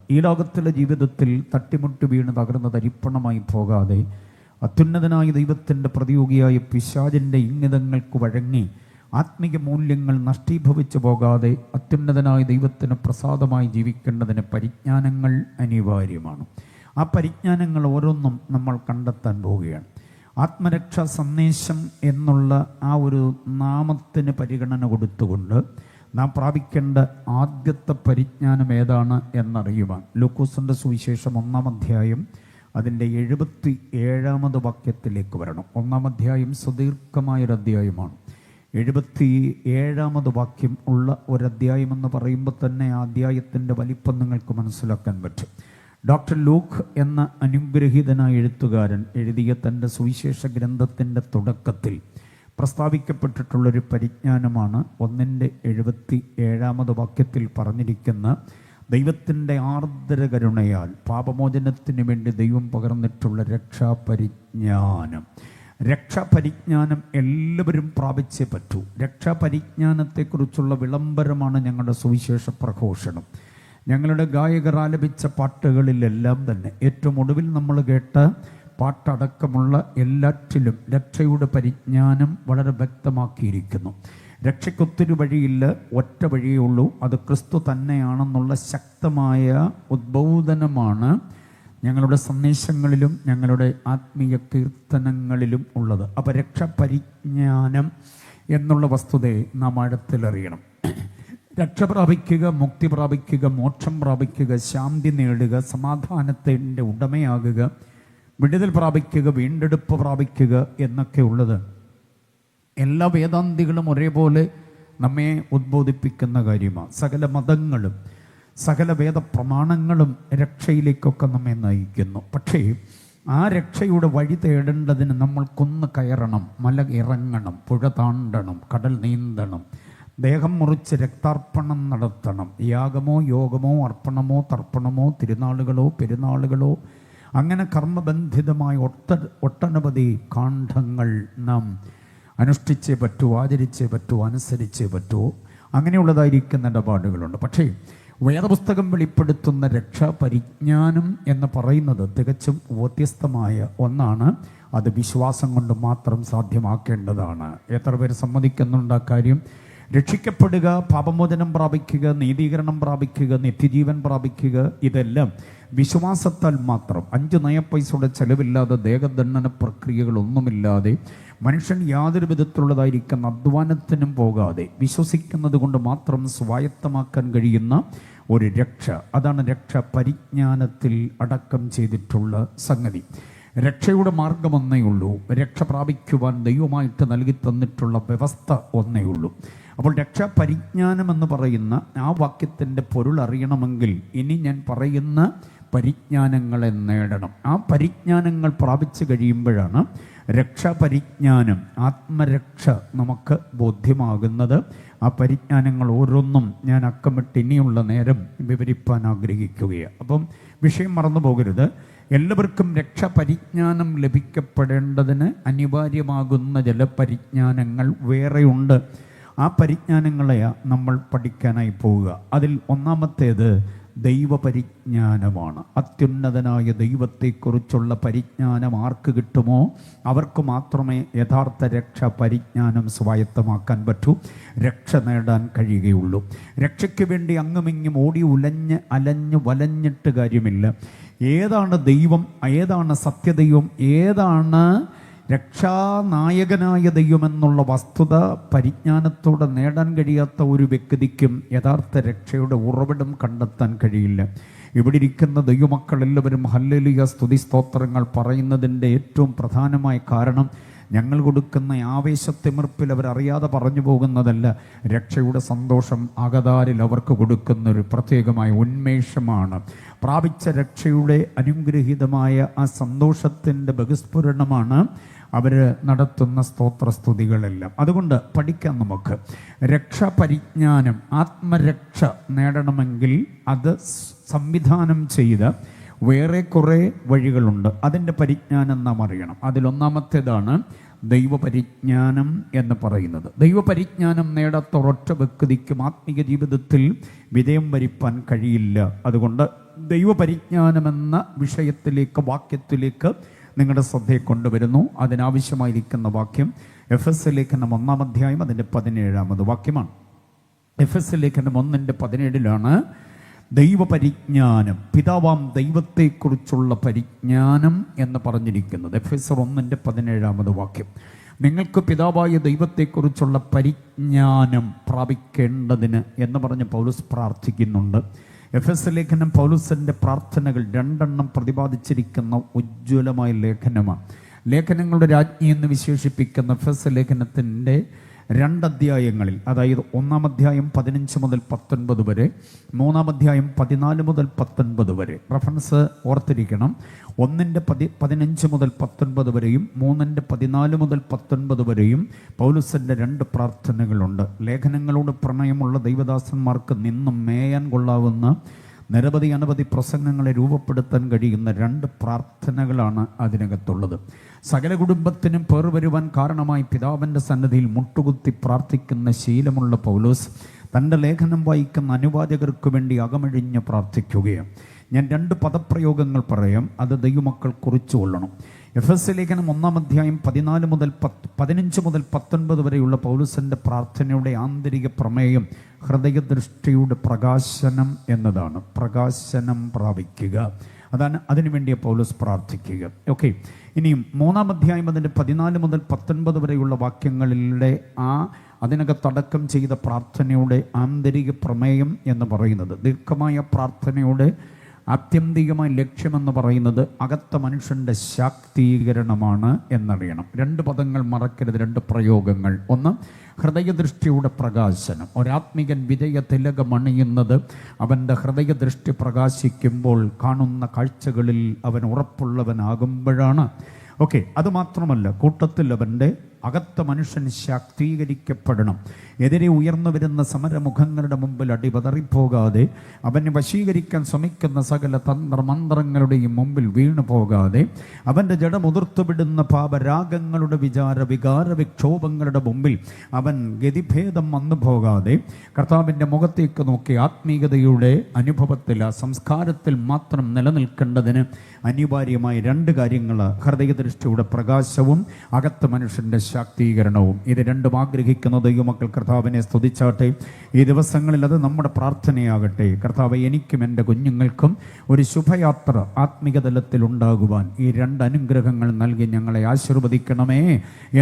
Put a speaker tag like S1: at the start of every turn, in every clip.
S1: ഈ ലോകത്തിലെ ജീവിതത്തിൽ തട്ടിമുട്ടി വീണ് തകർന്ന് തരിപ്പണമായി പോകാതെ അത്യുന്നതനായ ദൈവത്തിൻ്റെ പ്രതിയോഗിയായ പിശാചിൻ്റെ ഇംഗിതങ്ങൾക്ക് വഴങ്ങി ആത്മീയ മൂല്യങ്ങൾ നഷ്ടീഭവിച്ചു പോകാതെ അത്യുന്നതനായ ദൈവത്തിന് പ്രസാദമായി ജീവിക്കേണ്ടതിന് പരിജ്ഞാനങ്ങൾ അനിവാര്യമാണ്. ആ പരിജ്ഞാനങ്ങൾ ഓരോന്നും നമ്മൾ കണ്ടെത്താൻ പോവുകയാണ്. ആത്മരക്ഷാ സന്ദേശം എന്നുള്ള ആ ഒരു നാമത്തിന് പരിഗണന കൊടുത്തുകൊണ്ട് നാം പ്രാപിക്കേണ്ട ആദ്യത്തെ പരിജ്ഞാനം ഏതാണ് എന്നറിയുവാൻ ലൂക്കോസിൻ്റെ സുവിശേഷം 1-ാം അധ്യായം അതിൻ്റെ 77-ാമത് വാക്യത്തിലേക്ക് വരണം. 1-ാം അധ്യായം സുദീർഘമായൊരു അധ്യായമാണ്. 77-ാമത് വാക്യം ഉള്ള ഒരധ്യായം എന്ന് പറയുമ്പോൾ തന്നെ ആ അധ്യായത്തിൻ്റെ വലിപ്പം നിങ്ങൾക്ക് മനസ്സിലാക്കാൻ പറ്റും. ഡോക്ടർ ലൂക്ക് എന്ന അനുഗ്രഹീതനായ എഴുത്തുകാരൻ എഴുതിയ തൻ്റെ സുവിശേഷ ഗ്രന്ഥത്തിൻ്റെ തുടക്കത്തിൽ പ്രസ്താവിക്കപ്പെട്ടിട്ടുള്ളൊരു പരിജ്ഞാനമാണ് 1-ന്റെ-77-ാമത് വാക്യത്തിൽ പറഞ്ഞിരിക്കുന്ന ദൈവത്തിൻ്റെ ആർദ്ര കരുണയാൽ പാപമോചനത്തിന് വേണ്ടി ദൈവം പകർന്നിട്ടുള്ള രക്ഷാപരിജ്ഞാനം. രക്ഷാപരിജ്ഞാനം എല്ലാവരും പ്രാപിച്ചേ പറ്റൂ. രക്ഷാപരിജ്ഞാനത്തെക്കുറിച്ചുള്ള വിളംബരമാണ് ഞങ്ങളുടെ സുവിശേഷ പ്രഘോഷണം. ഞങ്ങളുടെ ഗായകർ ആലപിച്ച പാട്ടുകളിലെല്ലാം തന്നെ ഏറ്റവും ഒടുവിൽ നമ്മൾ കേട്ട പാട്ടടക്കമുള്ള എല്ലാറ്റിലും രക്ഷയുടെ പരിജ്ഞാനം വളരെ വ്യക്തമാക്കിയിരിക്കുന്നു. രക്ഷയ്ക്കൊത്തിരി വഴിയില്ല, ഒറ്റ വഴിയേ ഉള്ളൂ, അത് ക്രിസ്തു തന്നെയാണെന്നുള്ള ശക്തമായ ഉദ്ബോധനമാണ് ഞങ്ങളുടെ സന്ദേശങ്ങളിലും ഞങ്ങളുടെ ആത്മീയ കീർത്തനങ്ങളിലും ഉള്ളത്. അപ്പോൾ രക്ഷാപരിജ്ഞാനം എന്നുള്ള വസ്തുതയെ നാം ആഴത്തിലറിയണം. രക്ഷ പ്രാപിക്കുക, മുക്തി പ്രാപിക്കുക, മോക്ഷം പ്രാപിക്കുക, ശാന്തി നേടുക, സമാധാനത്തിൻ്റെ ഉടമയാകുക, വിടുതൽ പ്രാപിക്കുക, വീണ്ടെടുപ്പ് പ്രാപിക്കുക എന്നൊക്കെ ഉള്ളത് എല്ലാ വേദാന്തികളും ഒരേപോലെ നമ്മെ ഉദ്ബോധിപ്പിക്കുന്ന കാര്യമാണ്. സകല മതങ്ങളും സകല വേദപ്രമാണങ്ങളും രക്ഷയിലേക്കൊക്കെ നമ്മെ നയിക്കുന്നു. പക്ഷേ ആ രക്ഷയുടെ വഴി തേടേണ്ടതിന് നമ്മൾ കുന്ന് കയറണം, മല ഇറങ്ങണം, പുഴ താണ്ടണം, കടൽ നീന്തണം, ദേഹം മുറിച്ച് രക്താർപ്പണം നടത്തണം. യാഗമോ യോഗമോ അർപ്പണമോ തർപ്പണമോ തിരുനാളുകളോ പെരുന്നാളുകളോ അങ്ങനെ കർമ്മബന്ധിതമായ ഒട്ടനവധി കാണ്ഡങ്ങൾ നാം അനുഷ്ഠിച്ചേ പറ്റൂ, ആചരിച്ചേ പറ്റൂ, അനുസരിച്ചേ പറ്റൂ. അങ്ങനെയുള്ളതായിരിക്കുന്ന ഇടപാടുകളുണ്ട്. പക്ഷേ വേദപുസ്തകം വെളിപ്പെടുത്തുന്ന രക്ഷാപരിജ്ഞാനം എന്ന് പറയുന്നത് തികച്ചും വ്യത്യസ്തമായ ഒന്നാണ്. അത് വിശ്വാസം കൊണ്ട് മാത്രം സാധ്യമാക്കേണ്ടതാണ്. എത്ര പേര് സമ്മതിക്കുന്നുണ്ട് ആ കാര്യം? രക്ഷിക്കപ്പെടുക, പാപമോചനം പ്രാപിക്കുക, നീതീകരണം പ്രാപിക്കുക, നിത്യജീവൻ പ്രാപിക്കുക, ഇതെല്ലാം വിശ്വാസത്താൽ മാത്രം. 5 നയപ്പൈസയുടെ ചെലവില്ലാതെ, ദേഹദണ്ഡന പ്രക്രിയകളൊന്നുമില്ലാതെ, മനുഷ്യൻ യാതൊരു വിധത്തിലുള്ളതായിരിക്കുന്ന അധ്വാനത്തിനും പോകാതെ വിശ്വസിക്കുന്നത് കൊണ്ട് മാത്രം സ്വായത്തമാക്കാൻ കഴിയുന്ന ഒരു രക്ഷ. അതാണ് രക്ഷാപരിജ്ഞാനത്തിൽ അടക്കം ചെയ്തിട്ടുള്ള സംഗതി. രക്ഷയുടെ മാർഗം ഒന്നേ ഉള്ളൂ. രക്ഷ പ്രാപിക്കുവാൻ ദൈവമായിട്ട് നൽകി തന്നിട്ടുള്ള വ്യവസ്ഥ ഒന്നേ ഉള്ളൂ. അപ്പോൾ രക്ഷാപരിജ്ഞാനം എന്ന് പറയുന്ന ആ വാക്യത്തിൻ്റെ പൊരുൾ അറിയണമെങ്കിൽ ഇനി ഞാൻ പറയുന്ന പരിജ്ഞാനങ്ങളെ നേടണം. ആ പരിജ്ഞാനങ്ങൾ പ്രാപിച്ചു കഴിയുമ്പോഴാണ് രക്ഷാപരിജ്ഞാനം, ആത്മരക്ഷ നമുക്ക് ബോധ്യമാകുന്നത്. ആ പരിജ്ഞാനങ്ങൾ ഓരോന്നും ഞാൻ അക്കമിട്ട് ഇനിയുള്ള നേരം വിവരിപ്പാൻ ആഗ്രഹിക്കുകയാണ്. അപ്പം വിഷയം മറന്നു പോകരുത്. എല്ലാവർക്കും രക്ഷാപരിജ്ഞാനം ലഭിക്കപ്പെടേണ്ടതിന് അനിവാര്യമാകുന്ന ചില പരിജ്ഞാനങ്ങൾ വേറെയുണ്ട്. ആ പരിജ്ഞാനങ്ങളെയാണ് നമ്മൾ പഠിക്കാനായി പോവുക. അതിൽ ഒന്നാമത്തേത് ദൈവപരിജ്ഞാനമാണ്. അത്യുന്നതനായ ദൈവത്തെക്കുറിച്ചുള്ള പരിജ്ഞാനം ആർക്ക് കിട്ടുമോ അവർക്ക് മാത്രമേ യഥാർത്ഥ രക്ഷാപരിജ്ഞാനം സ്വായത്തമാക്കാൻ പറ്റൂ, രക്ഷ നേടാൻ കഴിയുകയുള്ളൂ. രക്ഷയ്ക്ക് വേണ്ടി അങ്ങുമിങ്ങും ഓടി ഉലഞ്ഞ് അലഞ്ഞ് വലഞ്ഞിട്ട് കാര്യമില്ല. ഏതാണ് ദൈവം, ഏതാണ് സത്യദൈവം, ഏതാണ് രക്ഷാനായകനായ ദൈവമെന്നുള്ള വസ്തുത പരിജ്ഞാനത്തോടെ നേടാൻ കഴിയാത്ത ഒരു വ്യക്തിക്കും യഥാർത്ഥ രക്ഷയുടെ ഉറവിടം കണ്ടെത്താൻ കഴിയില്ല. ഇവിടെ ഇരിക്കുന്ന ദൈവമക്കൾ എല്ലാവരും ഹല്ലേലൂയ സ്തുതി സ്തോത്രങ്ങൾ പറയുന്നതിൻ്റെ ഏറ്റവും പ്രധാനമായ കാരണം ഞങ്ങൾ കൊടുക്കുന്ന ആവേശത്തിമിർപ്പിൽ അവരറിയാതെ പറഞ്ഞു പോകുന്നതല്ല, രക്ഷയുടെ സന്തോഷം അകതാരിൽ അവർക്ക് കൊടുക്കുന്നൊരു പ്രത്യേകമായ ഉന്മേഷമാണ്. പ്രാപിച്ച രക്ഷയുടെ അനുഗ്രഹീതമായ ആ സന്തോഷത്തിൻ്റെ ബഹിസ്ഫുരണമാണ് അവർ നടത്തുന്ന സ്തോത്രസ്തുതികളെല്ലാം. അതുകൊണ്ട് പഠിക്കാം നമുക്ക്. രക്ഷാപരിജ്ഞാനം, ആത്മരക്ഷ നേടണമെങ്കിൽ അത് സംവിധാനം ചെയ്ത വേറെ കുറേ വഴികളുണ്ട്. അതിൻ്റെ പരിജ്ഞാനം നാം അറിയണം. അതിലൊന്നാമത്തേതാണ് ദൈവപരിജ്ഞാനം എന്ന് പറയുന്നത്. ദൈവപരിജ്ഞാനം നേടാത്ത ഒരൊറ്റ വ്യക്തിക്കും ആത്മീയ ജീവിതത്തിൽ വിജയം വരിപ്പാൻ കഴിയില്ല. അതുകൊണ്ട് ദൈവപരിജ്ഞാനമെന്ന വിഷയത്തിലേക്ക്, വാക്യത്തിലേക്ക് നിങ്ങളുടെ ശ്രദ്ധയെ കൊണ്ടുവരുന്നു. അതിനാവശ്യമായിരിക്കുന്ന വാക്യം എഫെസ്യ ലേഖനം 1-ാം അധ്യായം അതിൻ്റെ 17-ാമത് വാക്യമാണ്. എഫെസ്യ ലേഖനം 1:17 ദൈവപരിജ്ഞാനം, പിതാവാം ദൈവത്തെക്കുറിച്ചുള്ള പരിജ്ഞാനം എന്ന് പറഞ്ഞിരിക്കുന്നത്. എഫെസ്യർ 1:17 വാക്യം. നിങ്ങൾക്ക് പിതാവായ ദൈവത്തെക്കുറിച്ചുള്ള പരിജ്ഞാനം പ്രാപിക്കേണ്ടതിന് എന്ന് പറഞ്ഞ് പൗലോസ് പ്രാർത്ഥിക്കുന്നുണ്ട്. എഫെസ്യ ലേഖനം പൗലോസിൻ്റെ പ്രാർത്ഥനകൾ 2 പ്രതിപാദിച്ചിരിക്കുന്ന ഉജ്ജ്വലമായ ലേഖനമാണ്. ലേഖനങ്ങളുടെ രാജ്ഞി എന്ന് വിശേഷിപ്പിക്കുന്ന എഫെസ്യ ലേഖനത്തിൻ്റെ 2 അധ്യായങ്ങളിൽ, അതായത് 1-ാം അധ്യായം 15 മുതൽ 19 വരെ, 3-ാം അധ്യായം 14 മുതൽ 19 വരെ. റഫറൻസ് ഓർത്തിരിക്കണം. 1:15 മുതൽ 19 വരെയും 3:14 മുതൽ 19 വരെയും പൗലോസിൻ്റെ 2 പ്രാർത്ഥനകളുണ്ട്. ലേഖനങ്ങളോട് പ്രണയമുള്ള ദൈവദാസന്മാർക്ക് നിന്നും മേയാൻ കൊള്ളാവുന്ന അനവധി പ്രസംഗങ്ങളെ രൂപപ്പെടുത്താൻ കഴിയുന്ന 2 പ്രാർത്ഥനകളാണ് അതിനകത്തുള്ളത്. സകല കുടുംബത്തിനും പേർ വരുവാൻ കാരണമായി പിതാവിൻ്റെ സന്നിധിയിൽ മുട്ടുകുത്തി പ്രാർത്ഥിക്കുന്ന ശീലമുള്ള പൗലോസ് തൻ്റെ ലേഖനം വായിക്കുന്ന അനുവാചകർക്ക് വേണ്ടി അകമഴിഞ്ഞ് പ്രാർത്ഥിക്കുകയാണ്. ഞാൻ 2 പദപ്രയോഗങ്ങൾ പറയാം, അത് ദൈവമക്കൾ കുറിച്ചുകൊള്ളണം. എഫെസ്യ ലേഖനം 1-ാം അധ്യായം 15 മുതൽ 19 വരെയുള്ള പൗലോസിൻ്റെ പ്രാർത്ഥനയുടെ ആന്തരിക പ്രമേയം ഹൃദയദൃഷ്ടിയുടെ പ്രകാശനം എന്നതാണ്. പ്രകാശനം പ്രാപിക്കുക, അതാണ് അതിനുവേണ്ടി പൗലോസ് പ്രാർത്ഥിക്കുക. ഓക്കെ, ഇനിയും 3-ാം അധ്യായം അതിൻ്റെ 14 മുതൽ 19 വരെയുള്ള വാക്യങ്ങളിലെ അതിനകത്തടക്കം ചെയ്ത പ്രാർത്ഥനയുടെ ആന്തരിക പ്രമേയം എന്ന് പറയുന്നത്, ദീർഘമായ പ്രാർത്ഥനയുടെ ആത്യന്തികമായ ലക്ഷ്യമെന്ന് പറയുന്നത് അകത്ത മനുഷ്യൻ്റെ ശാക്തീകരണമാണ് എന്നറിയണം. 2 പദങ്ങൾ മറക്കരുത്, 2 പ്രയോഗങ്ങൾ. ഒന്ന്, ഹൃദയദൃഷ്ടിയുടെ പ്രകാശനം. ഒരാത്മികൻ വിജയ തിലകമണിയുന്നത് അവൻ്റെ ഹൃദയദൃഷ്ടി പ്രകാശിക്കുമ്പോൾ കാണുന്ന കാഴ്ചകളിൽ അവൻ ഉറപ്പുള്ളവനാകുമ്പോഴാണ്. ഓക്കെ, അതുമാത്രമല്ല, കൂട്ടത്തിൽ അവൻ്റെ അകത്ത മനുഷ്യൻ ശാക്തീകരിക്കപ്പെടണം. എതിരെ ഉയർന്നു വരുന്ന സമരമുഖങ്ങളുടെ മുമ്പിൽ അടിപതറിപ്പോകാതെ, അവനെ വശീകരിക്കാൻ ശ്രമിക്കുന്ന സകല തന്ത്രമന്ത്രങ്ങളുടെയും മുമ്പിൽ വീണു പോകാതെ, അവൻ്റെ ജഡമുതിർത്തുവിടുന്ന പാപരാഗങ്ങളുടെ വികാര വിക്ഷോഭങ്ങളുടെ മുമ്പിൽ അവൻ ഗതിഭേദം വന്നു പോകാതെ, കർത്താവിൻ്റെ മുഖത്തേക്ക് നോക്കി ആത്മീയതയുടെ അനുഭവത്തിൽ, ആ സംസ്കാരത്തിൽ മാത്രം നിലനിൽക്കേണ്ടതിന് അനിവാര്യമായ 2 കാര്യങ്ങൾ: ഹൃദയദൃഷ്ടിയുടെ പ്രകാശവും അകത്ത മനുഷ്യൻ്റെ ശാക്തീകരണവും. ഇത് 2 ആഗ്രഹിക്കുന്ന ദൈവമക്കൾ കർത്താവിനെ സ്തുതിച്ചാട്ടെ. ഈ ദിവസങ്ങളിൽ അത് നമ്മുടെ പ്രാർത്ഥനയാകട്ടെ. കർത്താവ്, എനിക്കും എൻ്റെ കുഞ്ഞുങ്ങൾക്കും ഒരു ശുഭയാത്ര ആത്മീക തലത്തിൽ ഉണ്ടാകുവാൻ ഈ 2 അനുഗ്രഹങ്ങൾ നൽകി ഞങ്ങളെ ആശീർവദിക്കണമേ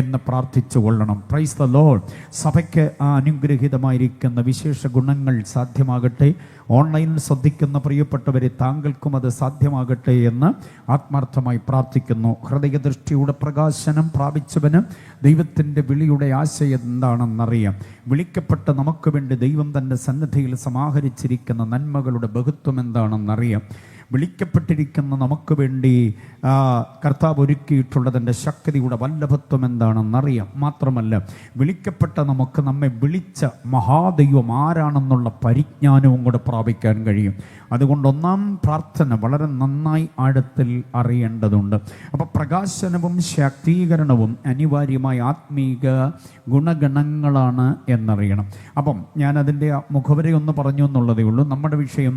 S1: എന്ന് പ്രാർത്ഥിച്ചു കൊള്ളണം. Praise the Lord. സഭയ്ക്ക് ആ അനുഗ്രഹീതമായിരിക്കുന്ന വിശേഷ ഗുണങ്ങൾ സാധ്യമാകട്ടെ. ഓൺലൈനിൽ ശ്രദ്ധിക്കുന്ന പ്രിയപ്പെട്ടവരെ, താങ്കൾക്കും അത് സാധ്യമാകട്ടെ എന്ന് ആത്മാർത്ഥമായി പ്രാർത്ഥിക്കുന്നു. ഹൃദയദൃഷ്ടിയുടെ പ്രകാശനം പ്രാപിച്ചവന് ദൈവത്തിൻ്റെ വിളിയുടെ ആശയം എന്താണെന്നറിയാം. വിളിക്കപ്പെട്ട നമുക്ക് വേണ്ടി ദൈവം തൻ്റെ സന്നിധിയിൽ സമാഹരിച്ചിരിക്കുന്ന നന്മകളുടെ ബഹുത്വം എന്താണെന്നറിയാം. വിളിക്കപ്പെട്ടിരിക്കുന്ന നമുക്ക് വേണ്ടി കർത്താവ് ഒരുക്കിയിട്ടുള്ളതിൻ്റെ ശക്തിയുടെ വല്ലഭത്വം എന്താണെന്നറിയാം. മാത്രമല്ല, വിളിക്കപ്പെട്ട നമുക്ക് നമ്മെ വിളിച്ച മഹാദൈവം ആരാണെന്നുള്ള പരിജ്ഞാനവും കൂടെ പ്രാപിക്കാൻ കഴിയും. അതുകൊണ്ട് 1-ാം പ്രാർത്ഥന വളരെ നന്നായി ആഴത്തിൽ അറിയേണ്ടതുണ്ട്. അപ്പോൾ പ്രകാശനവും ശാക്തീകരണവും അനിവാര്യമായ ആത്മീക ഗുണഗണങ്ങളാണ് എന്നറിയണം. അപ്പം ഞാനതിൻ്റെ മുഖവരെ ഒന്ന് പറഞ്ഞു എന്നുള്ളതേ ഉള്ളൂ. നമ്മുടെ വിഷയം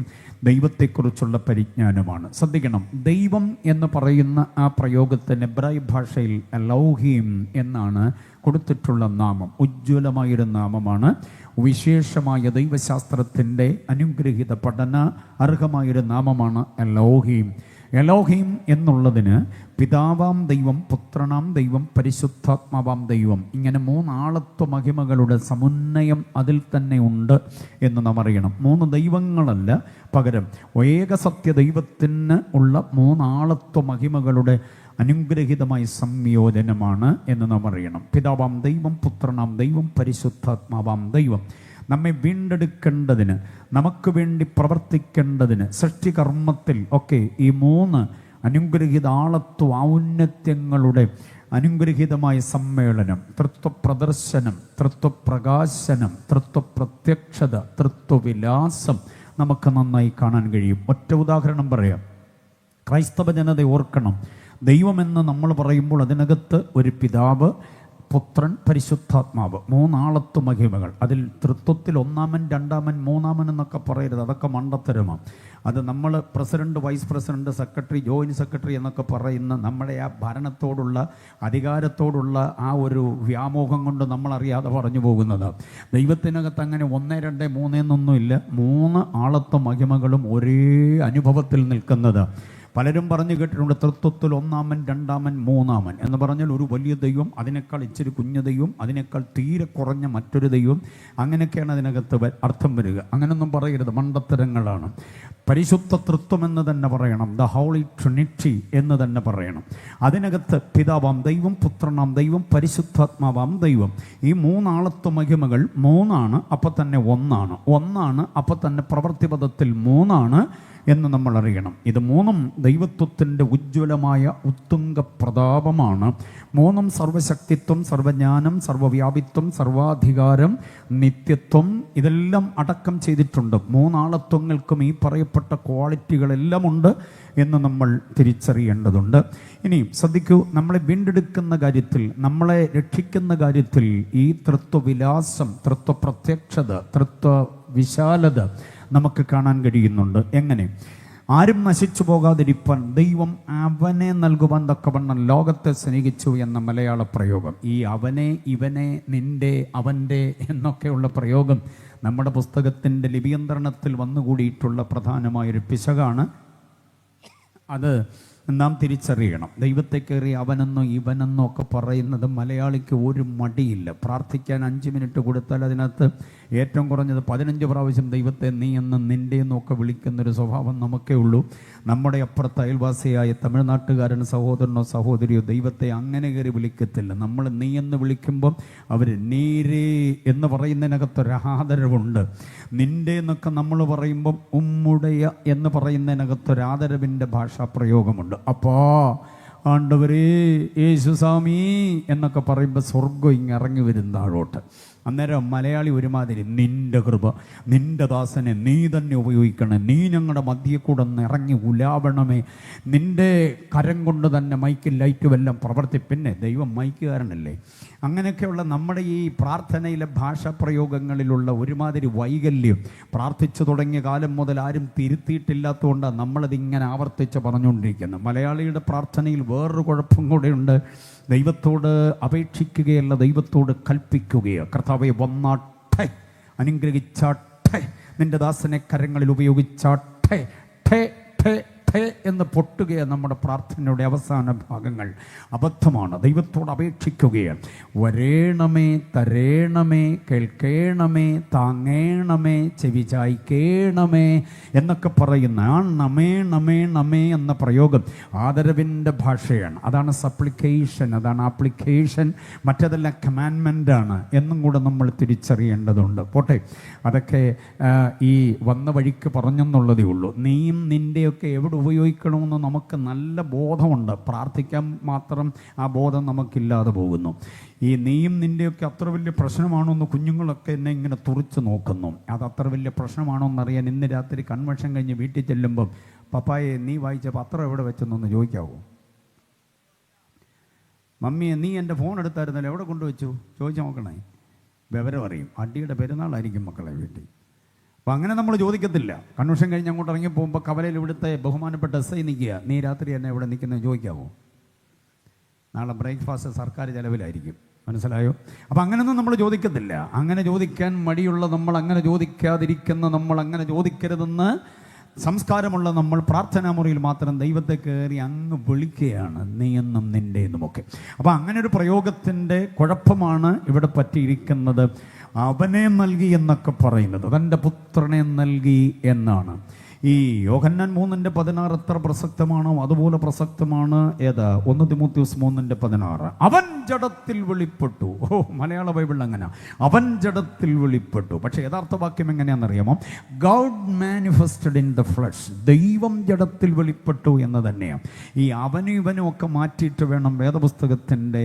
S1: ദൈവത്തെക്കുറിച്ചുള്ള പരിജ്ഞാനമാണ്. ശ്രദ്ധിക്കണം, ദൈവം എന്ന് പറയുന്ന ആ പ്രയോഗത്തിന് എബ്രായ ഭാഷയിൽ എലോഹീം എന്നാണ് കൊടുത്തിട്ടുള്ള നാമം. ഉജ്ജ്വലമായൊരു നാമമാണ്. വിശേഷമായ ദൈവശാസ്ത്രത്തിൻ്റെ അനുഗ്രഹീത പഠന അർഹമായൊരു നാമമാണ് എലോഹീം. എലോഹീം എന്നുള്ളതിന് പിതാവാം ദൈവം, പുത്രനാം ദൈവം, പരിശുദ്ധാത്മാവാം ദൈവം, ഇങ്ങനെ 3 ആളത്വ മഹിമകളുടെ സമുന്നയം അതിൽ തന്നെ ഉണ്ട് എന്ന് നാം അറിയണം. 3 ദൈവങ്ങളല്ല, പകരം ഏകസത്യ ദൈവത്തിന് ഉള്ള 3 ആളത്വ മഹിമകളുടെ അനുഗ്രഹീതമായ സംയോജനമാണ് എന്ന് നാം അറിയണം. പിതാവാം ദൈവം, പുത്രനാം ദൈവം, പരിശുദ്ധാത്മാവാം ദൈവം നമ്മെ വീണ്ടെടുക്കേണ്ടതിന്, നമുക്ക് വേണ്ടി പ്രവർത്തിക്കേണ്ടതിന്, സൃഷ്ടികർമ്മത്തിൽ ഒക്കെ ഈ 3 അനുഗ്രഹീത ആളത്വ ഔന്നത്യങ്ങളുടെ അനുഗ്രഹീതമായ സമ്മേളനം, തൃത്വപ്രദർശനം, തൃത്വപ്രകാശനം, തൃത്വപ്രത്യക്ഷത, തൃത്വവിലാസം നമുക്ക് നന്നായി കാണാൻ കഴിയും. ഒറ്റ ഉദാഹരണം പറയാം. ക്രൈസ്തവ ജനത ഓർക്കണം, ദൈവമെന്ന് നമ്മൾ പറയുമ്പോൾ അതിനകത്ത് ഒരു പിതാവ്, പുത്രൻ, പരിശുദ്ധാത്മാവ്, മൂന്നാളത്ത് മഹിമകൾ. അതിൽ തൃത്വത്തിൽ ഒന്നാമൻ, രണ്ടാമൻ, മൂന്നാമൻ എന്നൊക്കെ പറയരുത്, അതൊക്കെ മണ്ടത്തരമാണ്. അത് നമ്മൾ president, vice president, secretary, joint secretary എന്നൊക്കെ പറയുന്ന നമ്മുടെ ആ ഭരണത്തോടുള്ള, അധികാരത്തോടുള്ള ആ ഒരു വ്യാമോഹം കൊണ്ട് നമ്മളറിയാതെ പറഞ്ഞു പോകുന്നത്. ദൈവത്തിനകത്ത് അങ്ങനെ 1, 2, 3 എന്നൊന്നുമില്ല. 3 ആളത്വ മഹിമകളും ഒരേ അനുഭവത്തിൽ നിൽക്കുന്നത്. പലരും പറഞ്ഞു കേട്ടിട്ടുണ്ട്, തൃത്വത്തിൽ ഒന്നാമൻ, രണ്ടാമൻ, മൂന്നാമൻ എന്ന് പറഞ്ഞാൽ ഒരു വലിയ ദൈവം, അതിനേക്കാൾ ഇച്ചിരി കുഞ്ഞു ദൈവം, അതിനേക്കാൾ തീരെ കുറഞ്ഞ മറ്റൊരു ദൈവം, അങ്ങനെയൊക്കെയാണ് അതിനകത്ത് അർത്ഥം വരിക. അങ്ങനെയൊന്നും പറയരുത്, മണ്ടത്തരങ്ങളാണ്. പരിശുദ്ധ തൃത്വം എന്ന് തന്നെ പറയണം, ദ ഹോളി ട്രിനിറ്റി എന്ന് തന്നെ പറയണം. അതിനകത്ത് പിതാവാം ദൈവം, പുത്രനാം ദൈവം, പരിശുദ്ധാത്മാവാം ദൈവം. ഈ 3 ആളത്വ മഹിമകൾ 3 അപ്പം തന്നെ 1 അപ്പം തന്നെ പ്രവൃത്തിപദത്തിൽ 3 എന്ന് നമ്മൾ അറിയണം. ഇത് 3 ദൈവത്വത്തിൻ്റെ ഉജ്ജ്വലമായ ഉത്തുംഗ പ്രതാപമാണ്. 3 സർവശക്തിത്വം, സർവജ്ഞാനം, സർവവ്യാപിത്വം, സർവാധികാരം, നിത്യത്വം, ഇതെല്ലാം അടക്കം ചെയ്തിട്ടുണ്ട്. 3 ആളത്വങ്ങൾക്കും ഈ പറയപ്പെട്ട ക്വാളിറ്റികളെല്ലാം ഉണ്ട് എന്ന് നമ്മൾ തിരിച്ചറിയേണ്ടതുണ്ട്. ഇനി ശ്രദ്ധിക്കൂ, നമ്മളെ വീണ്ടെടുക്കുന്ന കാര്യത്തിൽ, നമ്മളെ രക്ഷിക്കുന്ന കാര്യത്തിൽ ഈ തൃത്വവിലാസം, തൃത്വപ്രത്യക്ഷത, തൃത്വവിശാലത നമുക്ക് കാണാൻ കഴിയുന്നുണ്ട്. എങ്ങനെ? ആരും നശിച്ചു പോകാതിരിപ്പാൻ ദൈവം അവനെ നൽകുവാൻ തക്കവണ്ണം ലോകത്തെ സ്നേഹിച്ചു എന്ന മലയാള പ്രയോഗം. ഈ അവനെ, ഇവനെ, നിന്റെ, അവൻ്റെ എന്നൊക്കെയുള്ള പ്രയോഗം നമ്മുടെ പുസ്തകത്തിൻ്റെ ലിപിയന്ത്രണത്തിൽ വന്നുകൂടിയിട്ടുള്ള പ്രധാനമായൊരു പിശകാണ്. അത് നാം തിരിച്ചറിയണം. ദൈവത്തെ കയറി അവനെന്നോ ഇവനെന്നോ ഒക്കെ പറയുന്നത് മലയാളിക്ക് ഒരു മടിയില്ല. പ്രാർത്ഥിക്കാൻ 5 മിനിറ്റ് കൊടുത്താൽ അതിനകത്ത് ഏറ്റവും കുറഞ്ഞത് 15 പ്രാവശ്യം ദൈവത്തെ നീ എന്നും നിൻ്റെ എന്നൊക്കെ വിളിക്കുന്നൊരു സ്വഭാവം നമുക്കേ ഉള്ളൂ. നമ്മുടെ അപ്പുറത്ത് അയൽവാസിയായ തമിഴ്നാട്ടുകാരൻ സഹോദരനോ സഹോദരിയോ ദൈവത്തെ അങ്ങനെ കയറി വിളിക്കത്തില്ല. നമ്മൾ നീ എന്ന് വിളിക്കുമ്പം അവർ നീരേ എന്ന് പറയുന്നതിനകത്തൊരു ആദരവുണ്ട്. നിൻ്റെ എന്നൊക്കെ നമ്മൾ പറയുമ്പം ഉമ്മുടയ എന്ന് പറയുന്നതിനകത്തൊരാദരവിൻ്റെ ഭാഷാപ്രയോഗമുണ്ട്. അപ്പാ, ആണ്ടവരേ, യേശുസ്വാമി എന്നൊക്കെ പറയുമ്പോൾ സ്വർഗം ഇറങ്ങി വരും താഴോട്ട്. അന്നേരം മലയാളി ഒരുമാതിരി, നിൻ്റെ കൃപ, നിൻ്റെ ദാസനെ നീ തന്നെ ഉപയോഗിക്കണേ, നീ ഞങ്ങളുടെ മധ്യേ കൂടെ ഒന്ന് ഇറങ്ങി ഉലാവണമേ, നിൻ്റെ കരം കൊണ്ട് തന്നെ മൈക്കും ലൈറ്റും എല്ലാം പിന്നെ ദൈവം മൈക്കുകാരനല്ലേ. അങ്ങനെയൊക്കെയുള്ള നമ്മുടെ ഈ പ്രാർത്ഥനയിലെ ഭാഷാപ്രയോഗങ്ങളിലുള്ള ഒരുമാതിരി വൈകല്യം പ്രാർത്ഥിച്ചു തുടങ്ങിയ കാലം മുതൽ ആരും തിരുത്തിയിട്ടില്ലാത്തതുകൊണ്ടാണ് നമ്മളതിങ്ങനെ ആവർത്തിച്ച് പറഞ്ഞുകൊണ്ടിരിക്കുന്നത്. മലയാളിയുടെ പ്രാർത്ഥനയിൽ വേറൊരു കുഴപ്പം കൂടെയുണ്ട്. ദൈവത്തോട് അപേക്ഷിക്കുകയല്ല, ദൈവത്തോട് കൽപ്പിക്കുകയോ. കർത്താവെ വന്നാട്ടെ, അനുഗ്രഹിച്ചാട്ടെ, നിന്റെ ദാസനെ കരങ്ങളിൽ ഉപയോഗിച്ചാട്ടെ, ഠേ ഠേ ഠേ എന്ന് പൊട്ടുകയാണ് നമ്മുടെ പ്രാർത്ഥനയുടെ അവസാന ഭാഗങ്ങൾ. അബദ്ധമാണ്. ദൈവത്തോട് അപേക്ഷിക്കുകയാണ്. വരേണമേ, തരേണമേ, കേൾക്കേണമേ, താങ്ങേണമേ, ചെവി ചായ്ക്കേണമേ എന്നൊക്കെ പറയുന്ന ആ നമേ നമേ നമേ എന്ന പ്രയോഗം ആദരവിൻ്റെ ഭാഷയാണ്. അതാണ് സപ്ലിക്കേഷൻ, അതാണ് ആപ്ലിക്കേഷൻ. മറ്റതെല്ലാം കമാൻമെൻ്റാണ് എന്നും കൂടെ നമ്മൾ തിരിച്ചറിയേണ്ടതുണ്ട്. പോട്ടെ, അതൊക്കെ ഈ വന്ന വഴിക്ക് പറഞ്ഞെന്നുള്ളതേ ഉള്ളൂ. നീയും നിൻ്റെയൊക്കെ എവിടെ ഉപയോഗിക്കണമെന്ന് നമുക്ക് നല്ല ബോധമുണ്ട്. പ്രാർത്ഥിക്കാൻ മാത്രം ആ ബോധം നമുക്കില്ലാതെ പോകുന്നു. ഈ നീയും നിൻ്റെയൊക്കെ അത്ര വലിയ പ്രശ്നമാണോ എന്ന് കുഞ്ഞുങ്ങളൊക്കെ എന്നെ ഇങ്ങനെ തുറിച്ച് നോക്കുന്നു. അത് അത്ര വലിയ പ്രശ്നമാണോ എന്നറിയാൻ ഇന്ന് രാത്രി കൺവെൻഷൻ കഴിഞ്ഞ് വീട്ടിൽ ചെല്ലുമ്പം, പപ്പായെ നീ വായിച്ച പത്രം എവിടെ വെച്ചെന്നൊന്ന് ചോദിക്കാവോ? മമ്മിയെ നീ എൻ്റെ ഫോൺ എടുത്തായിരുന്നല്ലോ, എവിടെ കൊണ്ടുവച്ചു ചോദിച്ചു നോക്കണേ. വിവരം അറിയും. അടിയുടെ പെരുന്നാളായിരിക്കും മക്കളെ വീട്ടിൽ. അപ്പോൾ അങ്ങനെ നമ്മൾ ചോദിക്കത്തില്ല. കൺവെൻഷൻ കഴിഞ്ഞ് അങ്ങോട്ട് ഇറങ്ങി പോകുമ്പോൾ കവലയിൽ ഇവിടുത്തെ ബഹുമാനപ്പെട്ട SI നിൽക്കുക, നീ രാത്രി എന്നെ എവിടെ നിൽക്കുന്നത് ചോദിക്കാവോ? നാളെ ബ്രേക്ക്ഫാസ്റ്റ് സർക്കാർ ചിലവിലായിരിക്കും. മനസ്സിലായോ? അപ്പം അങ്ങനെയൊന്നും നമ്മൾ ചോദിക്കത്തില്ല. അങ്ങനെ ചോദിക്കാൻ മടിയുള്ള നമ്മൾ, അങ്ങനെ ചോദിക്കാതിരിക്കുന്ന നമ്മൾ, അങ്ങനെ ചോദിക്കരുതെന്ന് സംസ്കാരമുള്ള നമ്മൾ പ്രാർത്ഥനാ മുറിയിൽ മാത്രം ദൈവത്തെ കയറി അങ്ങ് വിളിക്കുകയാണ്, നീ എന്നും നിൻ്റെ എന്നുമൊക്കെ. അപ്പം അങ്ങനെ ഒരു പ്രയോഗത്തിൻ്റെ കുഴപ്പമാണ് ഇവിടെ പറ്റിയിരിക്കുന്നത്. അവനെ നൽകി എന്നൊക്കെ പറയുന്നത് തൻ്റെ പുത്രനെ നൽകി എന്നാണ്. ഈ യോഹന്നാൻ 3:16 എത്ര പ്രസക്തമാണോ അതുപോലെ പ്രസക്തമാണ് ഏത് 1 തിമോത്തിയോസ് 3:16. അവൻ ജഡത്തിൽ വെളിപ്പെട്ടു. മലയാള ബൈബിളിൽ അങ്ങനെ അവൻ ജഡത്തിൽ വെളിപ്പെട്ടു. പക്ഷേ യഥാർത്ഥ വാക്യം എങ്ങനെയാണെന്നറിയാമോ? God manifested in the flesh. ദൈവം ജഡത്തിൽ വെളിപ്പെട്ടു എന്ന് തന്നെയാണ്. ഈ അവനും ഇവനും ഒക്കെ മാറ്റിയിട്ട് വേണം വേദപുസ്തകത്തിൻ്റെ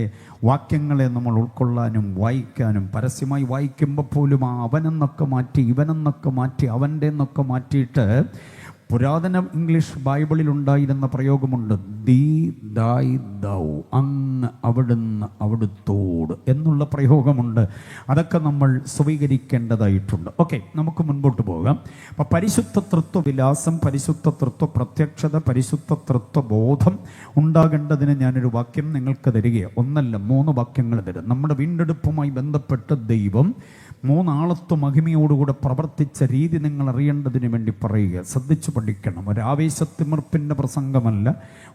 S1: വാക്യങ്ങളെ നമ്മൾ ഉൾക്കൊള്ളാനും വായിക്കാനും. പരസ്യമായി വായിക്കുമ്പോൾ പോലും ആ അവനെന്നൊക്കെ മാറ്റി, ഇവനെന്നൊക്കെ മാറ്റി, അവൻ്റെ എന്നൊക്കെ മാറ്റിയിട്ട് പുരാതന ഇംഗ്ലീഷ് ബൈബിളിൽ ഉണ്ടായിരുന്ന പ്രയോഗമുണ്ട്, ദീ ദായ് ദൗ, അങ്ങ് അവിടുന്ന് അവിടുത്തോട് എന്നുള്ള പ്രയോഗമുണ്ട്. അതൊക്കെ നമ്മൾ സ്വീകരിക്കേണ്ടതായിട്ടുണ്ട്. ഓക്കെ, നമുക്ക് മുൻപോട്ട് പോകാം. അപ്പം പരിശുദ്ധ തൃത്വ വിലാസം, പരിശുദ്ധ തൃത്വ പ്രത്യക്ഷത, പരിശുദ്ധ തൃത്വ ബോധം ഉണ്ടാകേണ്ടതിന് ഞാനൊരു വാക്യം നിങ്ങൾക്ക് തരികയാണ്. ഒന്നല്ല, 3 വാക്യങ്ങൾ തരും. നമ്മുടെ വീണ്ടെടുപ്പുമായി ബന്ധപ്പെട്ട് ദൈവം മൂന്നാളത്വ മഹിമയോടുകൂടെ പ്രവർത്തിച്ച രീതി നിങ്ങൾ അറിയേണ്ടതിന് വേണ്ടി പറയുക. ശ്രദ്ധിച്ചു പഠിക്കണം. ഒരു ആവേശത്തിമിർപ്പിൻ്റെ പ്രസംഗമല്ല,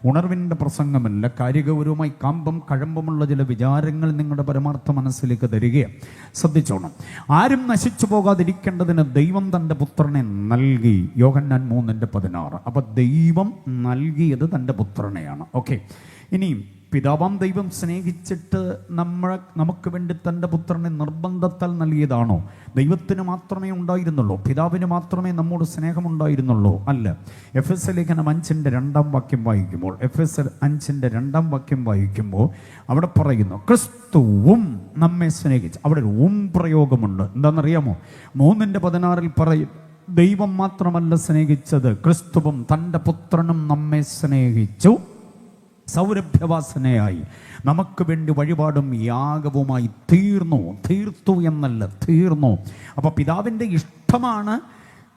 S1: ഉണർവിൻ്റെ പ്രസംഗമല്ല. കാര്യഗൗരവമായി കാമ്പം കഴമ്പമുള്ള ചില വിചാരങ്ങൾ നിങ്ങളുടെ പരമാർത്ഥ മനസ്സിലേക്ക് തരികയാണ്. ശ്രദ്ധിച്ചോണം. ആരും നശിച്ചു പോകാതിരിക്കേണ്ടതിന് ദൈവം തൻ്റെ പുത്രനെ നൽകി. യോഹന്നാൻ 3:16. അപ്പം ദൈവം നൽകിയത് തൻ്റെ പുത്രനെയാണ്. ഓക്കെ, ഇനിയും പിതാവാം ദൈവം സ്നേഹിച്ചിട്ട് നമുക്ക് വേണ്ടി തൻ്റെ പുത്രനെ നിർബന്ധത്താൽ നൽകിയതാണോ? ദൈവത്തിന് മാത്രമേ ഉണ്ടായിരുന്നുള്ളൂ, പിതാവിന് മാത്രമേ നമ്മോട് സ്നേഹമുണ്ടായിരുന്നുള്ളൂ? അല്ല. എഫെസ്യ ലേഖനം 5:2 വാക്യം വായിക്കുമ്പോൾ, എഫെസ്യർ 5:2 വായിക്കുമ്പോൾ അവിടെ പറയുന്നു, ക്രിസ്തുവും നമ്മെ സ്നേഹിച്ചു. അവിടെ ഒരു പ്രയോഗമുണ്ട്. എന്താണെന്നറിയാമോ? 3:16 പറയും, ദൈവം മാത്രമല്ല സ്നേഹിച്ചത്, ക്രിസ്തുവും തൻ്റെ പുത്രനും നമ്മെ സ്നേഹിച്ചു, സൗരഭ്യവാസനയായി നമുക്ക് വേണ്ടി വഴിപാടും യാഗവുമായി തീർത്തു എന്നല്ല, തീർന്നു. അപ്പോൾ പിതാവിൻ്റെ ഇഷ്ടമാണ്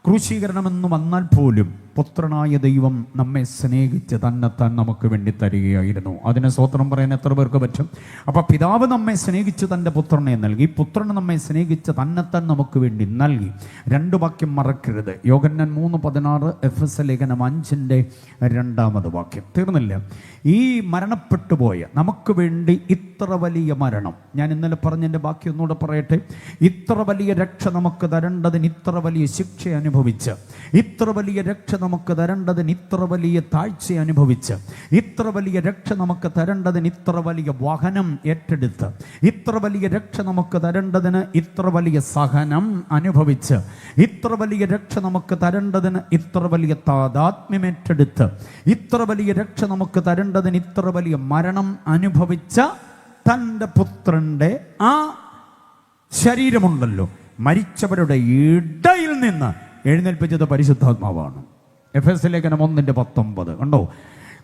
S1: ക്രൂശീകരണമെന്ന് വന്നാൽ പോലും പുത്രനായ ദൈവം നമ്മെ സ്നേഹിച്ച് തന്നെത്താൻ നമുക്ക് വേണ്ടി തരികയായിരുന്നു. അതിന് സ്തോത്രം പറയാൻ എത്ര പേർക്ക് പറ്റും? അപ്പോൾ പിതാവ് നമ്മെ സ്നേഹിച്ച് തൻ്റെ പുത്രനെ നൽകി, പുത്രൻ നമ്മെ സ്നേഹിച്ച് തന്നെത്താൻ നമുക്ക് വേണ്ടി നൽകി. 2 വാക്യം മറക്കരുത്. യോഹന്നാൻ 3:16, എഫെസ്യ ലേഖനം 5:2 തീർന്നില്ല. ഈ മരണപ്പെട്ടു പോയ നമുക്ക് വേണ്ടി ഇത്ര വലിയ മരണം, ഞാൻ ഇന്നലെ പറഞ്ഞതിൻ്റെ ബാക്കി ഒന്നുകൂടെ പറയട്ടെ. ഇത്ര വലിയ രക്ഷ നമുക്ക് തരേണ്ടതിന് ഇത്ര വലിയ ശിക്ഷ അനുഭവിച്ച്, ഇത്ര വലിയ രക്ഷ നമുക്ക് തരേണ്ടതിന് ഇത്ര വലിയ താഴ്ച അനുഭവിച്ച്, ഇത്ര വലിയ രക്ഷ നമുക്ക് തരേണ്ടതിന് ഇത്ര വലിയ വാഹനം ഏറ്റെടുത്ത്, ഇത്ര വലിയ രക്ഷ നമുക്ക് തരേണ്ടതിന് ഇത്ര വലിയ സഹനം അനുഭവിച്ച്, ഇത്ര വലിയ രക്ഷ നമുക്ക് തരേണ്ടതിന് ഇത്ര വലിയ താതാത്മ്യം ഏറ്റെടുത്ത്, ഇത്ര വലിയ രക്ഷ നമുക്ക് തരേണ്ടതിന് ഇത്ര വലിയ മരണം അനുഭവിച്ച തൻ്റെ പുത്രൻ്റെ ആ ശരീരമുണ്ടല്ലോ, മരിച്ചവരുടെ ഇടയിൽ നിന്ന് എഴുന്നേൽപ്പിച്ചത് പരിശുദ്ധാത്മാവാണ്. എഫെസ്യ ലേഖനം 1:19 കണ്ടോ?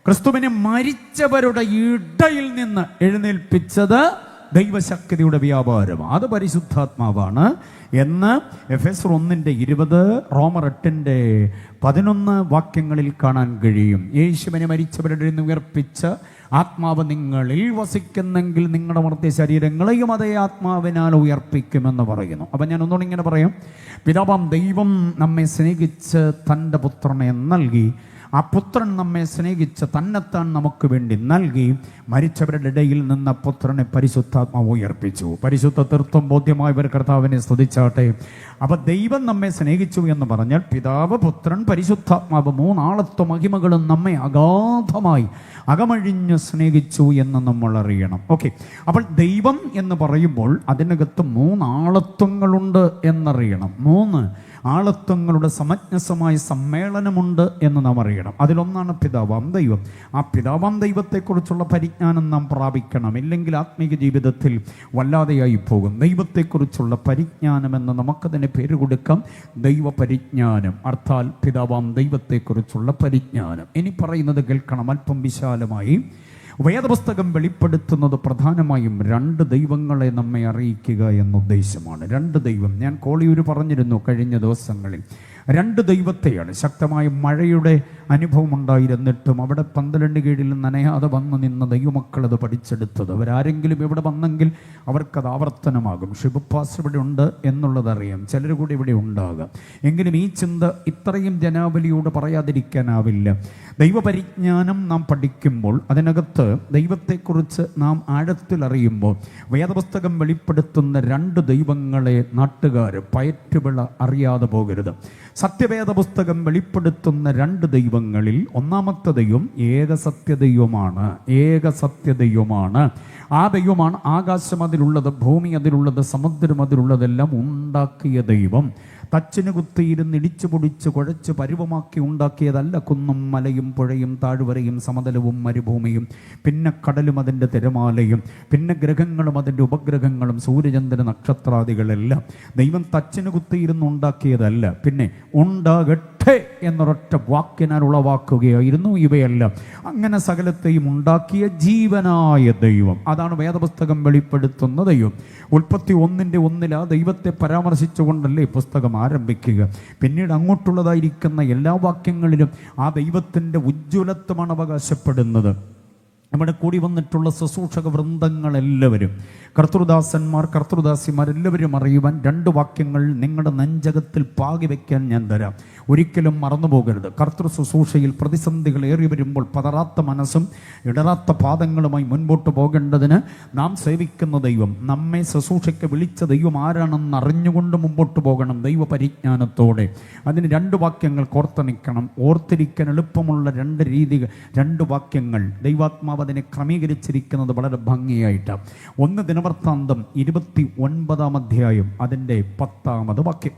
S1: ക്രിസ്തുവിനെ മരിച്ചവരുടെ ഇടയിൽ നിന്ന് എഴുന്നേൽപ്പിച്ചത് ദൈവശക്തിയുടെ വ്യാപാരം, അത് പരിശുദ്ധാത്മാവാണ് എന്ന് എഫെസ്യർ 1:20, റോമർ 8:11 വാക്യങ്ങളിൽ കാണാൻ കഴിയും. യേശുവിനെ മരിച്ചവരുടെ നിന്ന് ഉയർപ്പിച്ച ആത്മാവ് നിങ്ങളിൽ വസിക്കുന്നെങ്കിൽ നിങ്ങളുടെ മർത്യ ശരീരങ്ങളെയും അതേ ആത്മാവിനാൽ ഉയർപ്പിക്കുമെന്ന് പറയുന്നു. അപ്പം ഞാൻ ഒന്നുകൂടി ഇങ്ങനെ പറയാം. പിതാവാം ദൈവം നമ്മെ സ്നേഹിച്ച് തൻ്റെ പുത്രനെ നൽകി, ആ പുത്രൻ നമ്മെ സ്നേഹിച്ച് തന്നെത്താൻ നമുക്ക് വേണ്ടി നൽകി, മരിച്ചവരുടെ ഇടയിൽ നിന്ന് പുത്രനെ പരിശുദ്ധാത്മാവ് ഉയർപ്പിച്ചു. പരിശുദ്ധ തൃത്വം ബോധ്യമായവർ കർത്താവിനെ സ്തുതിച്ചാട്ടെ. അപ്പൊ ദൈവം നമ്മെ സ്നേഹിച്ചു എന്ന് പറഞ്ഞാൽ പിതാവ്, പുത്രൻ, പരിശുദ്ധാത്മാവ് 3 ആളത്വ മഹിമകളും നമ്മെ അഗാധമായി അകമഴിഞ്ഞ് സ്നേഹിച്ചു എന്ന് നമ്മൾ അറിയണം. ഓക്കെ, അപ്പോൾ ദൈവം എന്ന് പറയുമ്പോൾ അതിനകത്ത് 3 ആളത്വങ്ങളുണ്ട് എന്നറിയണം. 3 ആളത്വങ്ങളുടെ സമഞ്ജസമായ സമ്മേളനമുണ്ട് എന്ന് നാം അറിയണം. അതിലൊന്നാണ് പിതാവാം ദൈവം. ആ പിതാവാം ദൈവത്തെക്കുറിച്ചുള്ള പരിജ്ഞാനം നാം പ്രാപിക്കണം, ഇല്ലെങ്കിൽ ആത്മീക ജീവിതത്തിൽ വല്ലാതെയായി പോകും. ദൈവത്തെക്കുറിച്ചുള്ള പരിജ്ഞാനം എന്ന് നമുക്കതിന് പേര് കൊടുക്കാം, ദൈവപരിജ്ഞാനം, അർത്ഥാൽ പിതാവാം ദൈവത്തെക്കുറിച്ചുള്ള പരിജ്ഞാനം. ഇനി പറയുന്നത് കേൾക്കണം അല്പം വിശാലമായി. വേദപുസ്തകം വെളിപ്പെടുത്തുന്നത് പ്രധാനമായും 2 ദൈവങ്ങളെ നമ്മെ അറിയിക്കുക എന്ന ഉദ്ദേശമാണ്. 2 ദൈവം, ഞാൻ കോളിയൂർ പറഞ്ഞിരുന്നു കഴിഞ്ഞ ദിവസങ്ങളിൽ. 2 ദൈവത്തെയാണ്. ശക്തമായ മഴയുടെ അനുഭവം ഉണ്ടായിരുന്നിട്ടും അവിടെ പന്തലിൻ്റെ കീഴിൽ നനയാതെ വന്നു നിന്ന ദൈവമക്കളത് പഠിച്ചെടുത്തത്. അവരാരെങ്കിലും ഇവിടെ വന്നെങ്കിൽ അവർക്കത് ആവർത്തനമാകും. ഷിബുപ്പാസ് ഇവിടെ ഉണ്ട് എന്നുള്ളതറിയാം, ചിലർ കൂടി ഇവിടെ ഉണ്ടാകാം. എങ്കിലും ഈ ചിന്ത ഇത്രയും ജനാവലിയോട് പറയാതിരിക്കാനാവില്ല. ദൈവപരിജ്ഞാനം നാം പഠിക്കുമ്പോൾ അതിനകത്ത് ദൈവത്തെക്കുറിച്ച് നാം ആഴത്തിൽ അറിയുമ്പോൾ വേദപുസ്തകം വെളിപ്പെടുത്തുന്ന 2 ദൈവങ്ങളെ നാട്ടുകാർ പയറ്റുവിള അറിയാതെ പോകരുത്. സത്യവേദ പുസ്തകം വെളിപ്പെടുത്തുന്ന 2 ദൈവങ്ങളിൽ ഒന്നാമത്തെ ദൈവം ഏകസത്യദൈവമാണ്. ഏകസത്യദൈവമാണ്. ആ ദൈവമാണ് ആകാശം അതിലുള്ളത്, ഭൂമി അതിലുള്ളത്, സമുദ്രം അതിലുള്ളതെല്ലാം ഉണ്ടാക്കിയ ദൈവം. തച്ചിന് കുത്തിയിരുന്ന് ഇടിച്ചു പൊടിച്ച് കുഴച്ച് പരുവമാക്കി ഉണ്ടാക്കിയതല്ല കുന്നും മലയും പുഴയും താഴ്വരയും സമതലവും മരുഭൂമിയും, പിന്നെ കടലും അതിൻ്റെ തിരമാലയും, പിന്നെ ഗ്രഹങ്ങളും അതിൻ്റെ ഉപഗ്രഹങ്ങളും, സൂര്യചന്ദ്ര നക്ഷത്രാദികളെല്ലാം ദൈവം തച്ചിന് കുത്തിയിരുന്ന് ഉണ്ടാക്കിയതല്ല. പിന്നെ ഉണ്ടാകട്ടെ ഉണ്ടാകട്ടെ എന്നൊരൊറ്റ വാക്കിനാൽ ഉളവാക്കുകയായിരുന്നു ഇവയെല്ലാം. അങ്ങനെ സകലത്തെയും ഉണ്ടാക്കിയ ജീവനായ ദൈവം, അതാണ് വേദപുസ്തകം വെളിപ്പെടുത്തുന്ന ദൈവം. ഉൽപ്പത്തി 1:1 ആ ദൈവത്തെ പരാമർശിച്ചുകൊണ്ടല്ലേ പുസ്തകം ആരംഭിക്കുക. പിന്നീട് അങ്ങോട്ടുള്ളതായിരിക്കുന്ന എല്ലാ വാക്യങ്ങളിലും ആ ദൈവത്തിൻ്റെ ഉജ്ജ്വലത്വമാണ് അവകാശപ്പെടുന്നത്. നമ്മുടെ കൂടി വന്നിട്ടുള്ള ശുശ്രൂഷക വൃന്ദങ്ങളെല്ലാവരും, കർത്തൃദാസന്മാർ, കർത്തൃദാസിമാർ എല്ലാവരും അറിയുവാൻ 2 വാക്യങ്ങൾ നിങ്ങളുടെ നെഞ്ചകത്തിൽ പാകി വയ്ക്കാൻ ഞാൻ തരാം. ഒരിക്കലും മറന്നു പോകരുത്. കർത്തൃ ശുശ്രൂഷയിൽ പ്രതിസന്ധികൾ ഏറി വരുമ്പോൾ പതറാത്ത മനസ്സും ഇടറാത്ത പാദങ്ങളുമായി മുൻപോട്ട് പോകേണ്ടതിന് നാം സേവിക്കുന്ന ദൈവം, നമ്മെ ശുശ്രൂഷയ്ക്ക് വിളിച്ച ദൈവം ആരാണെന്ന് അറിഞ്ഞുകൊണ്ട് മുമ്പോട്ട് പോകണം ദൈവ പരിജ്ഞാനത്തോടെ. അതിന് 2 വാക്യങ്ങൾ കോർത്തണിക്കണം. ഓർത്തിരിക്കാൻ എളുപ്പമുള്ള 2 രീതികൾ, 2 വാക്യങ്ങൾ ദൈവാത്മാവ് അതിനെ ക്രമീകരിച്ചിരിക്കുന്നത് വളരെ ഭംഗിയായിട്ടാണ്. 1 ദിനവൃത്താന്തം 29-ാം അധ്യായം അതിൻ്റെ 10-ാമത് വാക്യം.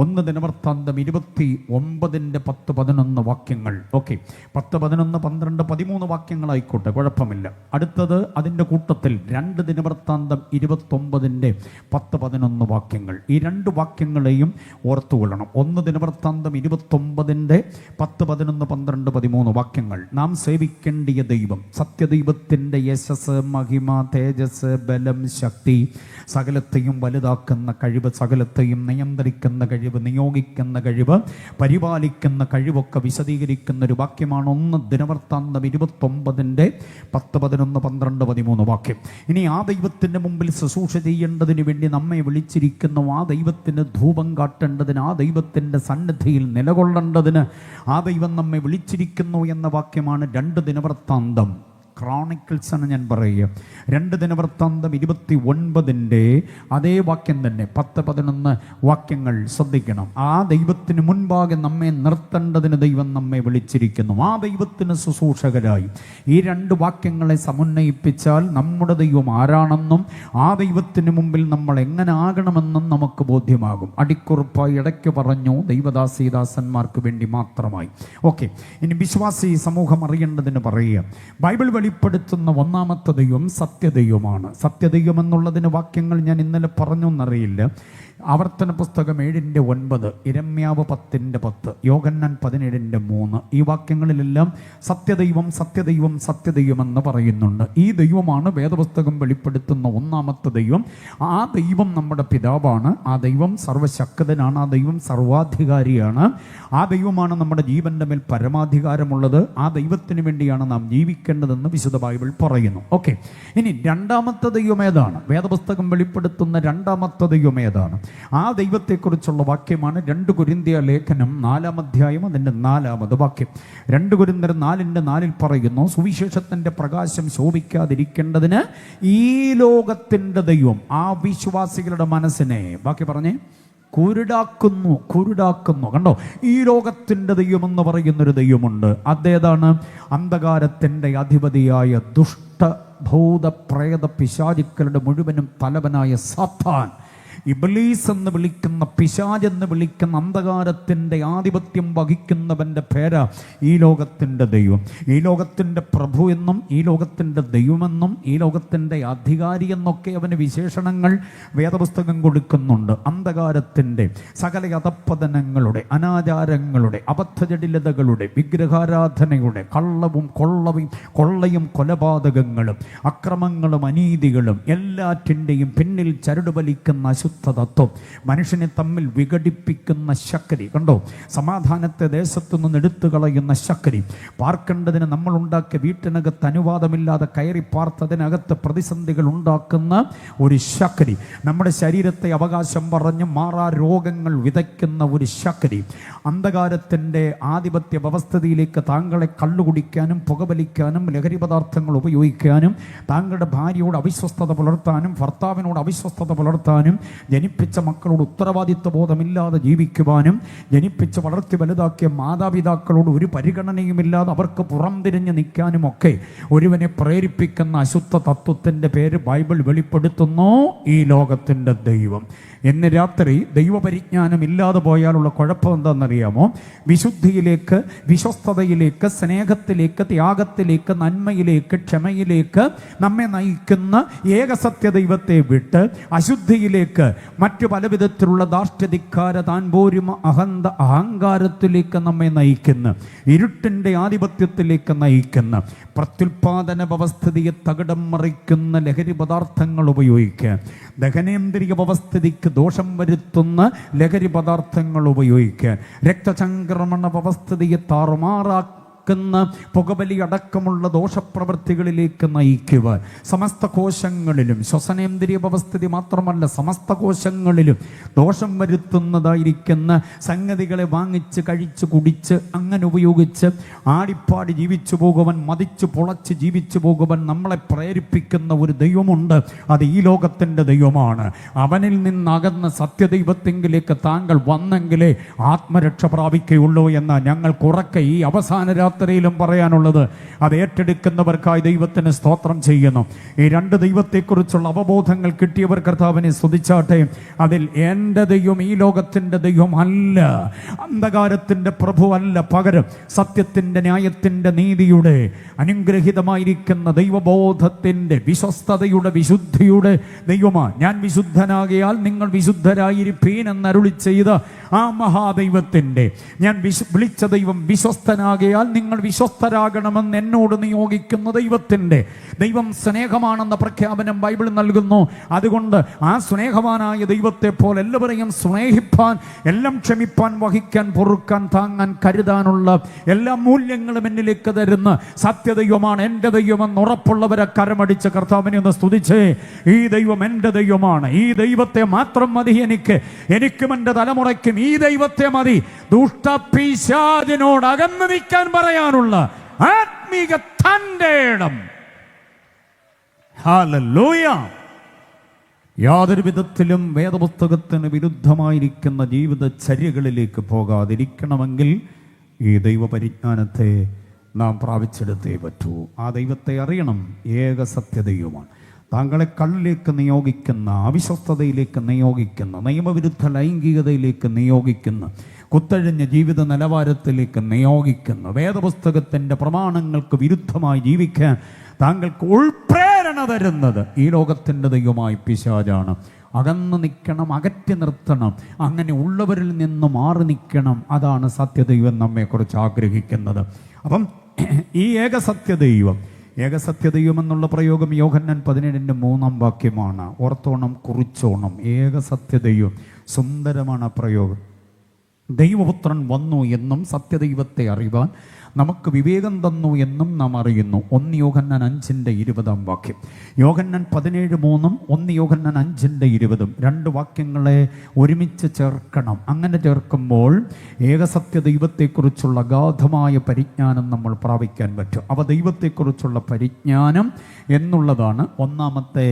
S1: 1 ദിനവൃത്താന്തം 29-ന്റെ 10-11 വാക്യങ്ങൾ. ഓക്കെ, 10, 11, 12, 13 വാക്യങ്ങളായിക്കോട്ടെ, കുഴപ്പമില്ല. അടുത്തത് അതിൻ്റെ കൂട്ടത്തിൽ 2 ദിനവൃത്താന്തം 29-ന്റെ 10, 11 വാക്യങ്ങൾ. ഈ 2 വാക്യങ്ങളെയും ഓർത്തുകൊള്ളണം. 1 ദിനവൃത്താന്തം 29-ന്റെ 10, 11, 12, 13 വാക്യങ്ങൾ. നാം സേവിക്കേണ്ടിയ ദൈവം, സത്യദൈവത്തിൻ്റെ യശസ്, മഹിമ, തേജസ്, ബലം, ശക്തി, സകലത്തെയും വലുതാക്കുന്ന കഴിവ്, സകലത്തെയും നിയന്ത്രിക്കുന്ന കഴിവ്, നിയോഗിക്കുന്ന കഴിവ്, പരിപാലിക്കുന്ന കഴിവൊക്കെ വിശദീകരിക്കുന്ന ഒരു വാക്യമാണ് 1 ദിനവൃത്താന്തം 29-ന്റെ 10, 11, 12, 13 വാക്യം. ഇനി ആ ദൈവത്തിൻ്റെ മുമ്പിൽ ശുശ്രൂഷ ചെയ്യേണ്ടതിന് വേണ്ടി നമ്മെ വിളിച്ചിരിക്കുന്നു, ആ ദൈവത്തിന് ധൂപം കാട്ടേണ്ടതിന്, ആ ദൈവത്തിൻ്റെ സന്നിധിയിൽ നിലകൊള്ളേണ്ടതിന് ആ ദൈവം നമ്മെ വിളിച്ചിരിക്കുന്നു എന്ന വാക്യമാണ് 2 ദിനവൃത്താന്തം ക്രോണിക്കിൾസ് ആണ് ഞാൻ പറയുക. 2 ദിനവൃത്താന്തം 29-ന്റെ അതേ വാക്യം തന്നെ 10, 11 വാക്യങ്ങൾ ശ്രദ്ധിക്കണം. ആ ദൈവത്തിന് മുൻപാകെ നമ്മെ നിർത്തേണ്ടതിന് ദൈവം നമ്മെ വിളിച്ചിരിക്കുന്നു. ആ ദൈവത്തിന് ശുശ്രൂഷകരായി ഈ 2 വാക്യങ്ങളെ സമന്വയിപ്പിച്ചാൽ നമ്മുടെ ദൈവം ആരാണെന്നും ആ ദൈവത്തിന് മുമ്പിൽ നമ്മൾ എങ്ങനെ ആകണമെന്നും നമുക്ക് ബോധ്യമാകും. അടിക്കുറിപ്പായി ഇടയ്ക്ക് പറഞ്ഞു, ദൈവദാസീദാസന്മാർക്ക് വേണ്ടി മാത്രമായി. ഓക്കെ, ഇനി വിശ്വാസി സമൂഹം അറിയേണ്ടതിന് പറയുക. ബൈബിൾ വെളിപ്പെടുത്തുന്ന 1-ാമത്തെ ദൈവം സത്യദൈവമാണ്. സത്യദൈവം എന്നുള്ളതിന് വാക്യങ്ങൾ ഞാൻ ഇന്നലെ പറഞ്ഞു എന്നറിയില്ല. ആവർത്തന പുസ്തകം 7:9, ഇരമ്യാവ് 10:10, യോഹന്നാൻ 17:3 ഈ വാക്യങ്ങളിലെല്ലാം സത്യദൈവം, സത്യദൈവം, സത്യദൈവം എന്ന് പറയുന്നുണ്ട്. ഈ ദൈവമാണ് വേദപുസ്തകം വെളിപ്പെടുത്തുന്ന 1-ാമത്തെ ദൈവം. ആ ദൈവം നമ്മുടെ പിതാവാണ്. ആ ദൈവം സർവശക്തനാണ്. ആ ദൈവം സർവാധികാരിയാണ്. ആ ദൈവമാണ് നമ്മുടെ ജീവന്റെ മേൽ പരമാധികാരമുള്ളത്. ആ ദൈവത്തിന് വേണ്ടിയാണ് നാം ജീവിക്കേണ്ടതെന്ന് വിശുദ്ധ ബൈബിൾ പറയുന്നു. ഓക്കെ, ഇനി 2-ാമത്തെ ദൈവം ഏതാണ്? വേദപുസ്തകം വെളിപ്പെടുത്തുന്ന 2-ാമത്തെ ദൈവം ഏതാണ്? ആ ദൈവത്തെക്കുറിച്ചുള്ള വാക്യമാണ് 2 കൊരിന്ത്യർ ലേഖനം 4-ാം അധ്യായം അതിൻ്റെ 4-ാമത് വാക്യം. 2 കൊരിന്ത്യർ 4:4 പറയുന്നു, സുവിശേഷത്തിൻ്റെ പ്രകാശം ശോഭിക്കാതിരിക്കേണ്ടതിന് ഈ ലോകത്തിൻ്റെ ദൈവം ആ വിശ്വാസികളുടെ മനസ്സിനെ, ബാക്കി പറഞ്ഞേ, കുരുടാക്കുന്നു. കണ്ടോ, ഈ ലോകത്തിൻ്റെ ദൈവമെന്ന് പറയുന്നൊരു ദൈവമുണ്ട്. അതേതാണ്? അന്ധകാരത്തിൻ്റെ അധിപതിയായ ദുഷ്ട ഭൂത പ്രേത പിശാചുക്കളുടെ മുഴുവനും തലവനായ സാത്താൻ, ഇബ്ലീസ് എന്ന് വിളിക്കുന്ന, പിശാചെന്ന് വിളിക്കുന്ന അന്ധകാരത്തിൻ്റെ ആധിപത്യം വഹിക്കുന്നവൻ്റെ പേരാ ഈ ലോകത്തിൻ്റെ ദൈവം. ഈ ലോകത്തിൻ്റെ പ്രഭു എന്നും ഈ ലോകത്തിൻ്റെ ദൈവമെന്നും ഈ ലോകത്തിൻ്റെ അധികാരി എന്നൊക്കെ അവന് വിശേഷണങ്ങൾ വേദപുസ്തകം കൊടുക്കുന്നുണ്ട്. അന്ധകാരത്തിൻ്റെ സകല അധപ്പതനങ്ങളുടെ, അനാചാരങ്ങളുടെ, അബദ്ധജടിലതകളുടെ, വിഗ്രഹാരാധനയുടെ, കൊള്ളയും കൊലപാതകങ്ങളും അക്രമങ്ങളും അനീതികളും എല്ലാറ്റിൻ്റെയും പിന്നിൽ ചരടുവലിക്കുന്ന തത്വം, മനുഷ്യനെ തമ്മിൽ വിഘടിപ്പിക്കുന്ന ശക്തി, കണ്ടോ, സമാധാനത്തെ ദേശത്തു നിന്ന് എടുത്തു കളയുന്ന ശക്തി, പാർക്കേണ്ടതിന് നമ്മൾ ഉണ്ടാക്കിയ വീട്ടിനകത്ത് അനുവാദമില്ലാതെ കയറി പാർത്തതിനകത്ത് പ്രതിസന്ധികൾ ഉണ്ടാക്കുന്ന ഒരു ശക്തി, നമ്മുടെ ശരീരത്തെ അവകാശം പറഞ്ഞ് മാറാ രോഗങ്ങൾ വിതയ്ക്കുന്ന ഒരു ശക്തി, അന്ധകാരത്തിൻ്റെ ആധിപത്യ വ്യവസ്ഥിതിയിലേക്ക് താങ്കളെ കള്ളുകുടിക്കാനും പുകവലിക്കാനും ലഹരി പദാർത്ഥങ്ങൾ ഉപയോഗിക്കാനും താങ്കളുടെ ഭാര്യയോട് അവിശ്വസ്തത പുലർത്താനും ഭർത്താവിനോട് അവിശ്വസ്തത പുലർത്താനും ജനിപ്പിച്ച മക്കളോട് ഉത്തരവാദിത്വ ബോധമില്ലാതെ ജീവിക്കുവാനും ജനിപ്പിച്ച് വളർത്തി വലുതാക്കിയ മാതാപിതാക്കളോട് ഒരു പരിഗണനയുമില്ലാതെ അവർക്ക് പുറംതിരിഞ്ഞ് നിൽക്കാനുമൊക്കെ ഒരുവനെ പ്രേരിപ്പിക്കുന്ന അശുദ്ധ തത്വത്തിൻ്റെ പേര് ബൈബിൾ വെളിപ്പെടുത്തുന്നു, ഈ ലോകത്തിൻ്റെ ദൈവം. ഇന്ന് രാത്രി ദൈവപരിജ്ഞാനം ഇല്ലാതെ പോയാലുള്ള കുഴപ്പം എന്താണെന്നറിയാമോ? വിശുദ്ധിയിലേക്ക്, വിശ്വസ്തതയിലേക്ക്, സ്നേഹത്തിലേക്ക്, ത്യാഗത്തിലേക്ക്, നന്മയിലേക്ക്, ക്ഷമയിലേക്ക് നമ്മെ നയിക്കുന്ന ഏകസത്യ ദൈവത്തെ വിട്ട് അശുദ്ധിയിലേക്ക്, മറ്റു പല വിധത്തിലുള്ള ധാർഷ്ട്യധിക്കാര താൻപോരിമ അഹങ്കാരത്തിലേക്ക് നമ്മെ നയിക്കുന്ന, ഇരുട്ടിൻ്റെ ആധിപത്യത്തിലേക്ക് നയിക്കുന്ന, പ്രത്യുൽപാദന വ്യവസ്ഥിതിയെ തകിടം മറിക്കുന്ന ലഹരി പദാർത്ഥങ്ങൾ ഉപയോഗിക്കുക, ദഹനേന്ദ്രിയ വ്യവസ്ഥിതിക്ക് ദോഷം വരുത്തുന്ന ലഹരി പദാർത്ഥങ്ങൾ ഉപയോഗിക്കുക, രക്തചംക്രമണ വ്യവസ്ഥിതിയെ താറുമാറാക്കുക, പുകവലി അടക്കമുള്ള ദോഷപ്രവൃത്തികളിലേക്ക് നയിക്കുവാൻ സമസ്ത കോശങ്ങളിലും, ശ്വസനേന്ദ്രിയ വ്യവസ്ഥിതി മാത്രമല്ല സമസ്ത കോശങ്ങളിലും ദോഷം വരുത്തുന്നതായിരിക്കുന്ന സംഗതികളെ വാങ്ങിച്ച് കഴിച്ച് കുടിച്ച് അങ്ങനെ ഉപയോഗിച്ച് ആടിപ്പാടി ജീവിച്ചു പോകുവാൻ, മതിച്ചു പൊളച്ച് ജീവിച്ചു പോകുവാൻ നമ്മളെ പ്രേരിപ്പിക്കുന്ന ഒരു ദൈവമുണ്ട്. അത് ഈ ലോകത്തിൻ്റെ ദൈവമാണ്. അവനിൽ നിന്നകന്ന് സത്യദൈവത്തെങ്കിലേക്ക് താങ്കൾ വന്നെങ്കിലേ ആത്മരക്ഷ പ്രാപിക്കുകയുള്ളൂ എന്ന് ഞങ്ങൾക്ക് ഉറക്കെ ഈ അവസാന രാത്രിയിലും പറയാനുള്ളത്. അത് ഏറ്റെടുക്കുന്നവർക്കായി ദൈവത്തിന് സ്തോത്രം ചെയ്യുന്നു. ഈ രണ്ട് ദൈവത്തെക്കുറിച്ചുള്ള അവബോധങ്ങൾ കിട്ടിയവർ കർത്താവിനെ സ്തുതിച്ചാട്ടെ. അതിൽ എൻ്റെ ദൈവം ഈ ലോകത്തിൻ്റെ ദൈവം അല്ല, അന്ധകാരത്തിൻ്റെ പ്രഭു അല്ല, പകരം സത്യത്തിൻ്റെ, ന്യായത്തിൻ്റെ, നീതിയുടെ അനുഗ്രഹീതമായിരിക്കുന്ന ദൈവബോധത്തിൻ്റെ, വിശ്വസ്തതയുടെ, വിശുദ്ധിയുടെ ദൈവമാണ്. ഞാൻ വിശുദ്ധനാകിയാൽ നിങ്ങൾ വിശുദ്ധരായിരിപ്പീൻ എന്നരുളി ചെയ്ത ആ മഹാദൈവത്തിൻ്റെ, ഞാൻ വിളിച്ച ദൈവം വിശ്വസ്തനാകിയാൽ നിങ്ങൾ വിശ്വസ്തരാകണമെന്ന് എന്നോട് നിയോഗിക്കുന്ന ദൈവത്തിൻ്റെ, ദൈവം സ്നേഹമാണെന്ന പ്രഖ്യാപനം ബൈബിൾ നൽകുന്നു. അതുകൊണ്ട് ആ സ്നേഹവാനായ ദൈവത്തെ പോലെ എല്ലാവരെയും സ്നേഹിപ്പാൻ, എല്ലാം ക്ഷമിപ്പാൻ, വഹിക്കാൻ, പൊറുക്കാൻ, താങ്ങാൻ, കരുതാനുള്ള എല്ലാ മൂല്യങ്ങളും എന്നിലേക്ക് തരുന്ന സത്യദൈവമാണ് എൻ്റെ ദൈവമെന്ന് ഉറപ്പുള്ളവരെ കരമടിച്ച് കർത്താവിനെ ഒന്ന് സ്തുതിച്ചേ. ഈ ദൈവം എൻ്റെ ദൈവമാണ്. ഈ ദൈവത്തെ മാത്രം മതി എനിക്കും എൻ്റെ തലമുറയ്ക്കും ഈ ദൈവത്തെ മതി. ദുഷ്ടപിശാചിനോട് അകന്നു നിൽക്കാൻ പറയാനുള്ള ആത്മീക തന്റെ ഇടം. ഹല്ലേലൂയ. യാതൊരു വിധത്തിലും വേദപുസ്തകത്തിന് വിരുദ്ധമായിരിക്കുന്ന ജീവിതചര്യകളിലേക്ക് പോകാതിരിക്കണമെങ്കിൽ ഈ ദൈവപരിജ്ഞാനത്തെ നാം പ്രാപിച്ചെടുത്തേ പറ്റൂ. ആ ദൈവത്തെ അറിയണം. ഏക സത്യദൈവമാണ്. താങ്കളെ കള്ളിലേക്ക് നിയോഗിക്കുന്ന, അവിശ്വസ്തതയിലേക്ക് നിയോഗിക്കുന്ന, നിയമവിരുദ്ധ ലൈംഗികതയിലേക്ക് നിയോഗിക്കുന്ന, കുത്തഴിഞ്ഞ ജീവിത നിലവാരത്തിലേക്ക് നിയോഗിക്കുന്ന, വേദപുസ്തകത്തിൻ്റെ പ്രമാണങ്ങൾക്ക് വിരുദ്ധമായി ജീവിക്കാൻ താങ്കൾക്ക് ഉൾപ്രേരണ തരുന്നത് ഈ ലോകത്തിൻ്റെ ദൈവമായി പിശാചാണ്. അകന്നു നിൽക്കണം, അകറ്റി നിർത്തണം, അങ്ങനെ ഉള്ളവരിൽ നിന്ന് മാറി നിൽക്കണം. അതാണ് സത്യദൈവം നമ്മെക്കുറിച്ച് ആഗ്രഹിക്കുന്നത്. അപ്പം ഈ ഏകസത്യദൈവം എന്നുള്ള പ്രയോഗം യോഹന്നാൻ 17:3 ഓർത്തോണം, കുറിച്ചോണം. ഏകസത്യദൈവം, സുന്ദരമാണ് ആ പ്രയോഗം. ദൈവപുത്രൻ വന്നു എന്നും സത്യദൈവത്തെ അറിവാൻ നമുക്ക് വിവേകം തന്നു എന്നും നാം അറിയുന്നു. 1 യോഹന്നാൻ 5:20 യോഹന്നാൻ 17:3 1 യോഹന്നാൻ 5:20 രണ്ട് വാക്യങ്ങളെ ഒരുമിച്ച് ചേർക്കണം. അങ്ങനെ ചേർക്കുമ്പോൾ ഏകസത്യ ദൈവത്തെക്കുറിച്ചുള്ള അഗാധമായ പരിജ്ഞാനം നമ്മൾ പ്രാപിക്കാൻ പറ്റും. അവ ദൈവത്തെക്കുറിച്ചുള്ള പരിജ്ഞാനം എന്നുള്ളതാണ് ഒന്നാമത്തെ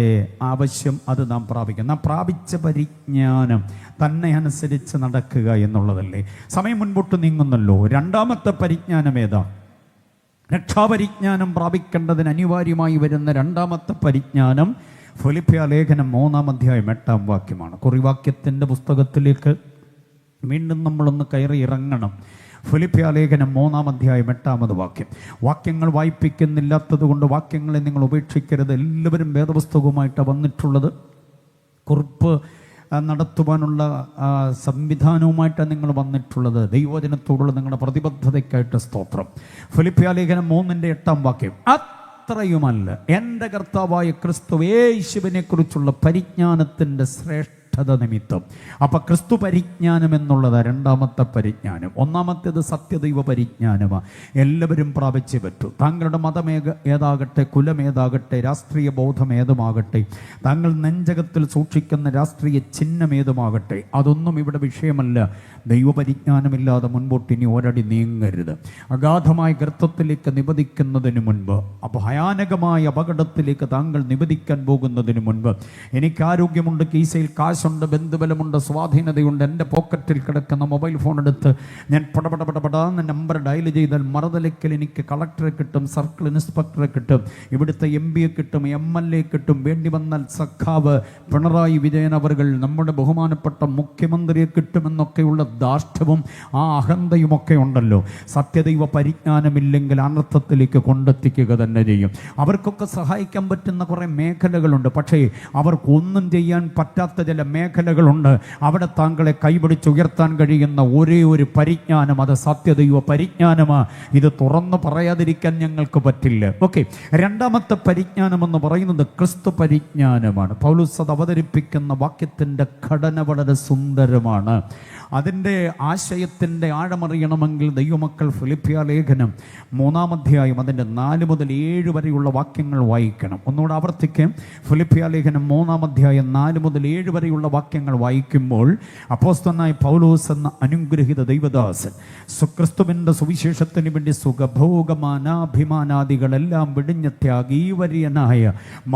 S1: ആവശ്യം. അത് നാം പ്രാപിക്കണം. നാം പ്രാപിച്ച പരിജ്ഞാനം തന്നെ അനുസരിച്ച് നടക്കുക എന്നുള്ളതല്ലേ. സമയം മുൻപോട്ട് നീങ്ങുന്നല്ലോ. രണ്ടാമത്തെ പരിജ്ഞാനം ഏതാ? രക്ഷാപരിജ്ഞാനം പ്രാപിക്കേണ്ടതിന് അനിവാര്യമായി വരുന്ന രണ്ടാമത്തെ പരിജ്ഞാനം ഫിലിപ്പിയ ലേഖനം 3:8 കുറിവാക്യത്തിൻ്റെ പുസ്തകത്തിലേക്ക് വീണ്ടും നമ്മളൊന്ന് കയറി ഇറങ്ങണം. ഫിലിപ്പിയ ലേഖനം 3:8 വാക്യങ്ങൾ വായിപ്പിക്കുന്നില്ലാത്തത് കൊണ്ട് വാക്യങ്ങളെ നിങ്ങൾ ഉപേക്ഷിക്കരുത്. എല്ലാവരും വേദപുസ്തകവുമായിട്ടാണ് വന്നിട്ടുള്ളത്. കുറിപ്പ് നടത്തുവാനുള്ള സംവിധാനവുമായിട്ടാണ് നിങ്ങൾ വന്നിട്ടുള്ളത്. ദൈവവചനത്തോടുള്ള നിങ്ങളുടെ പ്രതിബദ്ധതയ്ക്കായിട്ട് സ്തോത്രം. ഫിലിപ്പിയ ലേഖനം 3:8 അത്രയുമല്ല എൻ്റെ കർത്താവായ ക്രിസ്തു യേശുവിനെ കുറിച്ചുള്ള പരിജ്ഞാനത്തിൻ്റെ ശ്രേഷ്ഠത നിമിത്തം. അപ്പം ക്രിസ്തു പരിജ്ഞാനം എന്നുള്ളത് രണ്ടാമത്തെ പരിജ്ഞാനം. ഒന്നാമത്തേത് സത്യദൈവ പരിജ്ഞാനമാണ്. എല്ലാവരും പ്രാപിച്ചേ പറ്റൂ. താങ്കളുടെ ഏതാകട്ടെ, കുലമേതാകട്ടെ, രാഷ്ട്രീയ ബോധം ഏതുമാകട്ടെ, താങ്കൾ നെഞ്ചകത്തിൽ സൂക്ഷിക്കുന്ന രാഷ്ട്രീയ ചിഹ്നം ഏതുമാകട്ടെ, അതൊന്നും ഇവിടെ വിഷയമല്ല. ദൈവപരിജ്ഞാനമില്ലാതെ മുൻപോട്ട് ഇനി ഒരടി നീങ്ങരുത്. അഗാധമായ ഗർത്തത്തിലേക്ക് നിപതിക്കുന്നതിന് മുൻപ്, ഭയാനകമായ അപകടത്തിലേക്ക് താങ്കൾ നിപതിക്കാൻ പോകുന്നതിന് മുൻപ്, എനിക്ക് ആരോഗ്യമുണ്ട്, കീസയിൽ കാശുണ്ട്, ബന്ധുബലമുണ്ട്, സ്വാധീനതയുണ്ട്, എൻ്റെ പോക്കറ്റിൽ കിടക്കുന്ന മൊബൈൽ ഫോൺ എടുത്ത് ഞാൻ പടപടപടപടാന്ന് നമ്പർ ഡയൽ ചെയ്താൽ മറുതലയ്ക്കൽ എനിക്ക് കളക്ടറെ കിട്ടും, സർക്കിൾ ഇൻസ്പെക്ടറെ കിട്ടും, ഇവിടുത്തെ MP കിട്ടും, MLA കിട്ടും, വേണ്ടി വന്നാൽ സഖാവ് പിണറായി വിജയൻ അവർകൾ നമ്മുടെ ബഹുമാനപ്പെട്ട മുഖ്യമന്ത്രിയെ കിട്ടുമെന്നൊക്കെയുള്ള ധാർഷ്ട്യവും ആ അഹന്തയുമൊക്കെ ഉണ്ടല്ലോ. സത്യദൈവ പരിജ്ഞാനമില്ലെങ്കിൽ അനർത്ഥത്തിലേക്ക് കൊണ്ടെത്തിക്കുക തന്നെ ചെയ്യും. അവർക്കൊക്കെ സഹായിക്കാൻ പറ്റുന്ന കുറേ മേഖലകളുണ്ട്. പക്ഷേ അവർക്കൊന്നും ചെയ്യാൻ പറ്റാത്ത ചില മേഖലകളുണ്ട്. അവിടെ താങ്കളെ കൈപിടിച്ചുയർത്താൻ കഴിയുന്ന ഒരേ ഒരു പരിജ്ഞാനം, അത് സത്യദൈവ പരിജ്ഞാനമാണ്. ഇത് തുറന്നു പറയാതിരിക്കാൻ ഞങ്ങൾക്ക് പറ്റില്ല. ഓക്കെ, രണ്ടാമത്തെ പരിജ്ഞാനം എന്ന് പറയുന്നത് ക്രിസ്തു പരിജ്ഞാനമാണ്. പൗലോസ് അത് അവതരിപ്പിക്കുന്ന വാക്യത്തിൻ്റെ ഘടന വളരെ സുന്ദരമാണ്. അതിൻ്റെ ആശയത്തിൻ്റെ ആഴമറിയണമെങ്കിൽ ദൈവമക്കൾ ഫിലിപ്പിയ ലേഖനം 3-ാം അധ്യായം അതിൻ്റെ 4 മുതൽ 7 വരെയുള്ള വാക്യങ്ങൾ വായിക്കണം. ഒന്നുകൂടെ ആവർത്തിക്കാം. ഫിലിപ്പിയ ലേഖനം 3-ാം അധ്യായം 4 മുതൽ 7 വരെയുള്ള വാക്യങ്ങൾ വായിക്കുമ്പോൾ അപ്പോസ്തലനായ പൗലോസ് എന്ന അനുഗ്രഹീത ദൈവദാസൻ ക്രിസ്തുവിൻ്റെ സുവിശേഷത്തിന് വേണ്ടി സുഖഭോഗമാനാഭിമാനാദികളെല്ലാം വെടിഞ്ഞ ത്യാഗീവര്യനായ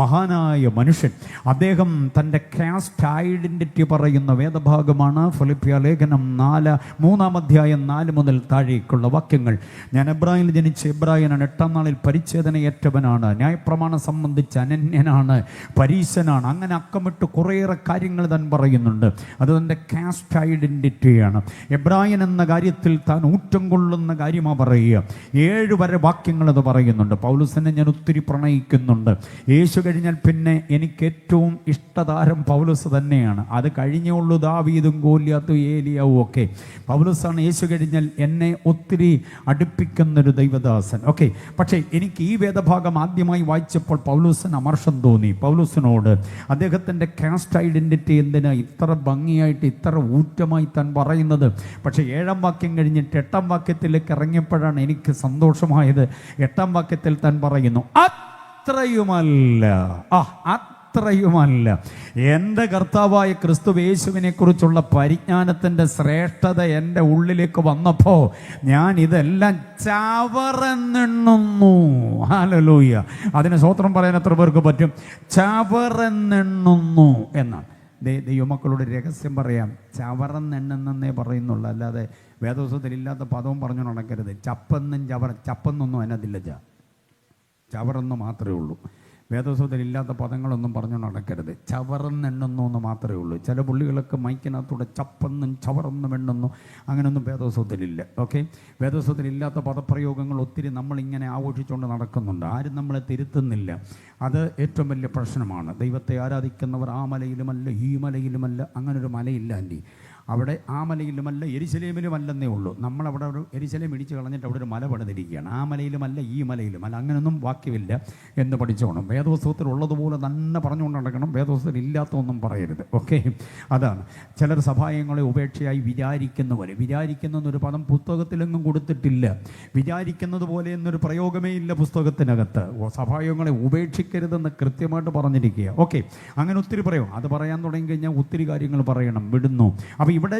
S1: മഹാനായ മനുഷ്യൻ, അദ്ദേഹം തൻ്റെ കാസ്റ്റ് ഐഡൻറ്റിറ്റി പറയുന്ന വേദഭാഗമാണ് ഫിലിപ്പിയ ലേഖനം 3-ാം അധ്യായം 4 മുതൽ താഴേക്കുള്ള വാക്യങ്ങൾ. ഞാൻ എബ്രായിൽ ജനിച്ച എബ്രായനാണ്, 8-ാം നാളിൽ പരിച്ഛേദനയേറ്റവനാണ്, ന്യായപ്രമാണം സംബന്ധിച്ച് അനന്യനാണ്, പരീശനാണ്, അങ്ങനെ അക്കമിട്ട് കുറേയേറെ കാര്യങ്ങൾ താൻ പറയുന്നുണ്ട്. അത് തൻ്റെ കാസ്റ്റ് ഐഡൻറ്റിറ്റിയാണ്. എബ്രായൻ എന്ന കാര്യത്തിൽ താൻ ഊറ്റം കൊള്ളുന്ന കാര്യമാണ് പറയുക. 7 വരെ വാക്യങ്ങൾ അത് പറയുന്നുണ്ട്. പൗലോസിനെ ഞാൻ ഒത്തിരി പ്രണയിക്കുന്നുണ്ട്. യേശു കഴിഞ്ഞാൽ പിന്നെ എനിക്ക് ഏറ്റവും ഇഷ്ടതാരം പൗലോസ് തന്നെയാണ്. അത് കഴിഞ്ഞുള്ളൂ ദാവീദും ഗോലിയാത്തും ഏലിയാവും ഒക്കെ. പൗലോസാണ് യേശു കഴിഞ്ഞാൽ എന്നെ ഒത്തിരി അടുപ്പിക്കുന്നൊരു ദൈവദാസൻ. ഓക്കെ, പക്ഷേ എനിക്ക് ഈ വേദഭാഗം ആദ്യമായി വായിച്ചപ്പോൾ പൗലോസിന് അമർഷം തോന്നി. പൗലോസിനോട് അദ്ദേഹത്തിൻ്റെ കാസ്റ്റ് ഐഡൻറ്റിറ്റി എന്തിനാ ഇത്ര ഭംഗിയായിട്ട് ഇത്ര ഊറ്റമായി താൻ പറയുന്നത്? പക്ഷേ 7-ാം വാക്യം കഴിഞ്ഞിട്ട് 8-ാം വാക്യത്തിലേക്ക് ഇറങ്ങിയപ്പോഴാണ് എനിക്ക് സന്തോഷമായത്. 8-ാം വാക്യത്തിൽ താൻ പറയുന്നു, അത്രയുമല്ല എൻ്റെ കർത്താവായ ക്രിസ്തു യേശുവിനെ കുറിച്ചുള്ള പരിജ്ഞാനത്തിൻ്റെ ശ്രേഷ്ഠത എൻ്റെ ഉള്ളിലേക്ക് വന്നപ്പോൾ ഞാൻ ഇതെല്ലാം ചവറെന്നെണ്ണുന്നു. ഹല്ലേലൂയ! അതിന് സ്തോത്രം പറയാൻ എത്ര പേർക്ക് പറ്റും? ചവറെന്നെണ്ണുന്നു എന്നാണ്. ദൈവമക്കളോട് രഹസ്യം പറയാം, ചവറെന്നെണ്ണുന്നേ പറയുന്നുള്ളൂ, അല്ലാതെ വേദോസത്തിൽ ഇല്ലാത്ത പദവും പറഞ്ഞു നടക്കരുത്. ചപ്പെന്നൊന്നും അതിനകത്തില്ല. ചവറെന്ന് മാത്രമേ ഉള്ളൂ. വേദോസത്തിൽ ഇല്ലാത്ത പദങ്ങളൊന്നും പറഞ്ഞു നടക്കരുത്. ചവറെന്നെണ്ണുന്നു എന്ന് മാത്രമേ ഉള്ളൂ. ചില പുള്ളികളൊക്കെ മൈക്കിനകത്തൂടെ ചപ്പെന്നും ചവറെന്നും എണ്ണുന്നു, അങ്ങനെയൊന്നും വേദോസത്തിലില്ല. ഓക്കെ, വേദോസത്തിലില്ലാത്ത പദപ്രയോഗങ്ങൾ ഒത്തിരി നമ്മളിങ്ങനെ ആഘോഷിച്ചുകൊണ്ട് നടക്കുന്നുണ്ട്. ആരും നമ്മളെ തിരുത്തുന്നില്ല. അത് ഏറ്റവും വലിയ പ്രശ്നമാണ്. ദൈവത്തെ ആരാധിക്കുന്നവർ ആ മലയിലുമല്ല ഈ മലയിലുമല്ല, അങ്ങനൊരു മലയില്ല ആൻറ്റി. അവിടെ ആ മലയിലുമല്ല യെരുശലേമിലുമല്ലെന്നേ ഉള്ളൂ. നമ്മളവിടെ ഒരു യെരുശലേം ഇടിച്ച് കളഞ്ഞിട്ട് അവിടെ ഒരു മല പണിതിരിക്കുകയാണ്. ആ മലയിലുമല്ല ഈ മലയിലുമല്ല, അങ്ങനെയൊന്നും വാക്യമില്ല എന്ന് പഠിച്ചോണം. വേദോത്സവത്തിൽ ഉള്ളതുപോലെ തന്നെ പറഞ്ഞുകൊണ്ട് നടക്കണം, വേദോത്സവത്തിൽ ഇല്ലാത്തൊന്നും പറയരുത്. ഓക്കെ, അതാണ്. ചിലർ സഭായങ്ങളെ ഉപേക്ഷയായി വിചാരിക്കുന്ന പോലെ, വിചാരിക്കുന്നൊരു പദം പുസ്തകത്തിലെങ്ങും കൊടുത്തിട്ടില്ല. വിചാരിക്കുന്നത് പോലെ എന്നൊരു പ്രയോഗമേ ഇല്ല പുസ്തകത്തിനകത്ത്. സഭായങ്ങളെ ഉപേക്ഷിക്കരുതെന്ന് കൃത്യമായിട്ട് പറഞ്ഞിരിക്കുക. ഓക്കെ, അങ്ങനെ ഒത്തിരി പറയും. അത് പറയാൻ തുടങ്ങി കഴിഞ്ഞാൽ ഒത്തിരി കാര്യങ്ങൾ പറയണം, വിടുന്നു. അപ്പോൾ ഇവിടെ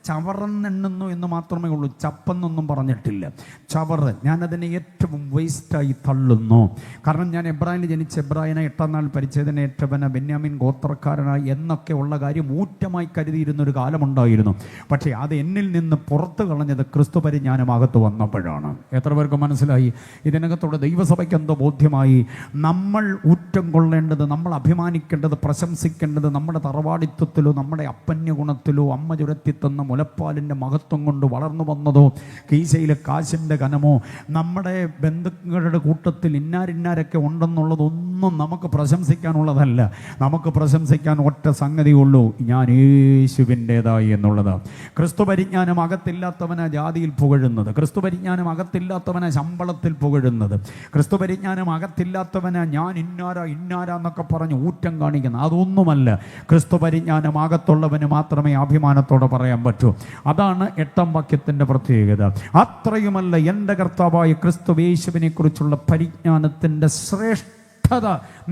S1: ചവറെന്നെണ്ണുന്നു എന്ന് മാത്രമേ ഉള്ളൂ, ചപ്പെന്നൊന്നും പറഞ്ഞിട്ടില്ല. ചവറ്, ഞാനതിനെ ഏറ്റവും വേസ്റ്റായി തള്ളുന്നു. കാരണം ഞാൻ എബ്രായിൽ ജനിച്ച എബ്രായനെ 8-ാം നാൾ പരിച്ഛേദനയേറ്റവന, ബെന്യാമിൻ ഗോത്രക്കാരനായി എന്നൊക്കെ ഉള്ള കാര്യം ഊറ്റമായി കരുതിയിരുന്നൊരു കാലമുണ്ടായിരുന്നു. പക്ഷേ അത് എന്നിൽ നിന്ന് പുറത്തു കളഞ്ഞത് ക്രിസ്തു പരിജ്ഞാനം അകത്ത് വന്നപ്പോഴാണ്. എത്ര പേർക്ക് മനസ്സിലായി? ഇതിനകത്തോടെ ദൈവസഭയ്ക്ക് എന്തോ ബോധ്യമായി. നമ്മൾ ഊറ്റം കൊള്ളേണ്ടത്, നമ്മൾ അഭിമാനിക്കേണ്ടത്, പ്രശംസിക്കേണ്ടത് നമ്മുടെ തറവാടിത്വത്തിലോ നമ്മുടെ അപ്പന്യ ഗുണത്തിലോ അമ്മ ചുരത്തി തന്ന മുലപ്പാലിൻ്റെ മഹത്വം കൊണ്ട് വളർന്നു വന്നതോ കീശയിലെ കാശിൻ്റെ കനമോ നമ്മുടെ ബന്ധുക്കളുടെ കൂട്ടത്തിൽ ഇന്നാരൊക്കെ ഉണ്ടെന്നുള്ളതൊന്നും നമുക്ക് പ്രശംസിക്കാനുള്ളതല്ല. നമുക്ക് പ്രശംസിക്കാൻ ഒറ്റ സംഗതിയുള്ളൂ, ഞാൻ യേശുവിൻ്റേതായി എന്നുള്ളത്. ക്രിസ്തു പരിജ്ഞാനം അകത്തില്ലാത്തവനാ ജാതിയിൽ പുകഴുന്നത്, ക്രിസ്തു പരിജ്ഞാനം അകത്തില്ലാത്തവനാ ശമ്പളത്തിൽ പുകഴുന്നത്, ക്രിസ്തു പരിജ്ഞാനം അകത്തില്ലാത്തവനാ ഞാൻ ഇന്നാരാന്നൊക്കെ പറഞ്ഞ് ഊറ്റം കാണിക്കുന്നത്. അതൊന്നുമല്ല. ക്രിസ്തു പരിജ്ഞാനം അകത്തുള്ളവന് മാത്രമേ അഭിമാനത്തോടെ പറയാൻ പറ്റൂ. അതാണ് 8-ാം വാക്യത്തിൻ്റെ പ്രത്യേകത. അത്രയുമല്ല എൻ്റെ കർത്താവായ ക്രിസ്തു യേശുവിനെ കുറിച്ചുള്ള പരിജ്ഞാനത്തിൻ്റെ ശ്രേഷ്ഠ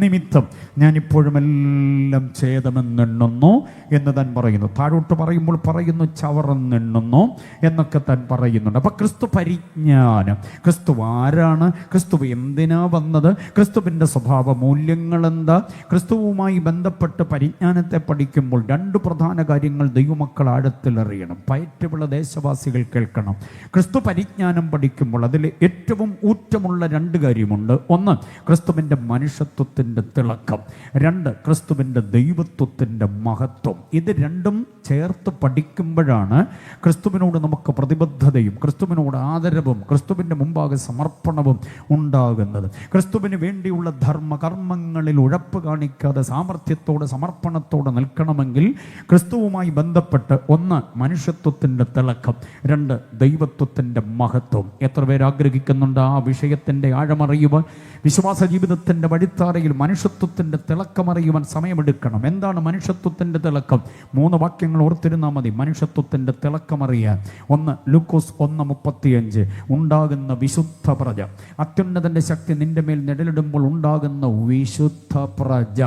S1: നിമിത്തം ഞാനിപ്പോഴും എല്ലാം ഛേദമെന്നെണ്ണുന്നു എന്ന് താൻ പറയുന്നു. താഴോട്ട് പറയുമ്പോൾ പറയുന്നു ചവറെന്നെണ്ണുന്നു എന്നൊക്കെ താൻ പറയുന്നുണ്ട്. അപ്പം ക്രിസ്തു പരിജ്ഞാനം, ക്രിസ്തു ആരാണ്, ക്രിസ്തു എന്തിനാ വന്നത്, ക്രിസ്തുവിൻ്റെ സ്വഭാവ മൂല്യങ്ങൾ എന്താ, ക്രിസ്തുവുമായി ബന്ധപ്പെട്ട് പരിജ്ഞാനത്തെ പഠിക്കുമ്പോൾ 2 പ്രധാന കാര്യങ്ങൾ ദൈവമക്കൾ ആഴത്തിലറിയണം. പയറ്റുള്ള ദേശവാസികൾ കേൾക്കണം. ക്രിസ്തു പരിജ്ഞാനം പഠിക്കുമ്പോൾ അതിൽ ഏറ്റവും ഊറ്റമുള്ള 2 കാര്യമുണ്ട്. ഒന്ന്, ക്രിസ്തുവിൻ്റെ മനുഷ്യത്വത്തിൻ്റെ തിളക്കം. 2, ക്രിസ്തുവിൻ്റെ ദൈവത്വത്തിൻ്റെ മഹത്വം. ഇത് രണ്ടും ചേർത്ത് പഠിക്കുമ്പോഴാണ് ക്രിസ്തുവിനോട് നമുക്ക് പ്രതിബദ്ധതയും ക്രിസ്തുവിനോട് ആദരവും ക്രിസ്തുവിൻ്റെ മുമ്പാകെ സമർപ്പണവും ഉണ്ടാകുന്നത്. ക്രിസ്തുവിന് വേണ്ടിയുള്ള ധർമ്മകർമ്മങ്ങളിൽ ഉഴപ്പ് കാണിക്കാതെ സാമർഥ്യത്തോടെ സമർപ്പണത്തോടെ നിൽക്കണമെങ്കിൽ ക്രിസ്തുവുമായി ബന്ധപ്പെട്ട് ഒന്ന് മനുഷ്യത്വത്തിൻ്റെ തിളക്കം, രണ്ട് ദൈവത്വത്തിൻ്റെ മഹത്വം. എത്ര പേര് ആഗ്രഹിക്കുന്നുണ്ട് ആ വിഷയത്തിൻ്റെ ആഴമറിയുവാൻ? വിശ്വാസ ജീവിതത്തിൻ്റെ വഴിത്താരയിൽ മനുഷ്യത്വത്തിൻ്റെ തിളക്കമറിയുവാൻ സമയമെടുക്കണം. എന്താണ് മനുഷ്യത്വത്തിൻ്റെ തിളക്കം? 3 വാക്യങ്ങൾ ഓർത്തിരുന്നാൽ മതി മനുഷ്യത്വത്തിൻ്റെ തിളക്കമറിയാൻ. ഒന്ന് ലൂക്കോസ് 1:35, ഉണ്ടാകുന്ന വിശുദ്ധ പ്രജ. അത്യുന്നതൻ്റെ ശക്തി നിന്റെ മേൽ നിഴലിടുമ്പോൾ ഉണ്ടാകുന്ന വിശുദ്ധ പ്രജ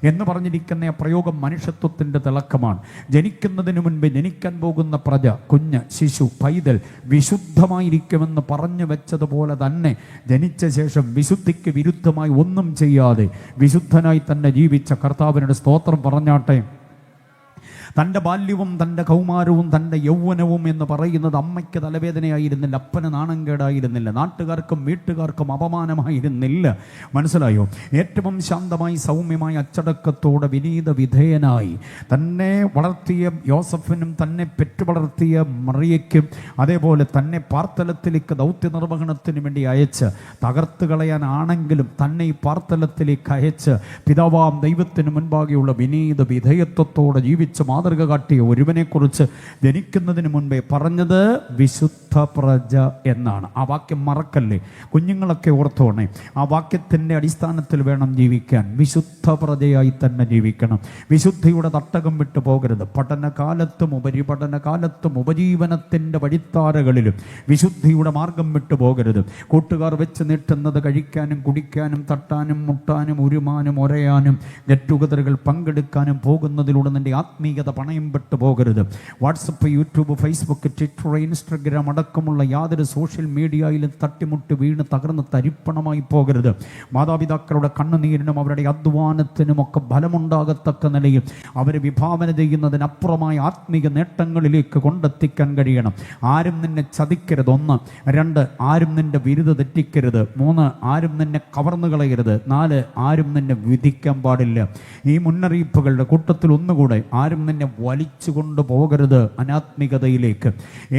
S1: എന്ന് പറഞ്ഞിരിക്കുന്ന പ്രയോഗം മനുഷ്യത്വത്തിൻ്റെ തിളക്കമാണ്. ജനിക്കുന്നതിന് മുൻപ് ജനിക്കാൻ പോകുന്ന പ്രജ, കുഞ്ഞ്, ശിശു, പൈതൽ വിശുദ്ധമായിരിക്കുമെന്ന് പറഞ്ഞു വെച്ചതുപോലെ തന്നെ ജനിച്ച ശേഷം വിശുദ്ധിക്ക് വിരുദ്ധമായി ഒന്നും ചെയ്യാതെ വിശുദ്ധനായി തന്നെ ജീവിച്ച കർത്താവിനോട് സ്തോത്രം പറഞ്ഞാട്ടെ. തൻ്റെ ബാല്യവും തൻ്റെ കൗമാരവും തൻ്റെ യൗവനവും എന്ന് പറയുന്നത് അമ്മയ്ക്ക് തലവേദനയായിരുന്നില്ല, അപ്പന് നാണംകേടായിരുന്നില്ല, നാട്ടുകാർക്കും വീട്ടുകാർക്കും അപമാനമായിരുന്നില്ല. മനസ്സിലായോ? ഏറ്റവും ശാന്തമായി സൗമ്യമായി അച്ചടക്കത്തോടെ വിനീത വിധേയനായി തന്നെ വളർത്തിയ യോസഫിനും തന്നെ പെറ്റുവളർത്തിയ മറിയയ്ക്കും അതേപോലെ തന്നെ പാർത്തലത്തിലേക്ക് ദൗത്യ നിർവഹണത്തിന് വേണ്ടി അയച്ച് തകർത്ത് കളയാനാണെങ്കിലും തന്നെ ഈ പാർത്തലത്തിലേക്ക് അയച്ച് പിതാവാം ദൈവത്തിന് മുൻപാകെയുള്ള വിനീത വിധേയത്വത്തോടെ ജീവിച്ച മാതൃക കാട്ടിയ ഒരുവനെക്കുറിച്ച് ജനിക്കുന്നതിന് മുൻപേ പറഞ്ഞത് വിശുദ്ധ പ്രജ എന്നാണ്. ആ വാക്യം മറക്കല്ലേ, കുഞ്ഞുങ്ങളൊക്കെ ഓർത്തോണേ. ആ വാക്യത്തിൻ്റെ അടിസ്ഥാനത്തിൽ വേണം ജീവിക്കാൻ. വിശുദ്ധ പ്രജയായി തന്നെ ജീവിക്കണം. വിശുദ്ധിയുടെ തട്ടകം വിട്ടു പോകരുത്. പഠനകാലത്തും ഉപരിപഠനകാലത്തും ഉപജീവനത്തിൻ്റെ വഴിത്താരകളിലും വിശുദ്ധിയുടെ മാർഗം വിട്ടു പോകരുത്. കൂട്ടുകാർ വെച്ച് നീട്ടുന്നത് കഴിക്കാനും കുടിക്കാനും തട്ടാനും മുട്ടാനും ഉരുമാനും ഒരയാനും ഗെറ്റ് ടുഗദറുകൾ പങ്കെടുക്കാനും പോകുന്നതിലൂടെ നിന്റെ ആത്മീയത പണയം പെട്ടു പോകരുത്. WhatsApp, YouTube, Facebook, Twitter, Instagram അടക്കമുള്ള യാതൊരു സോഷ്യൽ മീഡിയയിലും തട്ടിമുട്ടി വീണ് തകർന്ന് തരിപ്പണമായി പോകരുത്. മാതാപിതാക്കളുടെ കണ്ണുനീരിനും അവരുടെ അധ്വാനത്തിനും ഒക്കെ ഫലമുണ്ടാകത്തക്ക നിലയിൽ അവരെ വിഭാവന ചെയ്യുന്നതിനപ്പുറമായ ആത്മീയ നേട്ടങ്ങളിലേക്ക് കൊണ്ടെത്തിക്കാൻ കഴിയണം. ആരും നിന്നെ ചതിക്കരുത്. 1. 2, ആരും നിന്റെ വിരുദ്ധ തെറ്റിക്കരുത്. 3, ആരും നിന്നെ കവർന്നു കളയരുത്. 4, ആരും നിന്നെ വിധിക്കാൻ പാടില്ല. ഈ മുന്നറിയിപ്പുകളുടെ കൂട്ടത്തിൽ ഒന്നുകൂടെ, ആരും നിന്നെ വലിച്ചു കൊണ്ടുപോകരുത് അനാത്മികതയിലേക്ക്.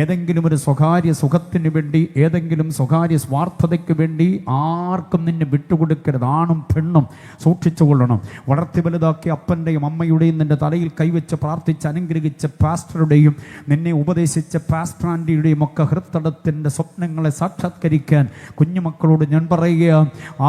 S1: ഏതെങ്കിലും ഒരു സ്വകാര്യ സുഖത്തിന് വേണ്ടി, ഏതെങ്കിലും സ്വകാര്യ സ്വാർത്ഥതയ്ക്ക് വേണ്ടി ആർക്കും നിന്നെ വിട്ടുകൊടുക്കരുത്. ആണും പെണ്ണും സൂക്ഷിച്ചു കൊള്ളണം. വളർത്തി വലുതാക്കിയ അപ്പൻ്റെയും അമ്മയുടെയും നിന്റെ തലയിൽ കൈവച്ച് പ്രാർത്ഥിച്ച് അനുഗ്രഹിച്ച പാസ്റ്ററുടെയും നിന്നെ ഉപദേശിച്ച പാസ്റ്റർ ആൻറ്റിയുടെയും ഒക്കെ ഹൃത്തടത്തിൻ്റെ സ്വപ്നങ്ങളെ സാക്ഷാത്കരിക്കാൻ കുഞ്ഞുമക്കളോട് ഞാൻ പറയുക,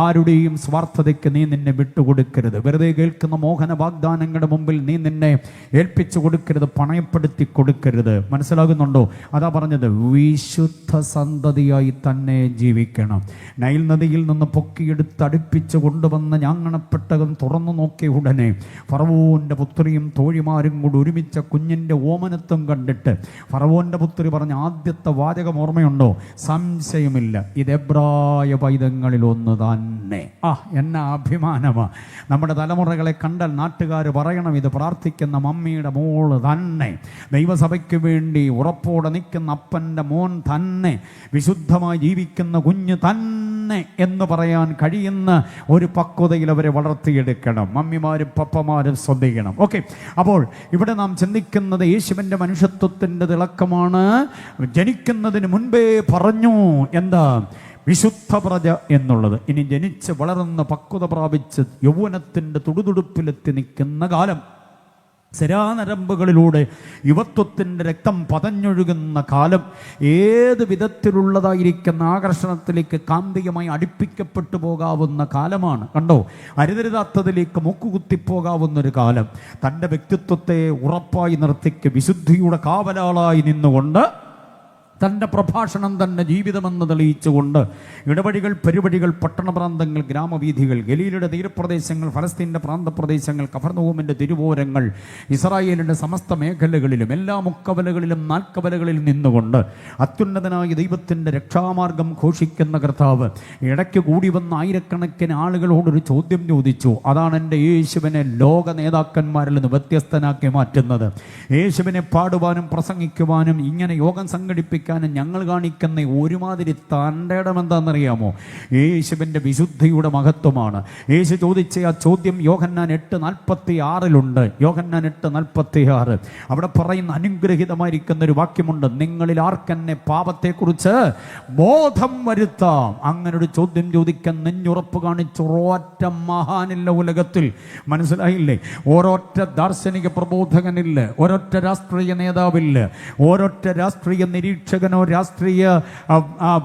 S1: ആരുടെയും സ്വാർത്ഥതയ്ക്ക് നീ നിന്നെ വിട്ടുകൊടുക്കരുത്. വെറുതെ കേൾക്കുന്ന മോഹന വാഗ്ദാനങ്ങളുടെ മുമ്പിൽ നീ നിന്നെ ഏൽപ്പിച്ചു കൊടുക്കരുത്, പണയപ്പെടുത്തി കൊടുക്കരുത്. മനസ്സിലാകുന്നുണ്ടോ? അതാ പറഞ്ഞത്, വിശുദ്ധ സന്തതിയായി തന്നെ ജീവിക്കണം. നൈൽ നദിയിൽ നിന്ന് പൊക്കിയെടുത്ത് അടുപ്പിച്ച് കൊണ്ടുവന്ന ഞാങ്ങണപ്പെട്ടകം തുറന്നു നോക്കിയ ഉടനെ ഫറവോന്റെ പുത്രിയും തോഴിമാരും കൂടി ഒരുമിച്ച കുഞ്ഞിൻ്റെ ഓമനത്വം കണ്ടിട്ട് ഫറവോന്റെ പുത്രി പറഞ്ഞ ആദ്യത്തെ വാചകം ഓർമ്മയുണ്ടോ? സംശയമില്ല, ഇത് എബ്രായ പൈതങ്ങളിൽ ഒന്ന് തന്നെ. എന്നാ അഭിമാനമാ! നമ്മുടെ തലമുറകളെ കണ്ടാൽ നാട്ടുകാർ പറയണം, ഇത് പ്രാർത്ഥിക്കുന്ന മമ്മിയുടെ മോള് തന്നെ, ദൈവസഭയ്ക്ക് വേണ്ടി ഉറപ്പോടെ നിൽക്കുന്ന അപ്പൻ്റെ മോൻ തന്നെ, വിശുദ്ധമായി ജീവിക്കുന്ന കുഞ്ഞ് തന്നെ എന്ന് പറയാൻ കഴിയുന്ന ഒരു പക്വതയിൽ അവരെ വളർത്തിയെടുക്കണം. മമ്മിമാരും പപ്പമാരും ശ്രദ്ധിക്കണം. ഓക്കെ, അപ്പോൾ ഇവിടെ നാം ചിന്തിക്കുന്നത് യേശുവിൻ്റെ മനുഷ്യത്വത്തിൻ്റെ തിളക്കമാണ്. ജനിക്കുന്നതിന് മുൻപേ പറഞ്ഞു എന്താ? വിശുദ്ധ പ്രജ എന്നുള്ളത്. ഇനി ജനിച്ച് വളർന്ന് പക്വത പ്രാപിച്ച് യൗവനത്തിൻ്റെ തുടുതുടുപ്പിലെത്തി നിൽക്കുന്ന കാലം, ശരാനരമ്പുകളിലൂടെ യുവത്വത്തിൻ്റെ രക്തം പതഞ്ഞൊഴുകുന്ന കാലം, ഏത് വിധത്തിലുള്ളതായിരിക്കുന്ന ആകർഷണത്തിലേക്ക് കാന്തികമായി അടുപ്പിക്കപ്പെട്ടു പോകാവുന്ന കാലമാണ്. കണ്ടോ, അരുതരുതാത്തതിലേക്ക് മൂക്കുകുത്തിപ്പോകാവുന്നൊരു കാലം. തൻ്റെ വ്യക്തിത്വത്തെ ഉറപ്പായി നിർത്തിക്ക് വിശുദ്ധിയുടെ കാവലാളായി നിന്നുകൊണ്ട് തൻ്റെ പ്രഭാഷണം തന്നെ ജീവിതമെന്ന് തെളിയിച്ചുകൊണ്ട് ഇടവഴികൾ, പെരുവഴികൾ, പട്ടണപ്രാന്തങ്ങൾ, ഗ്രാമവീഥികൾ, ഗലീലയുടെ തീരപ്രദേശങ്ങൾ, ഫലസ്തീൻ്റെ പ്രാന്തപ്രദേശങ്ങൾ, കഫർനഹൂമിൻ്റെ തിരുവോരങ്ങൾ, ഇസ്രായേലിൻ്റെ സമസ്ത മേഖലകളിലും എല്ലാ മുക്കവലകളിലും നാൽക്കവലകളിൽ നിന്നുകൊണ്ട് അത്യുന്നതനായ ദൈവത്തിൻ്റെ രക്ഷാമാർഗം ഘോഷിക്കുന്ന കർത്താവ് ഇടയ്ക്ക് കൂടി വന്ന ആയിരക്കണക്കിന് ആളുകളോടൊരു ചോദ്യം ചോദിച്ചു. അതാണ് എൻ്റെ യേശുവിനെ ലോക നേതാക്കന്മാരിൽ നിന്ന് വ്യത്യസ്തനാക്കി മാറ്റുന്നത്. യേശുവിനെ പാടുവാനും പ്രസംഗിക്കുവാനും ഇങ്ങനെ യോഗം സംഘടിപ്പിക്കാൻ ചോദിക്കാനും ഞങ്ങൾ കാണിക്കുന്ന ഒരുമാതിരി തൻ്റെ ഇടം എന്താണെന്നറിയാമോ? യേശുവിൻ്റെ വിശുദ്ധിയുടെ മഹത്വമാണ്. യേശു ചോദിച്ച ആ ചോദ്യം യോഹന്നാൻ 8:46 യോഹന്നാൻ 8:46 അവിടെ പറയുന്ന അനുഗ്രഹീതമായിരിക്കുന്ന ഒരു വാക്യമുണ്ട്. നിങ്ങളിൽ ആർക്കെന്നെ പാപത്തെക്കുറിച്ച് ബോധം വരുത്താം. അങ്ങനെ ഒരു ചോദ്യം ചോദിക്കാൻ നെഞ്ഞുറപ്പ് കാണിച്ച ഒരൊറ്റ മഹാനില്ല ഉലകത്തിൽ. മനസ്സിലായില്ലേ? ഒരൊറ്റ ദാർശനിക പ്രബോധകനില്ല, ഒരൊറ്റ രാഷ്ട്രീയ നേതാവില്ല, ഒരൊറ്റ രാഷ്ട്രീയ നിരീക്ഷകനോ രാഷ്ട്രീയ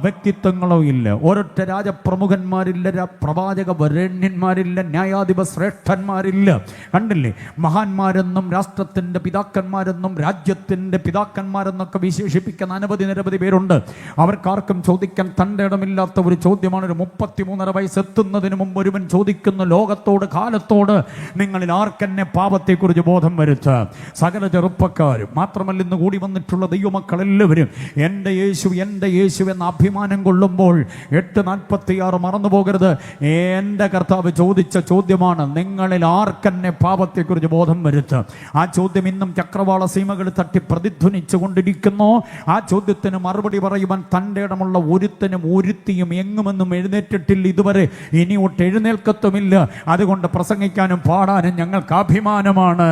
S1: വ്യക്തിത്വങ്ങളോ ഇല്ല, ഒരൊറ്റ രാജപ്രമുഖന്മാരില്ല, പ്രവാചക വരേണ്യന്മാരില്ല, ന്യായാധിപ ശ്രേഷ്ഠന്മാരില്ല. കണ്ടില്ലേ? മഹാന്മാരെന്നും രാഷ്ട്രത്തിൻ്റെ പിതാക്കന്മാരെന്നും രാജ്യത്തിൻ്റെ പിതാക്കന്മാരെന്നൊക്കെ വിശേഷിപ്പിക്കുന്ന നിരവധി പേരുണ്ട്. അവർക്കാർക്കും ചോദിക്കാൻ തൻ്റെ ഇടമില്ലാത്ത ഒരു ചോദ്യമാണ്. ഒരു 33.5 വയസ്സെത്തുന്നതിന് മുമ്പ് ഒരുവൻ ചോദിക്കുന്ന ലോകത്തോട്, കാലത്തോട്, നിങ്ങളിൽ ആർക്കെന്നെ പാപത്തെക്കുറിച്ച് ബോധം വരുത്തുക. സകല ചെറുപ്പക്കാരും മാത്രമല്ല, ഇന്ന് കൂടി വന്നിട്ടുള്ള ദൈവമക്കൾ എല്ലാവരും എൻ്റെ യേശു എൻ്റെ യേശു എന്ന അഭിമാനം കൊള്ളുമ്പോൾ 8:46 മറന്നു പോകരുത്. എൻ്റെ കർത്താവ് ചോദിച്ച ചോദ്യമാണ്, നിങ്ങളിൽ ആർക്കെന്നെ പാപത്തെക്കുറിച്ച് ബോധം വരുത്തുക. ആ ചോദ്യം ഇന്നും ചക്രവാള സീമകൾ തട്ടി പ്രതിധ്വനിച്ചു കൊണ്ടിരിക്കുന്നു. ആ ചോദ്യത്തിന് മറുപടി പറയുവാൻ തൻ്റെ ഇടമുള്ള ഒരുത്തനും ഒരുത്തിയും എങ്ങുമെന്നും എഴുന്നേറ്റിട്ടില്ല ഇതുവരെ, ഇനിയൊട്ട് എഴുന്നേൽക്കത്തുമില്ല. അതുകൊണ്ട് പ്രസംഗിക്കാനും പാടാനും ഞങ്ങൾക്ക് അഭിമാനമാണ്.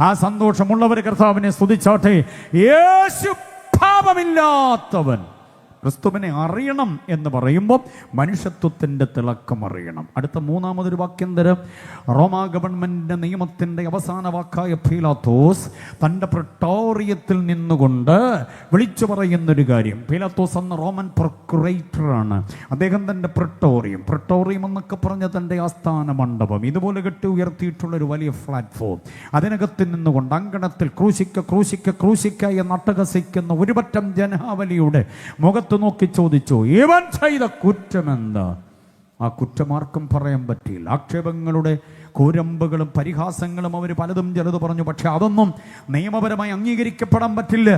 S1: ആ സന്തോഷമുള്ളവർ കർത്താവിനെ സ്തുതിച്ചാട്ടെ. യേശു പാപമില്ലാത്തവൻ. ക്രിസ്തുവിനെ അറിയണം എന്ന് പറയുമ്പോൾ മനുഷ്യത്വത്തിൻ്റെ തിളക്കം അറിയണം. അടുത്ത മൂന്നാമതൊരു വാക്യം തരം. റോമാ ഗവൺമെൻറ് നിയമത്തിൻ്റെ അവസാന വാക്കായ പീലാത്തോസ് തൻ്റെ പ്രട്ടോറിയത്തിൽ നിന്നുകൊണ്ട് വിളിച്ചു പറയുന്നൊരു കാര്യം. പീലാത്തോസ് എന്ന റോമൻ പ്രൊക്കുറേറ്ററാണ്. അദ്ദേഹം തൻ്റെ പ്രട്ടോറിയം എന്നൊക്കെ പറഞ്ഞ തൻ്റെ ആസ്ഥാന മണ്ഡപം ഇതുപോലെ കെട്ടി ഉയർത്തിയിട്ടുള്ളൊരു വലിയ പ്ലാറ്റ്ഫോം, അതിനകത്ത് നിന്നുകൊണ്ട് അങ്കണത്തിൽ ക്രൂശിക്ക എന്ന് അട്ടഹസിക്കുന്ന ഒരു പറ്റം ജനാവലിയുടെ മുഖത്ത് നോക്കി ചോദിച്ചു, ഇവൻ ചെയ്ത കുറ്റമെന്താ? ആ കുറ്റമാർക്കും പറയാൻ പറ്റിയില്ല. ആക്ഷേപങ്ങളുടെ കൂരമ്പുകളും പരിഹാസങ്ങളും അവർ പലതും ചിലത് പറഞ്ഞു. പക്ഷെ അതൊന്നും നിയമപരമായി അംഗീകരിക്കപ്പെടാൻ പറ്റില്ല.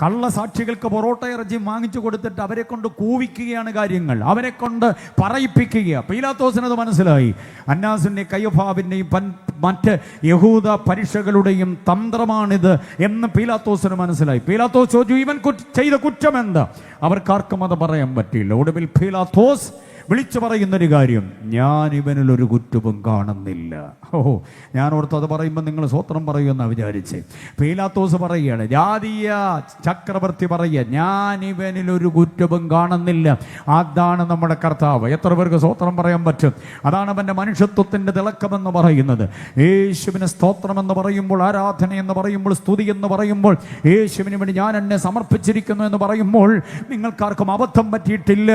S1: കള്ളസാക്ഷികൾക്ക് പൊറോട്ട ഇറച്ചി വാങ്ങിച്ചു കൊടുത്തിട്ട് അവരെ കൊണ്ട് കൂവിക്കുകയാണ് കാര്യങ്ങൾ, അവരെ കൊണ്ട് പറയിപ്പിക്കുക. പീലാത്തോസിനത് മനസ്സിലായി. അന്നാസിൻ്റെയും കയ്യഫാവിൻ്റെയും മറ്റ് യഹൂദ പരീക്ഷകളുടെയും തന്ത്രമാണിത് എന്ന് പീലാത്തോസിന് മനസ്സിലായി. പീലാത്തോസ് ചോദിച്ചു, ഇവൻ ചെയ്ത കുറ്റമെന്താ? അവർക്കാർക്കും അത് പറയാൻ പറ്റിയില്ല. ഒടുവിൽ പീലാത്തോസ് വിളിച്ചു പറയുന്നൊരു കാര്യം, ഞാൻ ഇവനിലൊരു കുറ്റവും കാണുന്നില്ല. ഞാൻ ഓർത്ത് അത് പറയുമ്പോൾ നിങ്ങൾ സ്വത്രം പറയുമെന്നാണ് വിചാരിച്ചേ. പീലാത്തോസ് പറയുകയാണ്, ജാതീയ ചക്രവർത്തി പറയുക, ഞാൻ ഇവനിലൊരു കുറ്റവും കാണുന്നില്ല. അതാണ് നമ്മുടെ കർത്താവ്. എത്ര പേർക്ക് സ്തോത്രം പറയാൻ പറ്റും? അതാണ് അവൻ്റെ മനുഷ്യത്വത്തിൻ്റെ തിളക്കമെന്ന് പറയുന്നത്. യേശുവിന് സ്തോത്രം എന്ന് പറയുമ്പോൾ, ആരാധന എന്ന് പറയുമ്പോൾ, സ്തുതി എന്ന് പറയുമ്പോൾ, യേശുവിന് വേണ്ടി ഞാൻ എന്നെ സമർപ്പിച്ചിരിക്കുന്നു എന്ന് പറയുമ്പോൾ നിങ്ങൾക്കാർക്കും അബദ്ധം പറ്റിയിട്ടില്ല.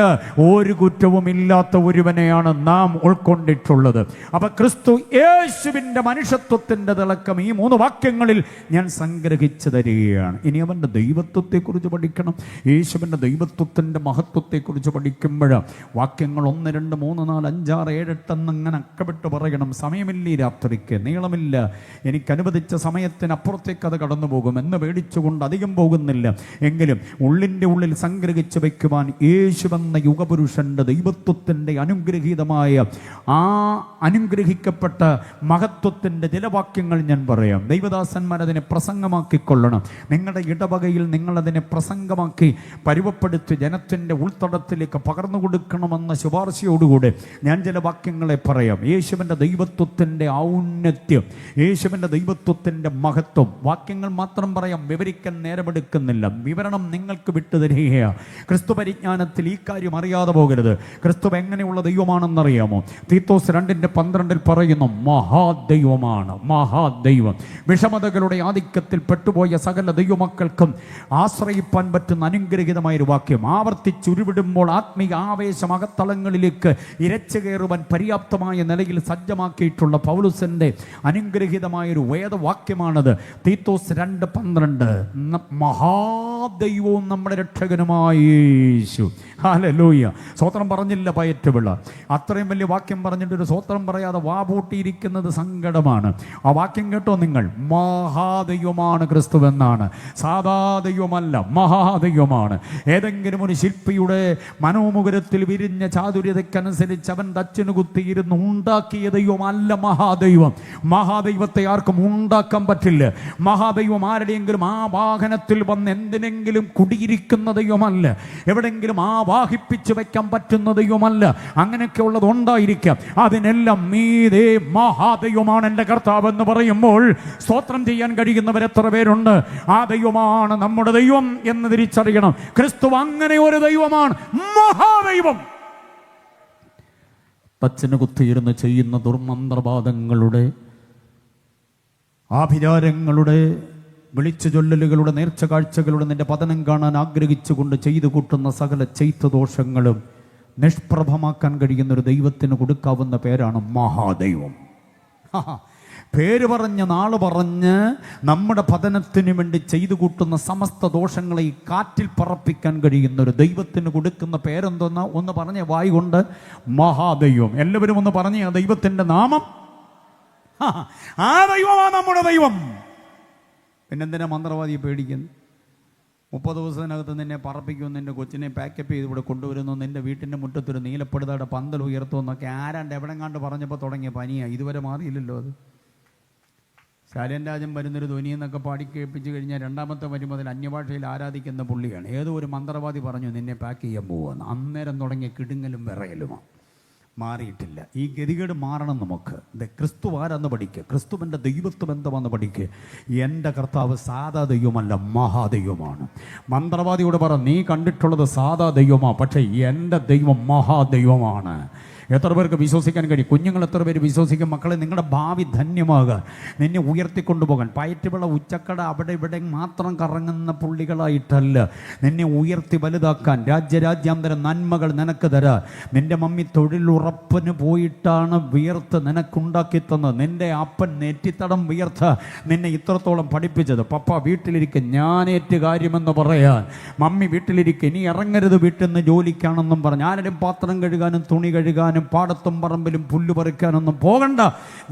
S1: ഒരു കുറ്റവും ഇല്ലാത്ത ഒരുവനെയാണ് നാം ഉൾക്കൊണ്ടിട്ടുള്ളത്. അപ്പൊ ക്രിസ്തു യേശുവിൻ്റെ മനുഷ്യത്വത്തിൻ്റെ തിളക്കം ഈ 3 വാക്യങ്ങളിൽ ഞാൻ സംഗ്രഹിച്ചു തരികയാണ്. ഇനി അവൻ്റെ ദൈവത്വത്തെക്കുറിച്ച് പഠിക്കണം. യേശുവിൻ്റെ ദൈവത്വത്തിൻ്റെ മഹത്വത്തെക്കുറിച്ച് പഠിക്കുമ്പോൾ വാക്യങ്ങൾ 1, 2, 3, 4, 5, 6, 7, 8 എന്നിങ്ങനെ അക്കമിട്ട് പറയണം. സമയമില്ല, ഈ രാത്രിക്ക് നീളമില്ല. എനിക്ക് അനുവദിച്ച സമയത്തിനപ്പുറത്തേക്ക് അത് കടന്നു പോകും എന്ന് പേടിച്ചുകൊണ്ട് അധികം പോകുന്നില്ല. എങ്കിലും ഉള്ളിൻ്റെ ഉള്ളിൽ സംഗ്രഹിച്ചു വയ്ക്കുവാൻ യേശുവെന്ന യുഗപുരുഷൻ്റെ ദൈവത്വത്തിൻ്റെ അനുഗ്രഹീതമായ ആ അനുഗ്രഹിക്കപ്പെട്ട മഹത്വത്തിൻ്റെ ചില വാക്യങ്ങൾ ഞാൻ പറയാം. ദൈവദാസന്മാരതിനെ പ്രസംഗമാക്കിക്കൊള്ളണം. നിങ്ങളുടെ ഇടവകയിൽ നിങ്ങളതിനെ പ്രസംഗമാക്കി പരുവപ്പെടുത്തി ജനത്തിൻ്റെ ഉൾത്തടത്തിലേക്ക് പകർന്നു കൊടുക്കണമെന്ന ശുപാർശയോടുകൂടെ ഞാൻ ചില വാക്യങ്ങളെ പറയാം. യേശുവിൻ്റെ ദൈവത്വത്തിൻ്റെ ഔന്നത്യം, യേശുവിൻ്റെ ദൈവത്വത്തിൻ്റെ മഹത്വം. വാക്യങ്ങൾ മാത്രം പറയാം, വിവരിക്കാൻ നേരമെടുക്കുന്നില്ല. വിവരണം നിങ്ങൾക്ക് വിട്ടുതരികയാണ്. ക്രിസ്തു പരിജ്ഞാനത്തിൽ ഈ കാര്യം അറിയാതെ പോകരുത്. ക്രിസ്തു എങ്ങനെയുള്ള ദൈവമാണെന്നറിയാമോ? തീത്തോസ് 2:12 പറയുന്നു, മഹാദൈവമാണ്, മഹാദൈവം. വിഷമതകളുടെ ആധിക്യത്തിൽ പെട്ടുപോയ സകല ദൈവമക്കൾക്കും ആശ്രയിപ്പാൻ പറ്റുന്ന അനുഗ്രഹീതമായൊരു വാക്യം. ആവർത്തിച്ചുരുവിടുമ്പോൾ ആത്മീയ ആവേശം അകത്തളങ്ങളിലേക്ക് ഇരച്ചു കയറുവാൻ പര്യാപ്തമായ നിലയിൽ സജ്ജമാക്കിയിട്ടുള്ള പൗലോസിന്റെ അനുഗ്രഹീതമായൊരു വേദവാക്യമാണത്. തീത്തോസ് 2:12. മഹാദൈവവും നമ്മുടെ രക്ഷകനുമായ യേശു. ഹല്ലേലൂയ. സ്വത്രം പറഞ്ഞില്ല പയറ്റുപിള്ള. അത്രയും വലിയ വാക്യം പറഞ്ഞിട്ടൊരു സ്വത്രം പറയാതെ വാപൂട്ടിയിരിക്കുന്നത് സങ്കടമാണ്. ആ വാക്യം കേട്ടോ നിങ്ങൾ. മഹാദൈവമാണ് ക്രിസ്തുവെന്നാണ്. സാധാ ദൈവമല്ല, മഹാദൈവമാണ്. ഏതെങ്കിലും ഒരു ശില്പിയുടെ മനോമുകുരത്തിൽ വിരിഞ്ഞ ചാതുര്യതയ്ക്കനുസരിച്ച് അവൻ തച്ചിന് കുത്തിയിരുന്ന് ഉണ്ടാക്കിയ ദൈവമല്ല മഹാദൈവം. മഹാദൈവത്തെ ആർക്കും ഉണ്ടാക്കാൻ പറ്റില്ല. മഹാദൈവം ആരുടെയെങ്കിലും ആ വാഹനത്തിൽ വന്ന് എന്തിനെ എവിടെങ്കിലും കുടിയിരിക്കുന്ന ദൈവമല്ല, എവിടെങ്കിലും ആവാഹിപ്പിച്ച് വെക്കാൻ പറ്റുന്ന ദൈവമല്ല. അങ്ങനെയൊക്കെ ഉള്ളത് ഉണ്ടായിരിക്കാം. അതിനെല്ലാം മീതെ മഹാദൈവമാണ് എൻ്റെ കർത്താവ് എന്ന് പറയുമ്പോൾ സ്തോത്രം ചെയ്യാൻ കഴിയുന്നവർ എത്ര പേരുണ്ട്? ആ ദൈവമാണ് നമ്മുടെ ദൈവം എന്ന് തിരിച്ചറിയണം. ക്രിസ്തു അങ്ങനെ ഒരു ദൈവമാണ്, മഹാദൈവം. തച്ചന് കുത്തിയിരുന്ന് ചെയ്യുന്ന ദുർമന്ത്രവാദങ്ങളുടെ, ആഭിചാരങ്ങളുടെ, വിളിച്ചു ചൊല്ലലുകളുടെ, നേർച്ച കാഴ്ചകളുടെ നിന്റെ പതനം കാണാൻ ആഗ്രഹിച്ചുകൊണ്ട് ചെയ്തു കൂട്ടുന്ന സകല ചൈത്യദോഷങ്ങളും നിഷ്പ്രഭമാക്കാൻ കഴിയുന്നൊരു ദൈവത്തിന് കൊടുക്കാവുന്ന പേരാണ് മഹാദൈവം. പേര് പറഞ്ഞ് നാള് പറഞ്ഞ് നമ്മുടെ പതനത്തിന് വേണ്ടി ചെയ്തു കൂട്ടുന്ന സമസ്ത ദോഷങ്ങളെ ഈ കാറ്റിൽ പറപ്പിക്കാൻ കഴിയുന്ന ഒരു ദൈവത്തിന് കൊടുക്കുന്ന പേരെന്തോന്നാ? ഒന്ന് പറഞ്ഞ വായി കൊണ്ട് മഹാദൈവം. എല്ലാവരും ഒന്ന് പറഞ്ഞ ആ ദൈവത്തിൻ്റെ നാമം. ആ ദൈവമാണ് നമ്മുടെ ദൈവം. പിന്നെന്തിനാ മന്ത്രവാദിയെ പേടിക്കുന്നു? 30 ദിവസത്തിനകത്ത് നിന്നെ പറപ്പിക്കുമെന്ന്, നിന്റെ കൊച്ചിനെ പാക്കപ്പ് ചെയ്ത് ഇവിടെ കൊണ്ടുവരുന്നു, നിന്റെ വീട്ടിൻ്റെ മുറ്റത്തൊരു നീലപ്പെടുതാടെ പന്തൽ ഉയർത്തുമെന്നൊക്കെ ആരാണ്ട് എവിടെങ്ങാണ്ട് പറഞ്ഞപ്പോൾ തുടങ്ങിയ പനിയാണ്. ഇതുവരെ മാറിയില്ലല്ലോ അത്. ശാലൻ രാജൻ വരുന്നൊരു ധ്വനിയെന്നൊക്കെ പാടി കേൾപ്പിച്ച് കഴിഞ്ഞാൽ രണ്ടാമത്തെ വരി മുതൽ അന്യഭാഷയിൽ ആരാധിക്കുന്ന പുള്ളിയാണ്. ഏതോ ഒരു മന്ത്രവാദി പറഞ്ഞു നിന്നെ പാക്ക് ചെയ്യാൻ പോവുകയെന്ന്. അന്നേരം തുടങ്ങിയ കിടുങ്ങലും വിറയലുമാണ്. മാറിയിട്ടില്ല. ഈ ഗതികേട് മാറണം നമുക്ക്. ക്രിസ്തു ആരാന്ന് പഠിക്കുക, ക്രിസ്തുവിൻ്റെ ദൈവത്വം എന്താണെന്ന് പഠിക്കുക. എൻ്റെ കർത്താവ് സാധാ ദൈവമല്ല, മഹാദൈവമാണ്. മന്ത്രവാദിയോട് പറ, നീ കണ്ടിട്ടുള്ളത് സാധാ ദൈവമാണ്, പക്ഷേ എൻ്റെ ദൈവം മഹാദൈവമാണ്. എത്ര പേർക്ക് വിശ്വസിക്കാൻ കഴിയും? കുഞ്ഞുങ്ങൾ എത്ര പേര് വിശ്വസിക്കും? മക്കളെ, നിങ്ങളുടെ ഭാവി ധന്യമാകാൻ, നിന്നെ ഉയർത്തിക്കൊണ്ടുപോകാൻ, പയറ്റുവിള ഉച്ചക്കട അവിടെ ഇവിടെ മാത്രം കറങ്ങുന്ന പുള്ളികളായിട്ടല്ല, നിന്നെ ഉയർത്തി വലുതാക്കാൻ, രാജ്യരാജ്യാന്തര നന്മകൾ നിനക്ക് തരാൻ. നിന്റെ മമ്മി തൊഴിലുറപ്പിന് പോയിട്ടാണ് വിയർത്ത് നിനക്കുണ്ടാക്കി തന്നത്. നിന്റെ അപ്പൻ നെറ്റിത്തടം വിയർത്ത് നിന്നെ ഇത്രത്തോളം പഠിപ്പിച്ചത്. പപ്പ വീട്ടിലിരിക്കും, ഞാനേറ്റ് കാര്യമെന്ന് പറയാൻ. മമ്മി വീട്ടിലിരിക്കും, ഇനി ഇറങ്ങരുത് വീട്ടിൽ നിന്ന് ജോലിക്കാണെന്നും പറഞ്ഞ്. ആരും പാത്രം കഴുകാനും തുണി കഴുകാനും പാടത്തും പറമ്പിലും പുല്ല് പറിക്കാനൊന്നും പോകണ്ട,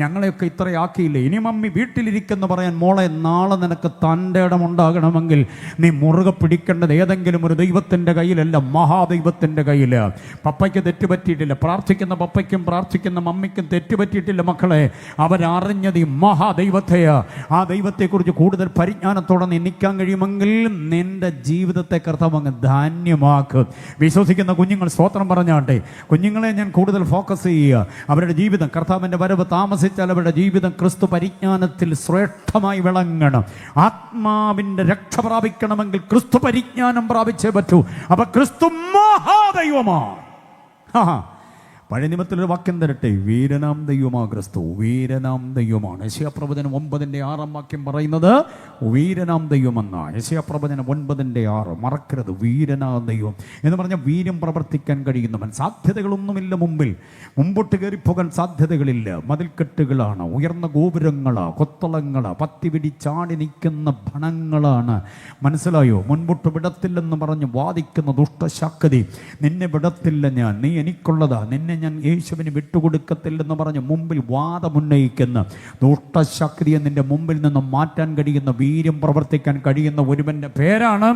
S1: ഞങ്ങളെയൊക്കെ ഇത്രയാക്കിയില്ലേ. ഇനി മമ്മി വീട്ടിലിരിക്കെന്ന് പറയാൻ. മോളെ, നാളെ നിനക്ക് തൻ്റെ ഇടമുണ്ടാകണമെങ്കിൽ നീ മുറുകെ പിടിക്കേണ്ടത് ഏതെങ്കിലും ഒരു ദൈവത്തിൻ്റെ കയ്യിലല്ല, മഹാദൈവത്തിൻ്റെ കയ്യിൽ. പപ്പയ്ക്ക് തെറ്റുപറ്റിയിട്ടില്ല, പ്രാർത്ഥിക്കുന്ന പപ്പയ്ക്കും പ്രാർത്ഥിക്കുന്ന മമ്മിക്കും തെറ്റുപറ്റിയിട്ടില്ല മക്കളെ. അവരറിഞ്ഞത് ഈ മഹാദൈവത്തെയാ. ആ ദൈവത്തെക്കുറിച്ച് കൂടുതൽ പരിജ്ഞാനത്തോടെ നിൽക്കാൻ കഴിയുമെങ്കിൽ നിന്റെ ജീവിതത്തെ കർത്താവ് അങ്ങ് ധാന്യമാക്കും. വിശ്വസിക്കുന്ന കുഞ്ഞുങ്ങൾ സ്തോത്രം പറഞ്ഞാട്ടെ. കുഞ്ഞുങ്ങളെ ഞാൻ കൂടുതൽ ഫോക്കസ് ചെയ്യുക. അവരുടെ ജീവിതം, കർത്താവിൻ്റെ വരവ് താമസിച്ചാൽ അവരുടെ ജീവിതം ക്രിസ്തു പരിജ്ഞാനത്തിൽ ശ്രേഷ്ഠമായി വിളങ്ങണം. ആത്മാവിൻ്റെ രക്ഷ പ്രാപിക്കണമെങ്കിൽ ക്രിസ്തു പരിജ്ഞാനം പ്രാപിച്ചേ പറ്റൂ. അപ്പൊ ക്രിസ്തു മഹാദൈവമാണ്. പഴയ നിയമത്തിലൊരു വാക്യം തരട്ടെ, വീരനാം ദൈവമാ ക്രിസ്തു, വീരനാം ദൈവമാണ്. യെശയ്യാപ്രവചനം 9:6 വാക്യം പറയുന്നത് വീരനാം ദൈവമെന്ന. യെശയ്യാപ്രവചനം 9:6 മറക്കരുത്. വീരനാം ദൈവം എന്ന് പറഞ്ഞാൽ വീര്യം പ്രവർത്തിക്കാൻ കഴിയുന്നവൻ. സാധ്യതകളൊന്നുമില്ല മുമ്പിൽ, മുമ്പോട്ട് കയറിപ്പോകാൻ സാധ്യതകളില്ല. മതിൽക്കെട്ടുകളാണ്, ഉയർന്ന ഗോപുരങ്ങളാണ്, കൊത്തളങ്ങളാണ്, പത്തിപിടി ചാടി നിൽക്കുന്ന ഭണങ്ങളാണ്. മനസ്സിലായോ? മുൻപോട്ട് വിടത്തില്ലെന്ന് പറഞ്ഞ് വാദിക്കുന്ന ദുഷ്ടശക്തി, നിന്നെ വിടത്തില്ല ഞാൻ, നീ എനിക്കുള്ളതാ, നിന്നെ ഞാൻ യേശുവിന് വിട്ടുകൊടുക്കത്തില്ലെന്ന് പറഞ്ഞ് മുമ്പിൽ വാദമുന്നയിക്കുന്ന ദുഷ്ടശക്തിയെ നിന്റെ മുമ്പിൽ നിന്ന് മാറ്റാൻ കഴിയുന്ന, വീര്യം പ്രവർത്തിക്കാൻ കഴിയുന്ന ഒരുവന്റെ പേരാണ്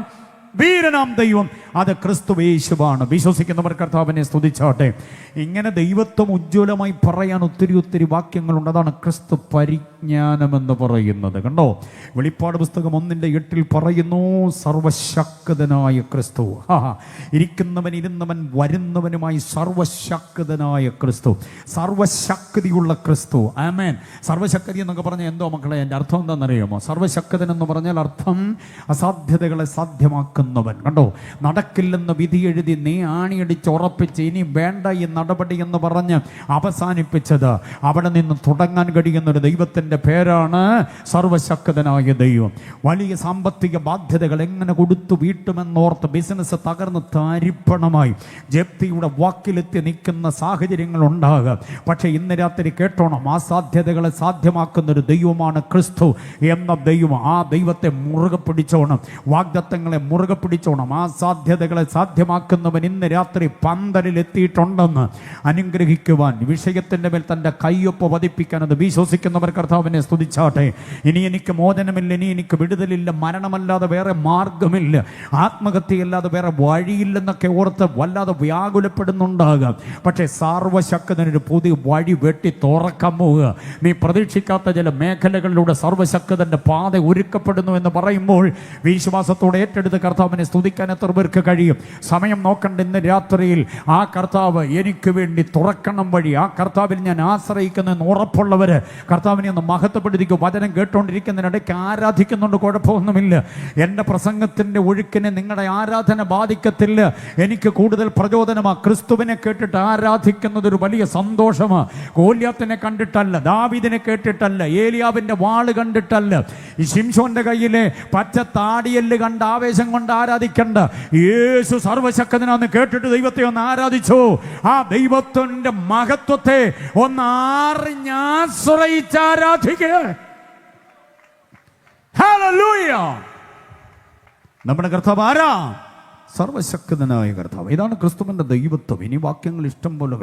S1: വീരനാം ദൈവം. അത് ക്രിസ്തു യേശുവാണ്. വിശ്വസിക്കുന്നവർ കർത്താവിനെ സ്തുതിച്ചാട്ടെ. ഇങ്ങനെ ദൈവത്വം ഉജ്ജ്വലമായി പറയാൻ ഒത്തിരി വാക്യങ്ങളുണ്ട്. അതാണ് ക്രിസ്തു പരിജ്ഞാനമെന്ന് പറയുന്നത്. കണ്ടോ, വെളിപ്പാട് പുസ്തകം 1:8 പറയുന്നു, സർവശക്തനായ ക്രിസ്തു. ഇരിക്കുന്നവൻ, ഇരുന്നവൻ, വരുന്നവനുമായി സർവശക്തനായ ക്രിസ്തു, സർവശക്തിയുള്ള ക്രിസ്തു. ആമേൻ. സർവശക്തി എന്നൊക്കെ പറഞ്ഞാൽ എന്തോ മക്കളെ, എൻ്റെ അർത്ഥം എന്താണെന്നറിയാമോ? സർവശക്തൻ എന്ന് പറഞ്ഞാൽ അർത്ഥം അസാധ്യതകളെ സാധ്യമാക്കുന്നവൻ. കണ്ടോ, നടക്കില്ലെന്ന് വിധി എഴുതി നീ ആണിയടിച്ച് ഉറപ്പിച്ച് ഇനി വേണ്ട ഈ നടപടി എന്ന് പറഞ്ഞ് അവസാനിപ്പിച്ചത്, അവിടെ നിന്ന് തുടങ്ങാൻ കഴിയുന്ന ഒരു ദൈവത്തിൻ്റെ പേരാണ് സർവശക്തനായ ദൈവം. വലിയ സാമ്പത്തിക ബാധ്യതകൾ എങ്ങനെ കൊടുത്തു വീട്ടുമെന്നോർത്ത് ബിസിനസ് തകർന്ന് താരിപ്പണമായി ജപ്തിയുടെ വാക്കിലെത്തി നിൽക്കുന്ന സാഹചര്യങ്ങൾ ഉണ്ടാകുക. പക്ഷെ ഇന്ന് രാത്രി കേട്ടോണം, ആ സാധ്യതകളെ സാധ്യമാക്കുന്ന ഒരു ദൈവമാണ് ക്രിസ്തു എന്ന ദൈവം. ആ ദൈവത്തെ മുറുകെ പിടിച്ചോണം. വാഗ്ദത്തങ്ങളെ മുറുകെ മുറുകെ പിടിച്ചോണം. ആ സാധ്യതകളെ സാധ്യമാക്കുന്നവൻ ഇന്ന് രാത്രി പന്തലിൽ എത്തിയിട്ടുണ്ടെന്ന് അനുഗ്രഹിക്കുവാൻ, വിഷയത്തിൻ്റെ മേൽ തൻ്റെ കയ്യൊപ്പ് പതിപ്പിക്കാൻ അത് വിശ്വസിക്കുന്നവർ കർത്താവിനെ സ്തുതിച്ചാട്ടെ. ഇനി എനിക്ക് മോചനമില്ല, ഇനി എനിക്ക് വിടുതലില്ല, മരണമല്ലാതെ വേറെ മാർഗമില്ല, ആത്മഹത്യയല്ലാതെ വേറെ വഴിയില്ലെന്നൊക്കെ ഓർത്ത് വല്ലാതെ വ്യാകുലപ്പെടുന്നുണ്ടാകാം. പക്ഷേ സർവശക്തനൊരു പുതിയ വഴി വെട്ടി തുറക്കാൻ പോവുക. നീ പ്രതീക്ഷിക്കാത്ത ചില മേഖലകളിലൂടെ സർവശക്തന്റെ പാത ഒരുക്കപ്പെടുന്നു എന്ന് പറയുമ്പോൾ വിശ്വാസത്തോടെ ഏറ്റെടുത്ത് കർത്താവിനെ സ്തുതിക്കാൻ എത്ര പേർക്ക് കഴിയും? സമയം നോക്കണ്ട. ഇന്ന് രാത്രിയിൽ ആ കർത്താവ് എനിക്ക് വേണ്ടി തുറക്കണം വഴി, ആ കർത്താവിൽ ഞാൻ ആശ്രയിക്കുന്നെന്ന് ഉറപ്പുള്ളവര് കർത്താവിനെ ഒന്ന് മഹത്വപ്പെടുത്തിക്കും. വചനം കേട്ടുകൊണ്ടിരിക്കുന്നതിനിടയ്ക്ക് ആരാധിക്കുന്നുണ്ട്, കുഴപ്പമൊന്നുമില്ല. എൻ്റെ പ്രസംഗത്തിൻ്റെ ഒഴുക്കിനെ നിങ്ങളുടെ ആരാധന ബാധിക്കത്തില്ല. എനിക്ക് കൂടുതൽ പ്രചോദനമാണ്. ക്രിസ്തുവിനെ കേട്ടിട്ട് ആരാധിക്കുന്നത് ഒരു വലിയ സന്തോഷമാണ്. ഗോലിയാത്തിനെ കണ്ടിട്ടല്ല, ദാവീദിനെ കേട്ടിട്ടല്ല, ഏലിയാവിൻ്റെ വാള് കണ്ടിട്ടല്ല, ഈ ശിംശോന്റെ കയ്യിലെ പച്ച താടിയല് കണ്ട് ആവേശം കൊണ്ട് ആരാധിക്കണ്ട. യേശു സർവശക്തനാന്ന് കേട്ടിട്ട് ദൈവത്തെ ഒന്ന് ആരാധിച്ചു. ആ ദൈവത്തിന്റെ മഹത്വത്തെ ഒന്ന് അറിഞ്ഞാശ്രയിച്ച് ആരാധിക്കുക. ഹല്ലേലൂയ! നമ്മുടെ കർത്താവ് ആരാ? സർവശക്തനായ കർത്താവ്. ഇതാണ് ക്രിസ്തുവിൻ്റെ ദൈവത്വം. ഇനി വാക്യങ്ങൾ ഇഷ്ടം പോലെ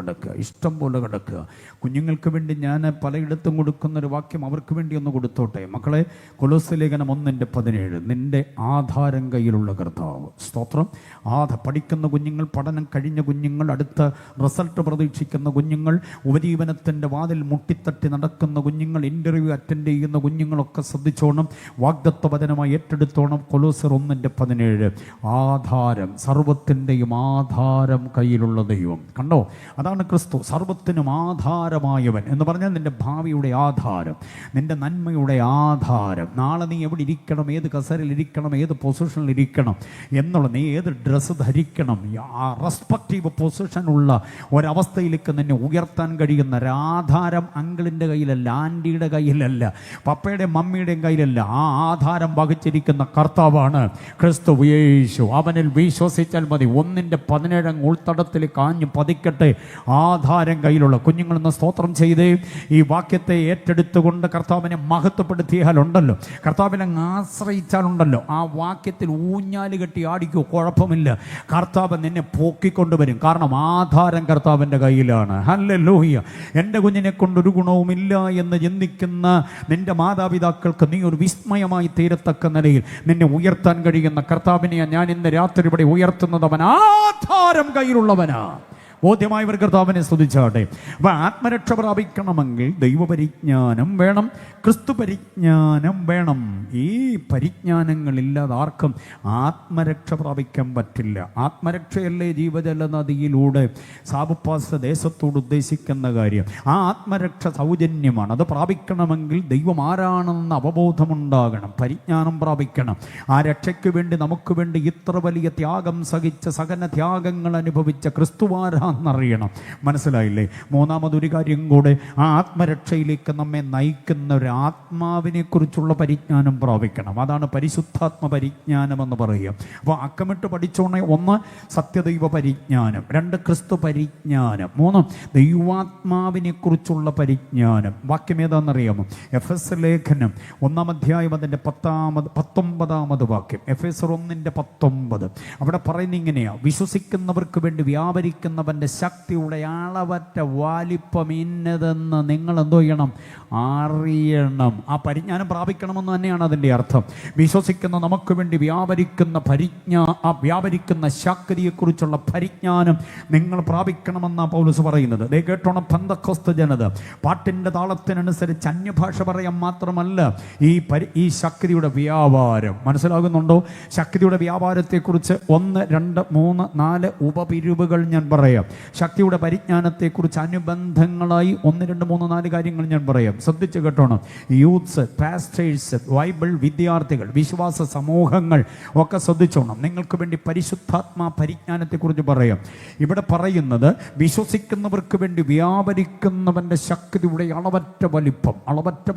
S1: കിടക്കുക. കുഞ്ഞുങ്ങൾക്ക് വേണ്ടി ഞാൻ പലയിടത്തും കൊടുക്കുന്നൊരു വാക്യം അവർക്ക് വേണ്ടി ഒന്ന് കൊടുത്തോട്ടെ. മക്കളെ, കൊലോസ്യ ലേഖനം 1:17, നിന്റെ ആധാരം കയ്യിലുള്ള കർത്താവ്. സ്തോത്രം. പഠിക്കുന്ന കുഞ്ഞുങ്ങൾ, പഠനം കഴിഞ്ഞ കുഞ്ഞുങ്ങൾ, അടുത്ത റിസൾട്ട് പ്രതീക്ഷിക്കുന്ന കുഞ്ഞുങ്ങൾ, ഉപജീവനത്തിൻ്റെ വാതിൽ മുട്ടിത്തട്ടി നടക്കുന്ന കുഞ്ഞുങ്ങൾ, ഇൻ്റർവ്യൂ അറ്റൻഡ് ചെയ്യുന്ന കുഞ്ഞുങ്ങളൊക്കെ ശ്രദ്ധിച്ചോണം. വാഗ്ദത്ത വചനമായി ഏറ്റെടുത്തോണം. കൊലോസ്യർ 1:17, ആധാരം, സർവത്തിൻ്റെയും ആധാരം കയ്യിലുള്ള ദൈവം. കണ്ടോ? അതാണ് ക്രിസ്തു. സർവത്തിനും ആധാരമായവൻ എന്ന് പറഞ്ഞാൽ നിന്റെ ഭാവിയുടെ ആധാരം, നിന്റെ നന്മയുടെ ആധാരം. നാളെ നീ എവിടെ ഇരിക്കണം, ഏത് കസേരയിൽ ഇരിക്കണം, ഏത് പൊസിഷനിൽ ഇരിക്കണം എന്നുള്ള, നീ ഏത് ഡ്രസ്സ് ധരിക്കണം, ആ റെസ്പെക്റ്റീവ് പൊസിഷനുള്ള ഒരവസ്ഥയിലേക്ക് നിന്നെ ഉയർത്താൻ കഴിയുന്ന ഒരാധാരം അങ്കിളിൻ്റെ കയ്യിലല്ല, ആൻറ്റിയുടെ കയ്യിലല്ല, പപ്പയുടെയും മമ്മിയുടെയും കയ്യിലല്ല. ആ ആധാരം വഹിച്ചിരിക്കുന്ന കർത്താവാണ് ക്രിസ്തു യേശു. അവനിൽ വിശ്വസിച്ചാൽ മതി. 1:17 ഉൾത്തടത്തിൽ കാഞ്ഞു പതിക്കട്ടെ. ആധാരം കയ്യിലുള്ള കുഞ്ഞുങ്ങളെന്ന് സ്തോത്രം ചെയ്ത് ഈ വാക്യത്തെ ഏറ്റെടുത്തുകൊണ്ട് കർത്താവിനെ മഹത്വപ്പെടുത്തിയാലുണ്ടല്ലോ, കർത്താവിനെ ആശ്രയിച്ചാലുണ്ടല്ലോ, ആ വാക്യത്തിൽ ഊഞ്ഞാല് കെട്ടി ആടിക്കോ, കുഴപ്പമില്ല. കർത്താവ് നിന്നെ പോക്കിക്കൊണ്ടുവരും. കാരണം ആധാരം കർത്താവിൻ്റെ കയ്യിലാണ്. ഹല്ലേലൂയ! എൻ്റെ കുഞ്ഞിനെ കൊണ്ടൊരു ഗുണവുമില്ല എന്ന് ചിന്തിക്കുന്ന നിന്റെ മാതാപിതാക്കൾക്ക് നീ ഒരു വിസ്മയമായി തീരത്തക്ക നിലയിൽ നിന്നെ ഉയർത്താൻ കഴിയുന്ന കർത്താവിനെ ഞാൻ ഇന്ന് രാത്രി ഇവിടെ ഉയർത്തുന്നത്. അവൻ ആധാരം കയ്യിലുള്ളവനാ. ബോധ്യമായവർ കർത്താവിനെ സ്തുതിച്ചാട്ടെ. അപ്പം ആത്മരക്ഷ പ്രാപിക്കണമെങ്കിൽ ദൈവപരിജ്ഞാനം വേണം, ക്രിസ്തു പരിജ്ഞാനം വേണം. ഈ പരിജ്ഞാനങ്ങളില്ലാതെ ആർക്കും ആത്മരക്ഷ പ്രാപിക്കാൻ പറ്റില്ല. ആത്മരക്ഷയല്ലേ ജീവജല നദിയിലൂടെ സാബുപ്പാസ ദേശത്തോട് ഉദ്ദേശിക്കുന്ന കാര്യം. ആ ആത്മരക്ഷ സൗജന്യമാണ്. അത് പ്രാപിക്കണമെങ്കിൽ ദൈവം ആരാണെന്ന് അവബോധമുണ്ടാകണം, പരിജ്ഞാനം പ്രാപിക്കണം. ആ രക്ഷയ്ക്ക് വേണ്ടി നമുക്ക് വേണ്ടി ഇത്ര വലിയ ത്യാഗം സഹിച്ച, സകല ത്യാഗങ്ങൾ അനുഭവിച്ച ക്രിസ്തുവാരാന്നറിയണം. മനസ്സിലായില്ലേ? മൂന്നാമതൊരു കാര്യം കൂടെ, ആ ആത്മരക്ഷയിലേക്ക് നമ്മെ നയിക്കുന്ന ഒരു ആത്മാവിനെ കുറിച്ചുള്ള പരിജ്ഞാനം പ്രാപിക്കണം. അതാണ് പരിശുദ്ധാത്മ പരിജ്ഞാനം എന്ന് പറയുക. അപ്പോൾ അക്കമിട്ട് പഠിച്ചോണേ. 1 സത്യദൈവ പരിജ്ഞാനം, 2 ക്രിസ്തു പരിജ്ഞാനം, 3 ദൈവാത്മാവിനെ കുറിച്ചുള്ള പരിജ്ഞാനം. വാക്യം ഏതാണെന്നറിയാമോ? എഫെസ് ലേഖനം 1-ാം അധ്യായം അതിൻ്റെ 19-ാമത് വാക്യം. എഫെസർ 1:19. അവിടെ പറയുന്ന ഇങ്ങനെയാ, വിശ്വസിക്കുന്നവർക്ക് വേണ്ടി വ്യാപരിക്കുന്നവൻ്റെ ശക്തിയുടെ അളവറ്റ വലിപ്പം ഇന്നതെന്ന് നിങ്ങൾ എന്തോ ചെയ്യണം? അറിയണം. ആ പരിജ്ഞാനം പ്രാപിക്കണമെന്ന് തന്നെയാണ് അതിൻ്റെ അർത്ഥം. വിശ്വസിക്കുന്ന നമുക്ക് വേണ്ടി വ്യാപരിക്കുന്ന ശക്തിയെക്കുറിച്ചുള്ള പരിജ്ഞാനം നിങ്ങൾ പ്രാപിക്കണമെന്നാണ് പൗലോസ് പറയുന്നത്. ദേ കേട്ടോണം, പെന്തക്കോസ്ത് ജനത പാട്ടിൻ്റെ താളത്തിനനുസരിച്ച് അന്യഭാഷ പറയാൻ മാത്രമല്ല ഈ ശക്തിയുടെ വ്യാപാരം. മനസ്സിലാകുന്നുണ്ടോ? ശക്തിയുടെ വ്യാപാരത്തെക്കുറിച്ച് 1, 2, 3, 4 ഉപപിരിവുകൾ ഞാൻ പറയാം. ശക്തിയുടെ പരിജ്ഞാനത്തെക്കുറിച്ച് അനുബന്ധങ്ങളായി 1, 2, 3, 4 കാര്യങ്ങൾ ഞാൻ പറയാം. ശ്രദ്ധിച്ച് കേട്ടോണം. യൂത്ത്സ്, പാസ്റ്റേഴ്സ്, ബൈബിൾ വിദ്യാർത്ഥികൾ, വിശ്വാസ സമൂഹങ്ങൾ ഒക്കെ ശ്രദ്ധിച്ചോണം. നിങ്ങൾക്ക് വേണ്ടി പരിശുദ്ധാത്മാ പരിജ്ഞാനത്തെക്കുറിച്ച് പറയാം. ഇവിടെ പറയുന്നത് വിശ്വസിക്കുന്നവർക്ക് വേണ്ടി വ്യാപരിക്കുന്നവൻ്റെ ശക്തിയുടെ അളവറ്റ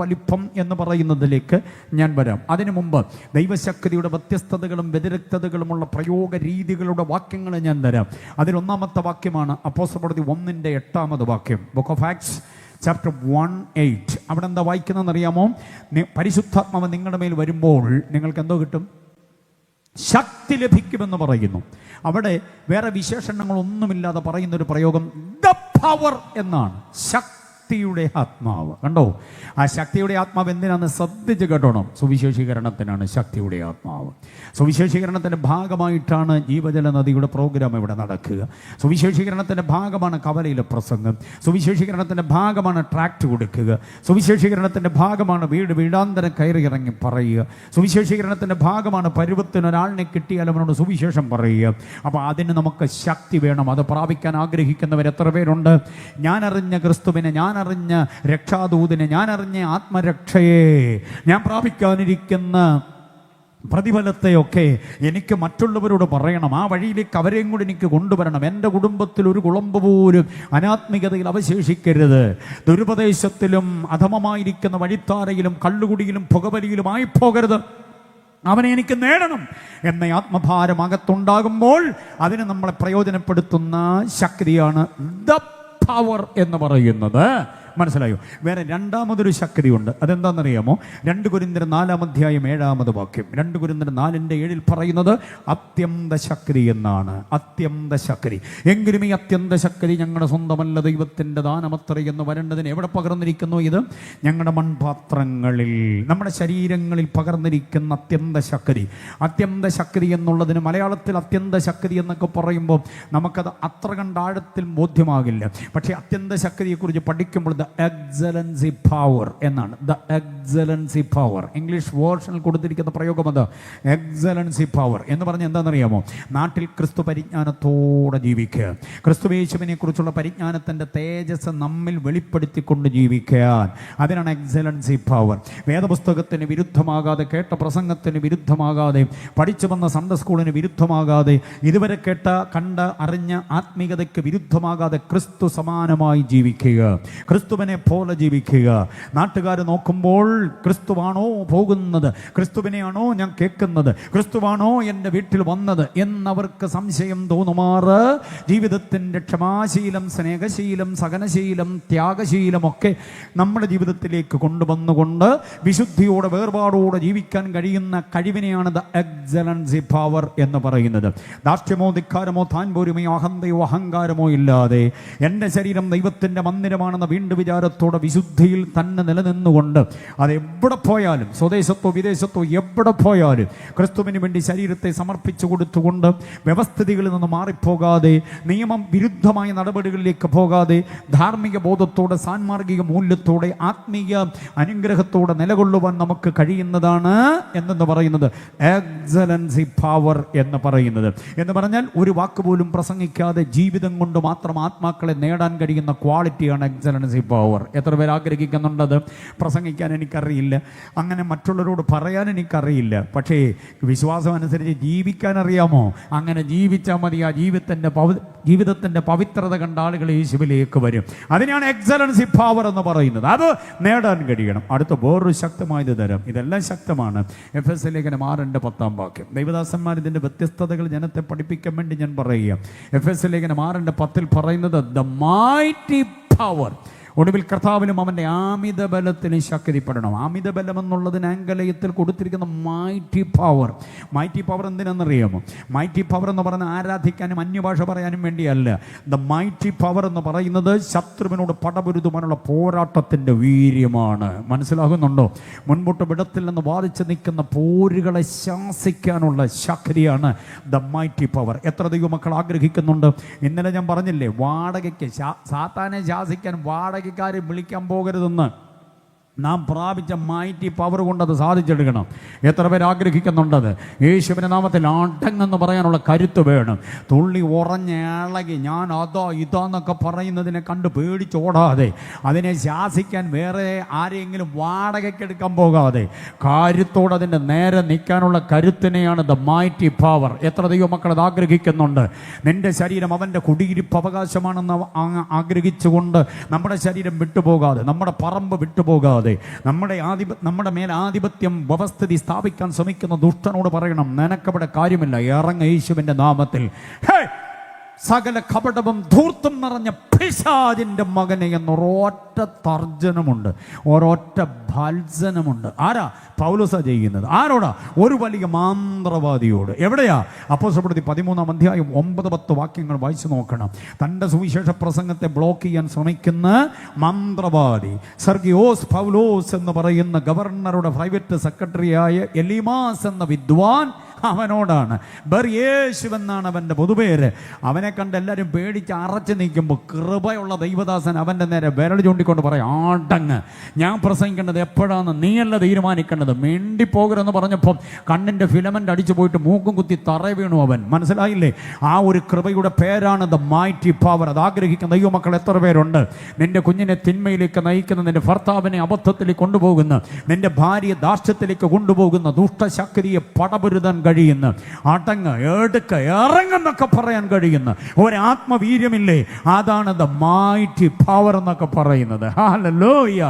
S1: വലിപ്പം എന്ന് പറയുന്നതിലേക്ക് ഞാൻ വരാം. അതിനു മുമ്പ് ദൈവശക്തിയുടെ വ്യത്യസ്തതകളും വ്യതിരക്തതകളുമുള്ള പ്രയോഗ രീതികളുടെ വാക്യങ്ങൾ ഞാൻ തരാം. അതിൽ 1-ാമത്തെ വാക്യമാണ് അപ്പോസ്തലപ്രവൃത്തി 1:8 വാക്യം. Book of acts chapter 1:8. അവിടെ എന്താ വായിക്കുന്നതെന്ന് അറിയാമോ? പരിശുദ്ധാത്മാവ് നിങ്ങളുടെ മേൽ വരുമ്പോൾ നിങ്ങൾക്ക് എന്തോ കിട്ടും? ശക്തി ലഭിക്കുമെന്ന് പറയുന്നു. അവിടെ വേറെ വിശേഷണങ്ങളൊന്നുമില്ലാതെ പറയുന്നൊരു പ്രയോഗം ദ പവർ എന്നാണ്. ശക്തിയുടെ ആത്മാവ്. കണ്ടോ? ആ ശക്തിയുടെ ആത്മാവ് എന്തിനാണ്? ശ്രദ്ധിച്ച് കേട്ടോണം. സുവിശേഷീകരണത്തിനാണ് ശക്തിയുടെ ആത്മാവ്. സുവിശേഷീകരണത്തിൻ്റെ ഭാഗമായിട്ടാണ് ജീവജല നദിയുടെ പ്രോഗ്രാം ഇവിടെ നടക്കുക. സുവിശേഷീകരണത്തിൻ്റെ ഭാഗമാണ് കവലയിലെ പ്രസംഗം. സുവിശേഷീകരണത്തിൻ്റെ ഭാഗമാണ് ട്രാക്റ്റ് കൊടുക്കുക. സുവിശേഷീകരണത്തിൻ്റെ ഭാഗമാണ് വീട് വീടാന്തരം കയറി ഇറങ്ങി പറയുക. സുവിശേഷീകരണത്തിൻ്റെ ഭാഗമാണ് പരുവത്തിന് ഒരാളിനെ കിട്ടിയാൽ അവനോട് സുവിശേഷം പറയുക. അപ്പോൾ അതിന് നമുക്ക് ശക്തി വേണം. അത് പ്രാപിക്കാൻ ആഗ്രഹിക്കുന്നവർ എത്ര പേരുണ്ട്? ഞാൻ അറിഞ്ഞ ക്രിസ്തുവിനെ, ഞാൻ അറിഞ്ഞ രക്ഷാദൂതിനെ, ഞാൻ അറിഞ്ഞ ആത്മരക്ഷയെ, ഞാൻ പ്രാപിക്കാനിരിക്കുന്ന പ്രതിഫലത്തെയൊക്കെ എനിക്ക് മറ്റുള്ളവരോട് പറയണം. ആ വഴിയിലേക്ക് അവരെയും കൂടി എനിക്ക് കൊണ്ടുവരണം. എൻ്റെ കുടുംബത്തിൽ ഒരു കുളമ്പ് പോലും അനാത്മികതയിൽ അവശേഷിക്കരുത്. ദുരുപദേശത്തിലും അധമമായിരിക്കുന്ന വഴിത്താരയിലും കള്ളുകുടിയിലും പുകവലിയിലും ആയിപ്പോകരുത്. അവനെ എനിക്ക് നേടണം എന്ന ആത്മഭാരം അകത്തുണ്ടാകുമ്പോൾ അതിന് നമ്മളെ പ്രയോജനപ്പെടുത്തുന്ന ശക്തിയാണ് ദ പവർ എന്ന് പറയുന്നത്. മനസ്സിലായോ? വേറെ രണ്ടാമതൊരു ശക്തിയുണ്ട്. അതെന്താണെന്നറിയാമോ? 2 കൊരിന്ത്യർ 4:7 2 കൊരിന്ത്യർ 4:7 പറയുന്നത് അത്യന്ത ശക്തി എന്നാണ്. അത്യന്ത ശക്തി. എങ്കിലും ഈ അത്യന്ത ശക്തി ഞങ്ങളുടെ സ്വന്തമല്ല, ദൈവത്തിൻ്റെ ദാനമത്ര എന്ന് വരേണ്ടതിന് എവിടെ പകർന്നിരിക്കുന്നു? ഇത് ഞങ്ങളുടെ മൺപാത്രങ്ങളിൽ, നമ്മുടെ ശരീരങ്ങളിൽ പകർന്നിരിക്കുന്ന അത്യന്ത ശക്തി. അത്യന്ത ശക്തി എന്നുള്ളതിന് മലയാളത്തിൽ അത്യന്ത ശക്തി എന്നൊക്കെ പറയുമ്പോൾ നമുക്കത് അത്ര കണ്ടാഴത്തിൽ ബോധ്യമാകില്ല. പക്ഷേ അത്യന്ത ശക്തിയെക്കുറിച്ച് പഠിക്കുമ്പോൾ എക്സലൻസി പവർ എന്നാണ്. The excellency power. ഇംഗ്ലീഷ് വേർഷനിൽ കൊടുത്തിരിക്കുന്ന പ്രയോഗം അത് എക്സലൻസി പവർ എന്ന് പറഞ്ഞാൽ എന്താണെന്നറിയാമോ? നാട്ടിൽ ക്രിസ്തു പരിജ്ഞാനത്തോടെ ജീവിക്കുക, ക്രിസ്തുയേശുവിനെ കുറിച്ചുള്ള പരിജ്ഞാനത്തിൻ്റെ തേജസ് നമ്മിൽ വെളിപ്പെടുത്തിക്കൊണ്ട് ജീവിക്കാൻ. അതിനാണ് എക്സലൻസി പവർ. വേദപുസ്തകത്തിന് വിരുദ്ധമാകാതെ, കേട്ട പ്രസംഗത്തിന് വിരുദ്ധമാകാതെ, പഠിച്ചു വന്ന സൺഡേ സ്കൂളിന് വിരുദ്ധമാകാതെ, ഇതുവരെ കേട്ട കണ്ട അറിഞ്ഞ ആത്മീയതയ്ക്ക് വിരുദ്ധമാകാതെ ക്രിസ്തു സമാനമായി ജീവിക്കുക, ക്രിസ്തുവിനെ പോലെ ജീവിക്കുക. നാട്ടുകാർ നോക്കുമ്പോൾ ക്രിസ്തുവാണോ പോകുന്നത്, ക്രിസ്തുവിനെയാണോ ഞാൻ കേൾക്കുന്നത്, ക്രിസ്തുവാണോ എൻ്റെ വീട്ടിൽ വന്നത് എന്നവർക്ക് സംശയം തോന്നുമാറ് ജീവിതത്തിൻ്റെ ക്ഷമാശീലം, സ്നേഹശീലം, സഹനശീലം, ത്യാഗശീലമൊക്കെ നമ്മുടെ ജീവിതത്തിലേക്ക് കൊണ്ടുവന്നുകൊണ്ട് വിശുദ്ധിയോടെ വേർപാടോടെ ജീവിക്കാൻ കഴിയുന്ന കഴിവിനെയാണ് ദ എക്സലൻസി പവർ എന്ന് പറയുന്നത്. ദാഷ്ട്യമോ ധിക്കാരമോ താൻപോരുമയോ അഹന്തയോ അഹങ്കാരമോ ഇല്ലാതെ എൻ്റെ ശരീരം ദൈവത്തിൻ്റെ മന്ദിരമാണെന്ന വീണ്ടും വിചാരത്തോടെ വിശുദ്ധിയിൽ തന്നെ നിലനിന്നുകൊണ്ട് അതെവിടെ പോയാലും, സ്വദേശത്തോ വിദേശത്തോ എവിടെ പോയാലും ക്രിസ്തുവിന് വേണ്ടി ശരീരത്തെ സമർപ്പിച്ചു കൊടുത്തുകൊണ്ട് വ്യവസ്ഥിതികളിൽ നിന്ന് മാറിപ്പോകാതെ, നിയമം വിരുദ്ധമായ നടപടികളിലേക്ക് പോകാതെ, ധാർമ്മിക ബോധത്തോടെ, സാൻമാർഗിക മൂല്യത്തോടെ, ആത്മീയ അനുഗ്രഹത്തോടെ നിലകൊള്ളുവാൻ നമുക്ക് കഴിയുന്നതാണ് എന്നെന്ന് പറയുന്നത് എക്സലൻസി പവർ എന്ന് പറയുന്നത്. എന്ന് പറഞ്ഞാൽ ഒരു വാക്ക് പോലും പ്രസംഗിക്കാതെ ജീവിതം കൊണ്ട് മാത്രം ആത്മാക്കളെ നേടാൻ കഴിയുന്ന ക്വാളിറ്റിയാണ് എക്സലൻസി പവർ. എത്ര പേർ ആഗ്രഹിക്കുന്നുണ്ടത്? പ്രസംഗിക്കാൻ എനിക്കറിയില്ല, അങ്ങനെ മറ്റുള്ളവരോട് പറയാൻ എനിക്കറിയില്ല, പക്ഷേ വിശ്വാസം അനുസരിച്ച് ജീവിക്കാൻ അറിയാമോ? അങ്ങനെ ജീവിച്ചാൽ മതി. ആ ജീവിതത്തിൻ്റെ പവിത്രത കണ്ട ആളുകൾ യേശുവിലേക്ക് വരും. അതിനാണ് എക്സലൻസി പവർ എന്ന് പറയുന്നത്. അത് നേടാൻ കഴിയണം. അടുത്ത വേറൊരു ശക്തമായത് തരം. ഇതെല്ലാം ശക്തമാണ്. എഫെസ്യ ലേഖനം 6:10 ദൈവദാസന്മാർ ഇതിൻ്റെ വ്യത്യസ്തതകൾ ജനത്തെ പഠിപ്പിക്കാൻ വേണ്ടി ഞാൻ പറയുക. എഫെസ്യ ലേഖനം 6:10 പറയുന്നത് ദ മൈറ്റി പവർ. ഒടുവിൽ കർത്താവിലും അവൻ്റെ ആമിത ബലത്തിന് ശക്തിപ്പെടണം. ആമിത ബലം എന്നുള്ളതിന് ആംഗലേയത്തിൽ കൊടുത്തിരിക്കുന്ന മൈറ്റി പവർ. മൈറ്റി പവർ എന്തിനെന്നറിയാമോ? മൈറ്റി പവർ എന്ന് പറഞ്ഞാൽ ആരാധിക്കാനും അന്യഭാഷ പറയാനും വേണ്ടിയല്ല. ദ മൈറ്റി പവർ എന്ന് പറയുന്നത് ശത്രുവിനോട് പടപൊരുതുവാനുള്ള പോരാട്ടത്തിൻ്റെ വീര്യമാണ്. മനസ്സിലാകുന്നുണ്ടോ? മുൻപോട്ട് വിടത്തില്ലെന്ന് വാദിച്ച് നിൽക്കുന്ന പോരുകളെ ശാസിക്കാനുള്ള ശക്തിയാണ് ദ മൈറ്റി പവർ. എത്ര ദൈവമക്കൾ ആഗ്രഹിക്കുന്നുണ്ട്? ഇന്നലെ ഞാൻ പറഞ്ഞില്ലേ, വാടകയ്ക്ക് സാത്താനെ ശാസിക്കാൻ വാടകക്കാരെ വിളിക്കാൻ പോകരുതെന്ന്. നാം പ്രാപിച്ച മൈറ്റി പവർ കൊണ്ടത് സാധിച്ചെടുക്കണം. എത്ര പേർ ആഗ്രഹിക്കുന്നുണ്ടത്? യേശുവിൻ്റെ നാമത്തിൽ അടങ്ങെന്ന് പറയാനുള്ള കരുത്ത് വേണം. തുള്ളി ഉറഞ്ഞിളകി ഞാൻ അതോ ഇതാന്നൊക്കെ പറയുന്നതിനെ കണ്ട് പേടിച്ചോടാതെ, അതിനെ ശാസിക്കാൻ വേറെ ആരെങ്കിലും വാടകയ്ക്കെടുക്കാൻ പോകാതെ കരുത്തോടെ അതിൻ്റെ നേരെ നിൽക്കാനുള്ള കരുത്തിനെയാണ് ദ മൈറ്റി പവർ. എത്ര ദൈവമക്കൾ അത് ആഗ്രഹിക്കുന്നുണ്ട്? നിന്റെ ശരീരം അവൻ്റെ കുടിയിരിപ്പ് അവകാശമാണെന്ന് ആഗ്രഹിച്ചുകൊണ്ട് നമ്മുടെ ശരീരം വിട്ടുപോകാതെ, നമ്മുടെ പറമ്പ് വിട്ടുപോകാതെ, നമ്മുടെ മേൽ ആധിപത്യം വ്യവസ്ഥിതി സ്ഥാപിക്കാൻ ശ്രമിക്കുന്ന ദുഷ്ടനോട് പറയണം, നിനക്കവിടെ കാര്യമില്ല, ഇറങ്ങ യേശുവിൻ്റെ നാമത്തിൽ. സകല കപടവും ധൂർത്തും നിറഞ്ഞ പിശാചിന്റെ മകനെ എന്നൊരൊറ്റ തർജനമുണ്ട്, ഒരൊറ്റ ഭത്സനമുണ്ട്. ആരാ? പൗലോസാ ചെയ്യുന്നത്. ആരോടാ? ഒരു വലിയ മാന്ത്രവാദിയോട്. എവിടെയാ? അപ്പോസ്തലപ്രവൃത്തി 13-ാം അധ്യായം 9-10 വാക്യങ്ങൾ വായിച്ചു നോക്കണം. തൻ്റെ സുവിശേഷ പ്രസംഗത്തെ ബ്ലോക്ക് ചെയ്യാൻ ശ്രമിക്കുന്ന മന്ത്രവാദി സെർഗിയോസ് പൗലോസ് എന്ന് പറയുന്ന ഗവർണറുടെ പ്രൈവറ്റ് സെക്രട്ടറിയായ എലീമാസ് എന്ന വിദ്വാൻ, അവനോടാണ്. ബർയേശു എന്നാണ് അവൻ്റെ പൊതുപേര്. അവനെ കണ്ട് എല്ലാവരും പേടിച്ച് അറച്ചു നിൽക്കുമ്പോൾ കൃപയുള്ള ദൈവദാസൻ അവൻ്റെ നേരെ വിരൽ ചൂണ്ടിക്കൊണ്ട് പറയും, ആടങ്ങ്, ഞാൻ പ്രസംഗിക്കേണ്ടത് എപ്പോഴാണെന്ന് നീയല്ല തീരുമാനിക്കേണ്ടത്, മിണ്ടിപ്പോകരുതെന്ന് പറഞ്ഞപ്പം കണ്ണിൻ്റെ ഫിലമെൻ്റ് അടിച്ചു പോയിട്ട് മൂക്കും കുത്തി തറ വീണു അവൻ. മനസ്സിലായില്ലേ? ആ ഒരു കൃപയുടെ പേരാണ് ദ മൈറ്റി പവർ. അത് ആഗ്രഹിക്കുന്ന ദൈവമക്കൾ എത്ര പേരുണ്ട്? നിന്റെ കുഞ്ഞിനെ തിന്മയിലേക്ക് നയിക്കുന്ന, നിന്റെ ഭർത്താവിനെ അബദ്ധത്തിലേക്ക് കൊണ്ടുപോകുന്ന, നിന്റെ ഭാര്യയെ ദാർഷ്ട്യത്തിലേക്ക് കൊണ്ടുപോകുന്ന ദുഷ്ടശക്തിയെ പടപൊരുതാൻ കഴിയുന്ന, അടങ്ങ്, എടുക്ക, ഇറങ്ങെന്നൊക്കെ പറയാൻ കഴിയുന്ന ഒരാത്മവീര്യമില്ലേ? അതാണ് ദ മൈറ്റി പവർ എന്നൊക്കെ പറയുന്നത്. ഹല്ലേലൂയ!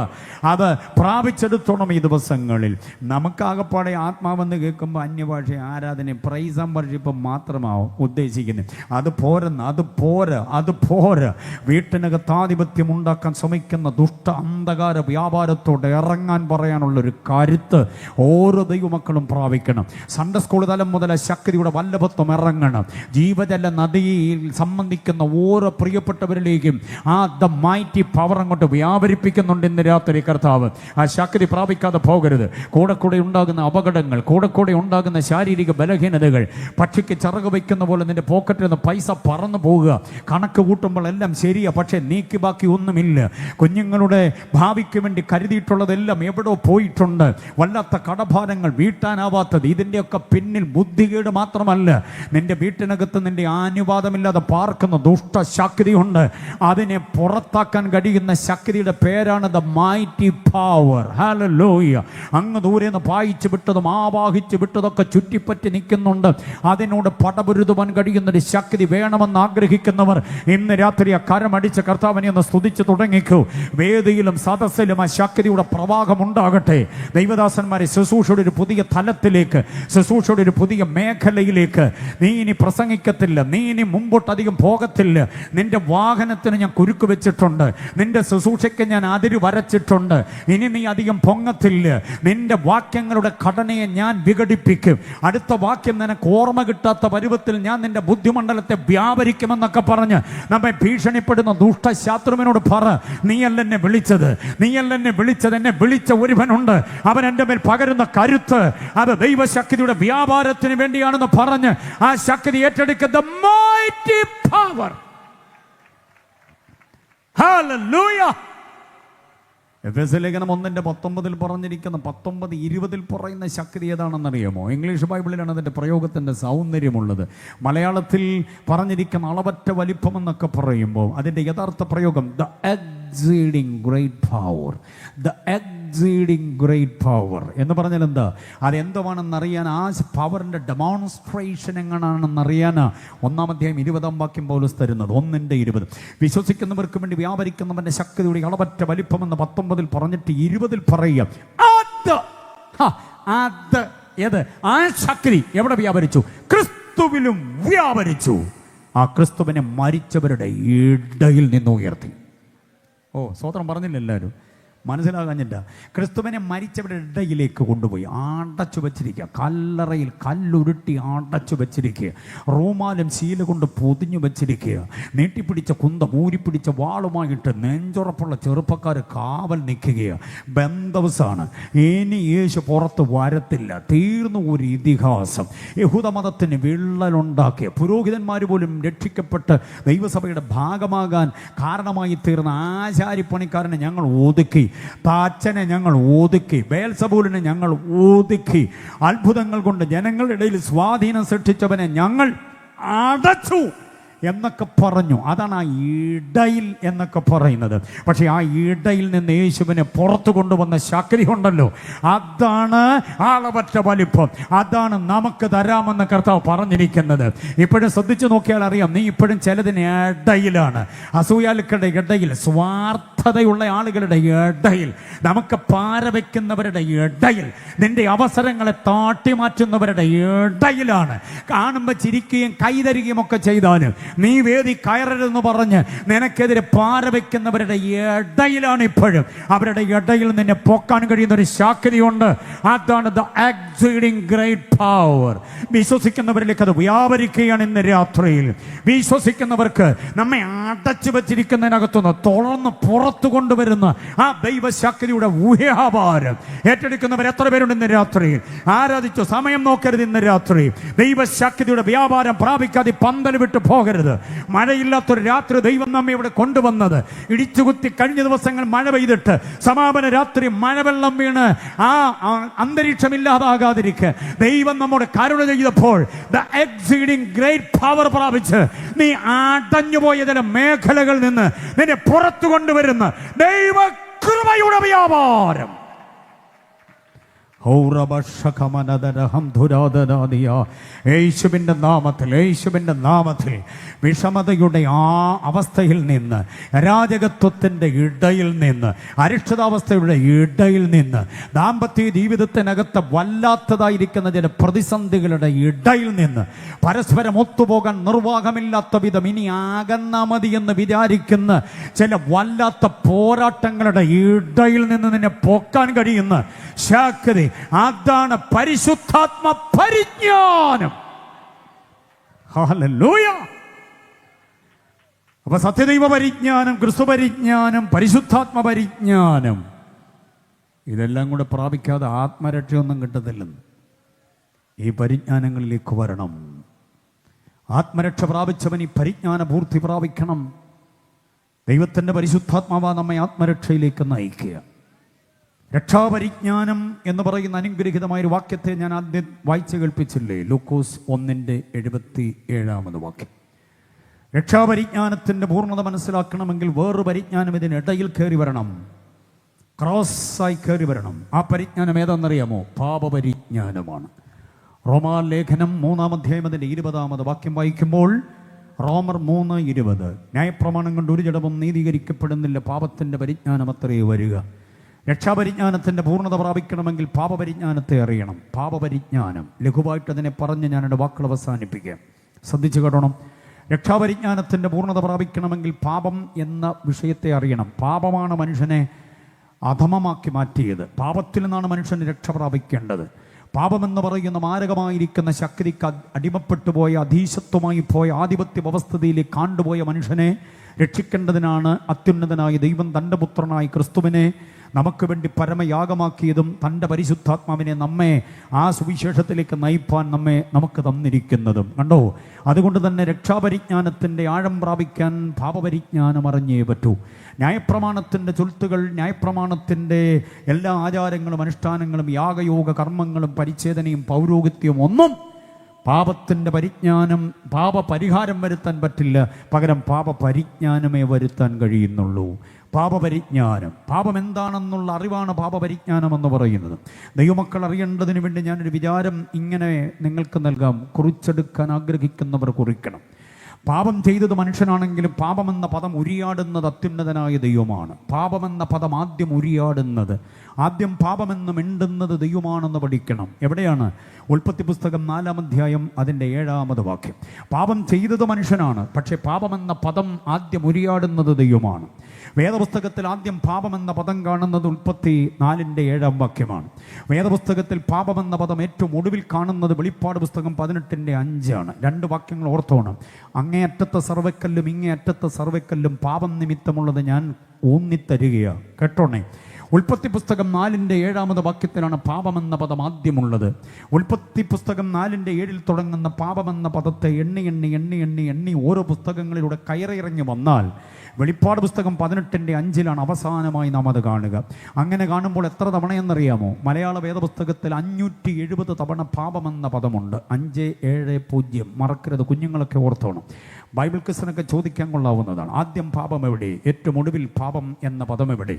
S1: അത് പ്രാപിച്ചെടുത്തോണം ഈ ദിവസങ്ങളിൽ. നമുക്കാകപ്പാടെ ആത്മാവെന്ന് കേൾക്കുമ്പോൾ അന്യഭാഷ ആരാധന, പ്രൈസ് ആൻഡ് വർഷിപ്പ് മാത്രമാവും ഉദ്ദേശിക്കുന്നത്. അത് പോരാ. വീട്ടിനകത്താധിപത്യം ഉണ്ടാക്കാൻ ശ്രമിക്കുന്ന ദുഷ്ട അന്ധകാര വ്യാപാരത്തോടെ ഇറങ്ങാൻ പറയാനുള്ളൊരു കരുത്ത് ഓരോ ദൈവമക്കളും പ്രാപിക്കണം. സൺഡേ സ്കൂൾ തലം മുതൽ ശക്തിയുടെ വല്ലഭത്വം ഇറങ്ങണം. ജീവജല നദിയിൽ സംബന്ധിക്കുന്ന ഓരോ പ്രിയപ്പെട്ടവരിലേക്കും ആ ദ മൈറ്റി പവർ അങ്ങോട്ട് വ്യാപരിപ്പിക്കുന്നുണ്ട് ഇന്ന് രാത്രി കർത്താവ്. ആ ശക്തി പ്രാപിക്കാതെ പോകരുത്. കൂടെ ഉണ്ടാകുന്ന അപകടങ്ങൾ, കൂടെ ഉണ്ടാകുന്ന ശാരീരിക ബലഹീനതകൾ, പക്ഷിക്ക് ചിറക് വയ്ക്കുന്ന പോലെ നിന്റെ പോക്കറ്റിൽ നിന്ന് പൈസ പറന്നു പോവുക. കണക്ക് കൂട്ടുമ്പോൾ എല്ലാം ശരിയാ, പക്ഷേ നീക്കി ബാക്കി ഒന്നുമില്ല. കുഞ്ഞുങ്ങളുടെ ഭാവിക്ക് വേണ്ടി കരുതിയിട്ടുള്ളതെല്ലാം എവിടോ പോയിട്ടുണ്ട്. വല്ലാത്ത കടഭാരങ്ങൾ വീട്ടാനാവാത്തത്. ഇതിൻ്റെയൊക്കെ പിന്നിൽ ബുദ്ധികേട് മാത്രമല്ല, നിന്റെ വീട്ടിനകത്ത് നിന്റെ അനുവാദമില്ലാതെ പാർക്കുന്ന ദുഷ്ടശക്തിയുണ്ട്. അതിനെ പുറത്താക്കാൻ കഴിയുന്ന ശക്തിയുടെ പേരാണ് ദ മൈറ്റി പവർ. ഹല്ലേലൂയ! അങ്ങ് ദൂരെ നിന്ന് പായിച്ചു വിട്ടതും ആവാഹിച്ചു വിട്ടതൊക്കെ ചുറ്റിപ്പറ്റി നിൽക്കുന്നുണ്ട്. അതിനോട് പടപൊരുതുവാൻ കഴിയുന്നൊരു ശക്തി വേണമെന്ന് ആഗ്രഹിക്കുന്നവർ ഇന്ന് രാത്രി ആ കരമടിച്ച കർത്താവിനെ ഒന്ന് സ്തുതിച്ച് തുടങ്ങിക്കൂ. വേദിയിലും സദസ്സിലും ആ ശക്തിയുടെ പ്രവാഹം ഉണ്ടാകട്ടെ. ദൈവദാസന്മാരെ ശുശ്രൂഷയുടെ ഒരു പുതിയ തലത്തിലേക്ക്, ശുശ്രൂഷയുടെ ഒരു പുതിയ മേഖലയിലേക്ക് നീ ഇനി പ്രസംഗിക്കത്തില്ല. നീ ഇനി മുമ്പോട്ടധികം പോകത്തില്ല. നിന്റെ വാഹനത്തിന് ഞാൻ കുരുക്ക് വെച്ചിട്ടുണ്ട്. നിന്റെ ശുശ്രൂഷയ്ക്ക് ഞാൻ അതിര് വരച്ചിട്ടുണ്ട്. ഇനി നീ അധികം പൊങ്ങത്തില്ല. നിന്റെ വാക്യങ്ങളുടെ ഘടനയെ ഞാൻ വിഘടിപ്പിക്കും. അടുത്ത വാക്യം നിനക്ക് ഓർമ്മ കിട്ടാത്ത പരുവത്തിൽ ഞാൻ നിന്റെ ബുദ്ധിമണ്ഡലത്തെ വ്യാപരിക്കുമെന്നൊക്കെ പറഞ്ഞ് നമ്മെ ഭീഷണിപ്പെടുന്ന ദുഷ്ടശാസ്ത്രവിനോട് പറ, നീയല്ല എന്നെ വിളിച്ചത്. എന്നെ വിളിച്ച ഒരുവനുണ്ട്. അവൻ എൻ്റെ മേൽ പകരുന്ന കരുത്ത് അത് ദൈവശക്തിയുടെ വ്യാപാരത്തിന് വേണ്ടിയാണെന്ന് പറഞ്ഞ് ആ ശക്തി ഏറ്റെടുക്കുന്ന mighty power. Hallelujah. എഫെസ്യ ലേഖനം 1:19 പറഞ്ഞിരിക്കുന്ന 19:20 പറയുന്ന ശക്തി ഏതാണെന്നറിയാമോ? ഇംഗ്ലീഷ് ബൈബിളിലാണ് അതിൻ്റെ പ്രയോഗത്തിൻ്റെ സൗന്ദര്യമുള്ളത്. മലയാളത്തിൽ പറഞ്ഞിരിക്കുന്ന അളവറ്റ വലിപ്പം എന്നൊക്കെ പറയുമ്പോൾ അതിൻ്റെ യഥാർത്ഥ പ്രയോഗം the exceeding great power. The exceeding great power എന്ന് പറഞ്ഞാൽ എന്താ? അതെന്തുവാണെന്നറിയാൻ, ആ പവറിൻ്റെ ഡെമോൺസ്ട്രേഷൻ എങ്ങനെയാണെന്നറിയാൻ 1-ാം അധ്യായം 20-ാം വാക്യം പൗലോസ് തരുന്നത്. 1:20 വിശ്വസിക്കുന്നവർക്ക് വേണ്ടി വ്യാപരിക്കുന്നവൻ്റെ ശക്തിയുടെ അളവറ്റ വലിപ്പമെന്ന് 19 പറഞ്ഞിട്ട് 20 പറയുക. ഏത്? ആ ശക്തി എവിടെ വ്യാപരിച്ചു? ക്രിസ്തുവിലും വ്യാപരിച്ചു. ആ ക്രിസ്തുവിനെ മരിച്ചവരുടെ ഇടയിൽ നിന്ന് ഉയർത്തി. ഓ, സ്വതന്ത്രം പറഞ്ഞില്ല എല്ലാവരും. മനസ്സിലാകാഞ്ഞില്ല. ക്രിസ്തുവിനെ മരിച്ചവരുടെ ഇടയിലേക്ക് കൊണ്ടുപോയി അടച്ചു വെച്ചിരിക്കുക. കല്ലറയിൽ കല്ലുരുട്ടി അടച്ചു വെച്ചിരിക്കുക. റൂമാലും ശീല കൊണ്ട് പൊതിഞ്ഞു വെച്ചിരിക്കുക. നീട്ടിപ്പിടിച്ച കുന്തം ഊരിപ്പിടിച്ച വാളുമായിട്ട് നെഞ്ചുറപ്പുള്ള ചെറുപ്പക്കാർ കാവൽ നിൽക്കുകയാണ്. ബന്ധവസാണ്. ഇനി യേശു പുറത്ത് വരത്തില്ല. തീർന്നു ഒരു ഇതിഹാസം. യഹൂദമതത്തിന് വിള്ളലുണ്ടാക്കിയ പുരോഹിതന്മാർ പോലും രക്ഷിക്കപ്പെട്ട് ദൈവസഭയുടെ ഭാഗമാകാൻ കാരണമായി തീർന്ന ആശാരിപ്പണിക്കാരനെ ഞങ്ങൾ ഒതുക്കി. താച്ചനെ ഞങ്ങൾ ഒതുക്കി. ബേൽസബൂലിനെ ഞങ്ങൾ ഒതുക്കി. അത്ഭുതങ്ങൾ കൊണ്ട് ജനങ്ങളുടെ ഇടയിൽ സ്വാധീനം സൃഷ്ടിച്ചവനെ ഞങ്ങൾ അടച്ചു എന്നൊക്കെ പറഞ്ഞു. അതാണ് ആ ഇടയിൽ എന്നൊക്കെ പറയുന്നത്. പക്ഷെ ആ ഇടയിൽ നിന്ന് യേശുവിനെ പുറത്തു കൊണ്ടുവന്ന ശക്തി ഉണ്ടല്ലോ, അതാണ് അളവറ്റ വലിപ്പം. അതാണ് നമുക്ക് തരാമെന്ന് കർത്താവ് പറഞ്ഞിരിക്കുന്നത്. ഇപ്പോഴും ശ്രദ്ധിച്ചു നോക്കിയാൽ അറിയാം, നീ ഇപ്പോഴും ചിലതിന് ഇടയിലാണ്. അസൂയാലുക്കളുടെ ഇടയിൽ, സ്വാർത്ഥതയുള്ള ആളുകളുടെ ഇടയിൽ, നമുക്ക് പാരവയ്ക്കുന്നവരുടെ ഇടയിൽ, നിന്റെ അവസരങ്ങളെ താട്ടിമാറ്റുന്നവരുടെ ഇടയിലാണ്. കാണുമ്പോൾ ചിരിക്കുകയും കൈതരികയും ഒക്കെ ചെയ്താലും നീ വേദി കയറരുതെന്ന് പറഞ്ഞ് നിനക്കെതിരെ പാരവയ്ക്കുന്നവരുടെ ഇടയിലാണ് ഇപ്പോഴും. അവരുടെ ഇടയിൽ നിന്നെ പൊക്കാൻ കഴിയുന്ന ഒരു ശാക്തിയുണ്ട്. അതാണ് ദ എക്സീഡിങ് ഗ്രേറ്റ് പവർ. വിശ്വസിക്കുന്നവരിലേക്ക് അത് വ്യാപരിക്കുകയാണ് ഇന്ന് രാത്രിയിൽ. വിശ്വസിക്കുന്നവർക്ക് നമ്മെ അടച്ചു വെച്ചിരിക്കുന്നതിനകത്തുനിന്ന് തുറന്ന് പുറത്തു കൊണ്ടുവരുന്ന ആ ദൈവശക്തിയുടെ വ്യാപാരം ഏറ്റെടുക്കുന്നവർ എത്ര പേരുണ്ട് ഇന്ന് രാത്രിയിൽ? ആരാധിച്ചു. സമയം നോക്കരുത്. ഇന്ന് രാത്രി ദൈവശക്തിയുടെ വ്യാപാരം പ്രാപിക്കാതെ പന്തൽ വിട്ടു പോകരുത്. മഴയില്ലാത്തൊരു രാത്രി ദൈവം നമ്മെ ഇവിടെ കൊണ്ടുവന്നത് ഇടിച്ചുകുത്തി കഴിഞ്ഞ ദിവസങ്ങൾ മഴ പെയ്തിട്ട് സമാപന രാത്രി മഴവെള്ളം വീണ് ആ അന്തരീക്ഷമില്ലാതാകാതിരിക്കുക ദൈവം നമ്മോട് കരുണ ചെയ്തപ്പോൾ ദ എക്സീഡിങ് ഗ്രേറ്റ് പവർ പ്രാപിച്ച് നീ അടഞ്ഞുപോയ ചില മേഖലകളിൽ നിന്ന് നിന്നെ പുറത്തു കൊണ്ടുവരുന്ന ദൈവ കൃപയുടെ വ്യാപാരം. യേശുവിൻ്റെ നാമത്തിൽ വിഷമതയുടെ ആ അവസ്ഥയിൽ നിന്ന്, അരാജകത്വത്തിൻ്റെ ഇടയിൽ നിന്ന്, അരിഷ്ടതാവസ്ഥയുടെ ഇടയിൽ നിന്ന്, ദാമ്പത്യ ജീവിതത്തിനകത്ത് വല്ലാത്തതായിരിക്കുന്ന ചില പ്രതിസന്ധികളുടെ ഇടയിൽ നിന്ന്, പരസ്പരം ഒത്തുപോകാൻ നിർവാഹമില്ലാത്ത വിധം ഇനി ആകന്നാ മതി എന്ന് വിചാരിക്കുന്ന ചില വല്ലാത്ത പോരാട്ടങ്ങളുടെ ഇടയിൽ നിന്ന് നിന്നെ പോക്കാൻ കഴിയുന്ന ശക്തി, അതാണ് പരിശുദ്ധാത്മ പരിജ്ഞാനം. ഹല്ലേലൂയ. അപ്പൊ സത്യദൈവ പരിജ്ഞാനം, ക്രിസ്തു പരിജ്ഞാനം, പരിശുദ്ധാത്മ പരിജ്ഞാനം, ഇതെല്ലാം കൂടെ പ്രാപിക്കാതെ ആത്മരക്ഷയൊന്നും കിട്ടത്തില്ലെന്ന്. ഈ പരിജ്ഞാനങ്ങളിലേക്ക് വരണം. ആത്മരക്ഷ പ്രാപിച്ചവൻ ഈ പരിജ്ഞാന പൂർത്തി പ്രാപിക്കണം. ദൈവത്തിൻ്റെ പരിശുദ്ധാത്മാവ നമ്മെ ആത്മരക്ഷയിലേക്ക് നയിക്കുക. രക്ഷാപരിജ്ഞാനം എന്ന് പറയുന്ന അനുഗ്രഹീതമായൊരു വാക്യത്തെ ഞാൻ ആദ്യം വായിച്ചു കേൾപ്പിച്ചില്ലേ? ലൂക്കോസ് 1:77 വാക്യം. രക്ഷാപരിജ്ഞാനത്തിൻ്റെ പൂർണ്ണത മനസ്സിലാക്കണമെങ്കിൽ വേറൊരു പരിജ്ഞാനം ഇതിനിടയിൽ കയറി വരണം, ക്രോസായി കയറി വരണം. ആ പരിജ്ഞാനം ഏതാണെന്നറിയാമോ? പാപപരിജ്ഞാനമാണ്. റോമാലേഖനം 3:20 വാക്യം വായിക്കുമ്പോൾ, റോമർ 3:20, ന്യായപ്രമാണം കൊണ്ട് ഒരു ജഡവും നീതീകരിക്കപ്പെടുന്നില്ല, പാപത്തിൻ്റെ പരിജ്ഞാനം അത്രയേ വരിക. രക്ഷാപരിജ്ഞാനത്തിൻ്റെ പൂർണ്ണത പ്രാപിക്കണമെങ്കിൽ പാപപരിജ്ഞാനത്തെ അറിയണം. പാപപരിജ്ഞാനം ലഘുവായിട്ട് അതിനെ പറഞ്ഞ് ഞാൻ എൻ്റെ വാക്കുകൾ അവസാനിപ്പിക്കാം. ശ്രദ്ധിച്ചു കേട്ടോണം. രക്ഷാപരിജ്ഞാനത്തിൻ്റെ പൂർണ്ണത പ്രാപിക്കണമെങ്കിൽ പാപം എന്ന വിഷയത്തെ അറിയണം. പാപമാണ് മനുഷ്യനെ അധമമാക്കി മാറ്റിയത്. പാപത്തിൽ നിന്നാണ് മനുഷ്യന് രക്ഷ പ്രാപിക്കേണ്ടത്. പാപമെന്ന് പറയുന്ന മാരകമായിരിക്കുന്ന ശക്തിക്ക് അടിമപ്പെട്ടു പോയ, അധീശത്വമായി പോയ, ആധിപത്യ വ്യവസ്ഥതയിലേക്ക് കാണ്ടുപോയ മനുഷ്യനെ രക്ഷിക്കേണ്ടതിനാണ് അത്യുന്നതനായ ദൈവം തൻ്റെ പുത്രനായി ക്രിസ്തുവിനെ നമുക്ക് വേണ്ടി പരമയാഗമാക്കിയതും തൻ്റെ പരിശുദ്ധാത്മാവിനെ നമ്മെ ആ സുവിശേഷത്തിലേക്ക് നയിപ്പാൻ നമുക്ക് തന്നിരിക്കുന്നതും. കണ്ടോ? അതുകൊണ്ട് തന്നെ രക്ഷാപരിജ്ഞാനത്തിൻ്റെ ആഴം പ്രാപിക്കാൻ പാപപരിജ്ഞാനം അറിഞ്ഞേ പറ്റൂ. ന്യായപ്രമാണത്തിൻ്റെ ചൊൽത്തുകൾ, ന്യായപ്രമാണത്തിൻ്റെ എല്ലാ ആചാരങ്ങളും അനുഷ്ഠാനങ്ങളും യാഗയോഗ കർമ്മങ്ങളും പരിച്ഛേദനയും പൗരോഹിത്യവും ഒന്നും പാപത്തിൻ്റെ പരിജ്ഞാനം, പാപപരിഹാരം വരുത്താൻ പറ്റില്ല. പകരം പാപപരിജ്ഞാനമേ വരുത്താൻ കഴിയുന്നുള്ളൂ. പാപപരിജ്ഞാനം, പാപം എന്താണെന്നുള്ള അറിവാണ് പാപപരിജ്ഞാനം എന്ന് പറയുന്നത്. ദൈവമക്കൾ അറിയേണ്ടതിന് വേണ്ടി ഞാനൊരു വിചാരം ഇങ്ങനെ നിങ്ങൾക്ക് നൽകാം. കുറിച്ചെടുക്കാൻ ആഗ്രഹിക്കുന്നവർ കുറിക്കണം. പാപം ചെയ്തത് മനുഷ്യനാണെങ്കിലും പാപമെന്ന പദം ഉരിയാടുന്നത് അത്യുന്നതനായ ദൈവമാണ്. പാപമെന്ന പദം ആദ്യം ഉരിയാടുന്നത്, ആദ്യം പാപമെന്ന് മിണ്ടുന്നത് ദൈവമാണെന്ന് പഠിക്കണം. എവിടെയാണ്? ഉൽപ്പത്തി പുസ്തകം 4 അതിൻ്റെ 7 വാക്യം. പാപം ചെയ്തത് മനുഷ്യനാണ്, പക്ഷേ പാപമെന്ന പദം ആദ്യം ഉരിയാടുന്നത് ദൈവമാണ്. വേദപുസ്തകത്തിൽ ആദ്യം പാപമെന്ന പദം കാണുന്നത് ഉൽപ്പത്തി 4:7 വാക്യമാണ്. വേദപുസ്തകത്തിൽ പാപമെന്ന പദം ഏറ്റവും ഒടുവിൽ കാണുന്നത് വെളിപ്പാട് പുസ്തകം 18:5. 2 വാക്യങ്ങൾ ഓർത്തോണം. അങ്ങേയറ്റത്തെ സർവ്വക്കല്ലും ഇങ്ങേയറ്റത്തെ സർവ്വക്കല്ലും പാപം നിമിത്തമുള്ളത് ഞാൻ ഊന്നിത്തരികയാണ്. കേട്ടോണേ. ഉൽപ്പത്തി പുസ്തകം 4:7 വാക്യത്തിലാണ് പാപമെന്ന പദം ആദ്യമുള്ളത്. ഉൽപ്പത്തി പുസ്തകം 4:7 തുടങ്ങുന്ന പാപമെന്ന പദത്തെ എണ്ണി എണ്ണി എണ്ണി എണ്ണി എണ്ണി ഓരോ പുസ്തകങ്ങളിലൂടെ കയറിയിറങ്ങി വന്നാൽ വെളിപ്പാട് പുസ്തകം 18:5 അവസാനമായി നാം അത് കാണുക. അങ്ങനെ കാണുമ്പോൾ എത്ര തവണയെന്നറിയാമോ? മലയാള വേദപുസ്തകത്തിൽ 570 തവണ പാപമെന്ന പദമുണ്ട്. 570. മറക്കരുത്, കുഞ്ഞുങ്ങളൊക്കെ ഓർത്തോണം. ബൈബിൾ ക്വസ്റ്റനൊക്കെ ചോദിക്കാൻ കൊള്ളാവുന്നതാണ്. ആദ്യം പാപം എവിടെ? ഏറ്റവും ഒടുവിൽ പാപം എന്ന പദം എവിടെ?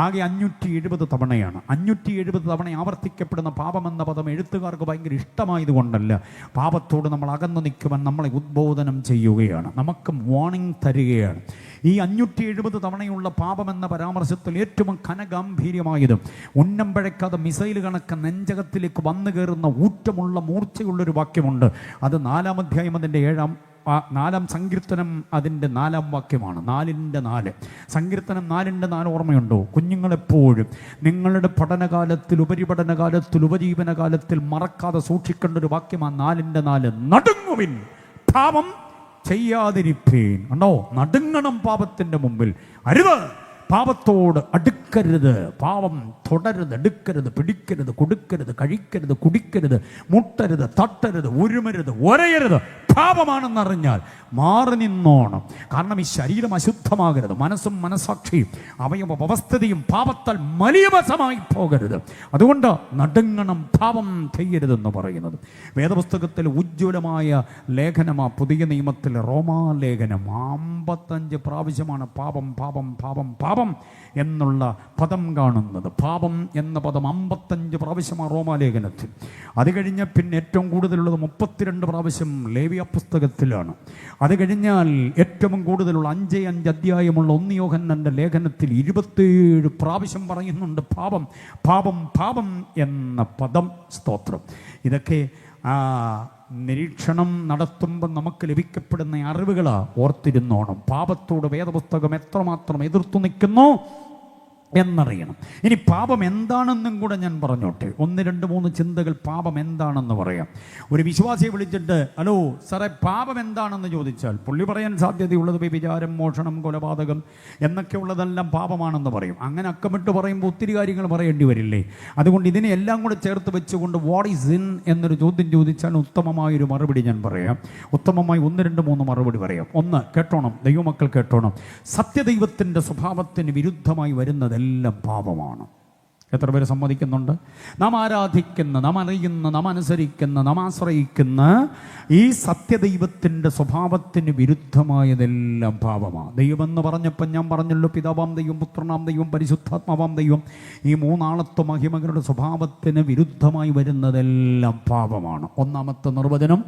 S1: ആകെ 570 തവണയാണ്. 570 തവണ ആവർത്തിക്കപ്പെടുന്ന പാപമെന്ന പദം എഴുത്തുകാർക്ക് ഭയങ്കര ഇഷ്ടമായതുകൊണ്ടല്ല, പാപത്തോട് നമ്മൾ അകന്നു നിൽക്കുവാൻ നമ്മളെ ഉദ്ബോധനം ചെയ്യുകയാണ്, നമുക്ക് വാർണിംഗ് തരികയാണ്. ഈ 570 തവണയുള്ള പാപമെന്ന പരാമർശത്തിൽ ഏറ്റവും ഘനഗാംഭീര്യമായതും ഉന്നം പഴക്കാതെ മിസൈൽ കണക്ക് നെഞ്ചകത്തിലേക്ക് വന്നു കയറുന്ന ഊറ്റമുള്ള മൂർച്ചയുള്ളൊരു വാക്യമുണ്ട്. അത് 4 അതിൻ്റെ 7 4-ാം സങ്കീർത്തനം അതിൻ്റെ 4-ാം വാക്യമാണ്. 4:4. സങ്കീർത്തനം 4:4 ഓർമ്മയുണ്ടോ? കുഞ്ഞുങ്ങളെപ്പോഴും നിങ്ങളുടെ പഠനകാലത്തിൽ, ഉപരിപഠനകാലത്തിൽ, ഉപജീവനകാലത്തിൽ മറക്കാതെ സൂക്ഷിക്കേണ്ട ഒരു വാക്യമാണ് 4:4. നടുങ്ങുവിൻ, പാപം ചെയ്യാതിരിപ്പീൻ. കണ്ടോ? നടുങ്ങണം പാപത്തിൻ്റെ മുമ്പിൽ. അരുത്, പാപത്തോട് അടുക്കരുത്, പാപം തുടരുത്, എടുക്കരുത്, പിടിക്കരുത്, കൊടുക്കരുത്, കഴിക്കരുത്, കുടിക്കരുത്, മുട്ടരുത്, തട്ടരുത്, ഉരുമരുത്, ഒരയരുത്. പാപമാണെന്നറിഞ്ഞാൽ മാറി നിന്നോണം. കാരണം ഈ ശരീരം അശുദ്ധമാകരുത്, മനസ്സും മനസാക്ഷിയും അവയവ വ്യവസ്ഥതയും പാപത്താൽ മലീമസമായി പോകരുത്. അതുകൊണ്ട് നടുങ്ങണം, പാപം ചെയ്യരുതെന്ന് പറയുന്നത്. വേദപുസ്തകത്തിൽ ഉജ്ജ്വലമായ ലേഖനമാ പുതിയ നിയമത്തിലെ റോമാലേഖനം. 55 പ്രാവശ്യമാണ് പാപം പാപം പാപം പാപം എന്നുള്ള പദം കാണുന്നത്. പാപം എന്ന പദം 55 പ്രാവശ്യമാണ് റോമാലേഖനത്തിൽ. അത് കഴിഞ്ഞ പിന്നെ ഏറ്റവും കൂടുതലുള്ളത് 32 പ്രാവശ്യം ലേവ്യ പുസ്തകത്തിലാണ്. അത് കഴിഞ്ഞാൽ ഏറ്റവും കൂടുതലുള്ള 5 അധ്യായമുള്ള 1 യോഹന്നാന്റെ ലേഖനത്തിൽ 27 പ്രാവശ്യം പറയുന്നുണ്ട് പാപം പാപം പാപം എന്ന പദം. സ്തോത്രം. ഇതൊക്കെ നിരീക്ഷണം നടത്തുമ്പോൾ നമുക്ക് ലഭിക്കപ്പെടുന്ന അറിവുകളാ. ഓർത്തിരുന്നോണം. പാപത്തോട് വേദപുസ്തകം എത്രമാത്രം എതിർത്തു നിൽക്കുന്നു എന്നറിയണം. ഇനി പാപം എന്താണെന്നും കൂടെ ഞാൻ പറഞ്ഞോട്ടെ. 1, 2, 3 ചിന്തകൾ പാപം എന്താണെന്ന് പറയാം. ഒരു വിശ്വാസിയെ വിളിച്ചിട്ട് ഹലോ സാറേ പാപം എന്താണെന്ന് ചോദിച്ചാൽ പുള്ളി പറയാൻ സാധ്യതയുള്ളത് വ്യഭിചാരം, മോഷണം, കൊലപാതകം എന്നൊക്കെ ഉള്ളതെല്ലാം പാപമാണെന്ന് പറയും. അങ്ങനെ അക്കമിട്ട് പറയുമ്പോൾ ഒത്തിരി കാര്യങ്ങൾ പറയേണ്ടി വരില്ലേ? അതുകൊണ്ട് ഇതിനെ എല്ലാം കൂടെ ചേർത്ത് വെച്ചുകൊണ്ട് വാട്ട് ഈസ് സിൻ എന്നൊരു ചോദ്യം ചോദിച്ചാൽ ഉത്തമമായൊരു മറുപടി ഞാൻ പറയാം. ഉത്തമമായി 1, 2, 3 മറുപടി പറയാം. 1, കേട്ടോണം, ദൈവമക്കൾ കേട്ടോണം. സത്യദൈവത്തിൻ്റെ സ്വഭാവത്തിന് വിരുദ്ധമായി വരുന്നത് എല്ലാം പാപമാണ്. എത്ര പേര് സമ്മതിക്കുന്നുണ്ട്? നാം ആരാധിക്കുന്ന, നാം അറിയുന്ന, നാം അനുസരിക്കുന്ന, നാം ആശ്രയിക്കുന്ന ഈ സത്യദൈവത്തിൻ്റെ സ്വഭാവത്തിന് വിരുദ്ധമായതെല്ലാം പാപമാണ്. ദൈവമെന്ന് പറഞ്ഞപ്പോൾ ഞാൻ പറഞ്ഞല്ലോ, പിതാവാം ദൈവം, പുത്രനാം ദൈവം, പരിശുദ്ധാത്മാവാം ദൈവം, ഈ 3 ആളത്വ മഹിമകളുടെ സ്വഭാവത്തിന് വിരുദ്ധമായി വരുന്നതെല്ലാം പാപമാണ്. 1-ാമത്തെ നിർവചനം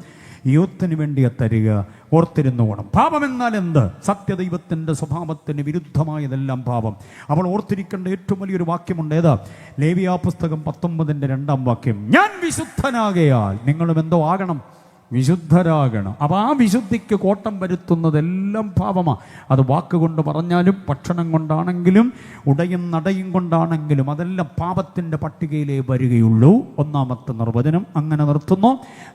S1: യൂത്തിന് വേണ്ടി തരിക. ഓർത്തിരുന്നു വേണം. പാപം എന്നാൽ എന്ത്? സത്യദൈവത്തിൻ്റെ സ്വഭാവത്തിന് വിരുദ്ധമായതെല്ലാം പാപം. അവൾ ഓർത്തിരിക്കേണ്ട ഏറ്റവും വലിയൊരു വാക്യമുണ്ട്. ഏതാ? ലേവ്യ പുസ്തകം 19-ന്റെ 2-ാം വാക്യം. ഞാൻ വിശുദ്ധനാകയാൽ നിങ്ങളും എന്തോ ആകണം, വിശുദ്ധരാകണം. അപ്പം ആ വിശുദ്ധിക്ക് കോട്ടം വരുത്തുന്നതെല്ലാം പാപമാണ്. അത് വാക്കുകൊണ്ട് പറഞ്ഞാലും ഭക്ഷണം കൊണ്ടാണെങ്കിലും ഉടയും നടയും കൊണ്ടാണെങ്കിലും അതെല്ലാം പാപത്തിൻ്റെ പട്ടികയിലേ വരികയുള്ളൂ. 1-ാമത്തെ നിർവചനം അങ്ങനെ നിർത്തുന്നു.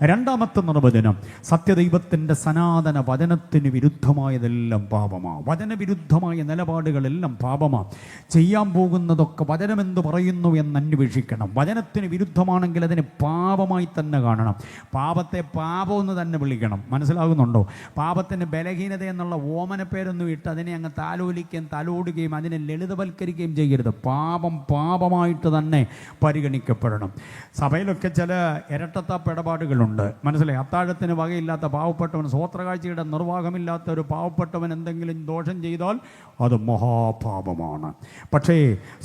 S1: 2-ാമത്തെ നിർവചനം, സത്യദൈവത്തിൻ്റെ സനാതന വചനത്തിന് വിരുദ്ധമായതെല്ലാം പാപമാണ്. വചനവിരുദ്ധമായ നിലപാടുകളെല്ലാം പാപമാണ്. ചെയ്യാൻ പോകുന്നതൊക്കെ വചനമെന്ത് പറയുന്നു എന്ന് അന്വേഷിക്കണം. വചനത്തിന് വിരുദ്ധമാണെങ്കിൽ അതിനെ പാപമായി തന്നെ കാണണം. പാപത്തെ പാപമെന്ന് തന്നെ വിളിക്കണം. മനസ്സിലാകുന്നുണ്ടോ? പാപത്തിന് ബലഹീനത എന്നുള്ള ഓമന പേരൊന്നും ഇട്ട് അതിനെ അങ്ങ് താലോലിക്കുകയും തലോടുകയും അതിനെ ലളിതവൽക്കരിക്കുകയും ചെയ്യരുത്. പാപം പാപമായിട്ട് തന്നെ പരിഗണിക്കപ്പെടണം. സഭയിലൊക്കെ ചില ഇരട്ടത്താപ്പ് ഇടപാടുകളുണ്ട്. മനസ്സിലായി? അത്താഴത്തിന് വകയില്ലാത്ത പാവപ്പെട്ടവൻ, സ്വോത്രകാഴ്ചയുടെ നിർവാഹമില്ലാത്ത ഒരു പാവപ്പെട്ടവൻ എന്തെങ്കിലും ദോഷം ചെയ്താൽ അത് മഹാപാപമാണ്. പക്ഷേ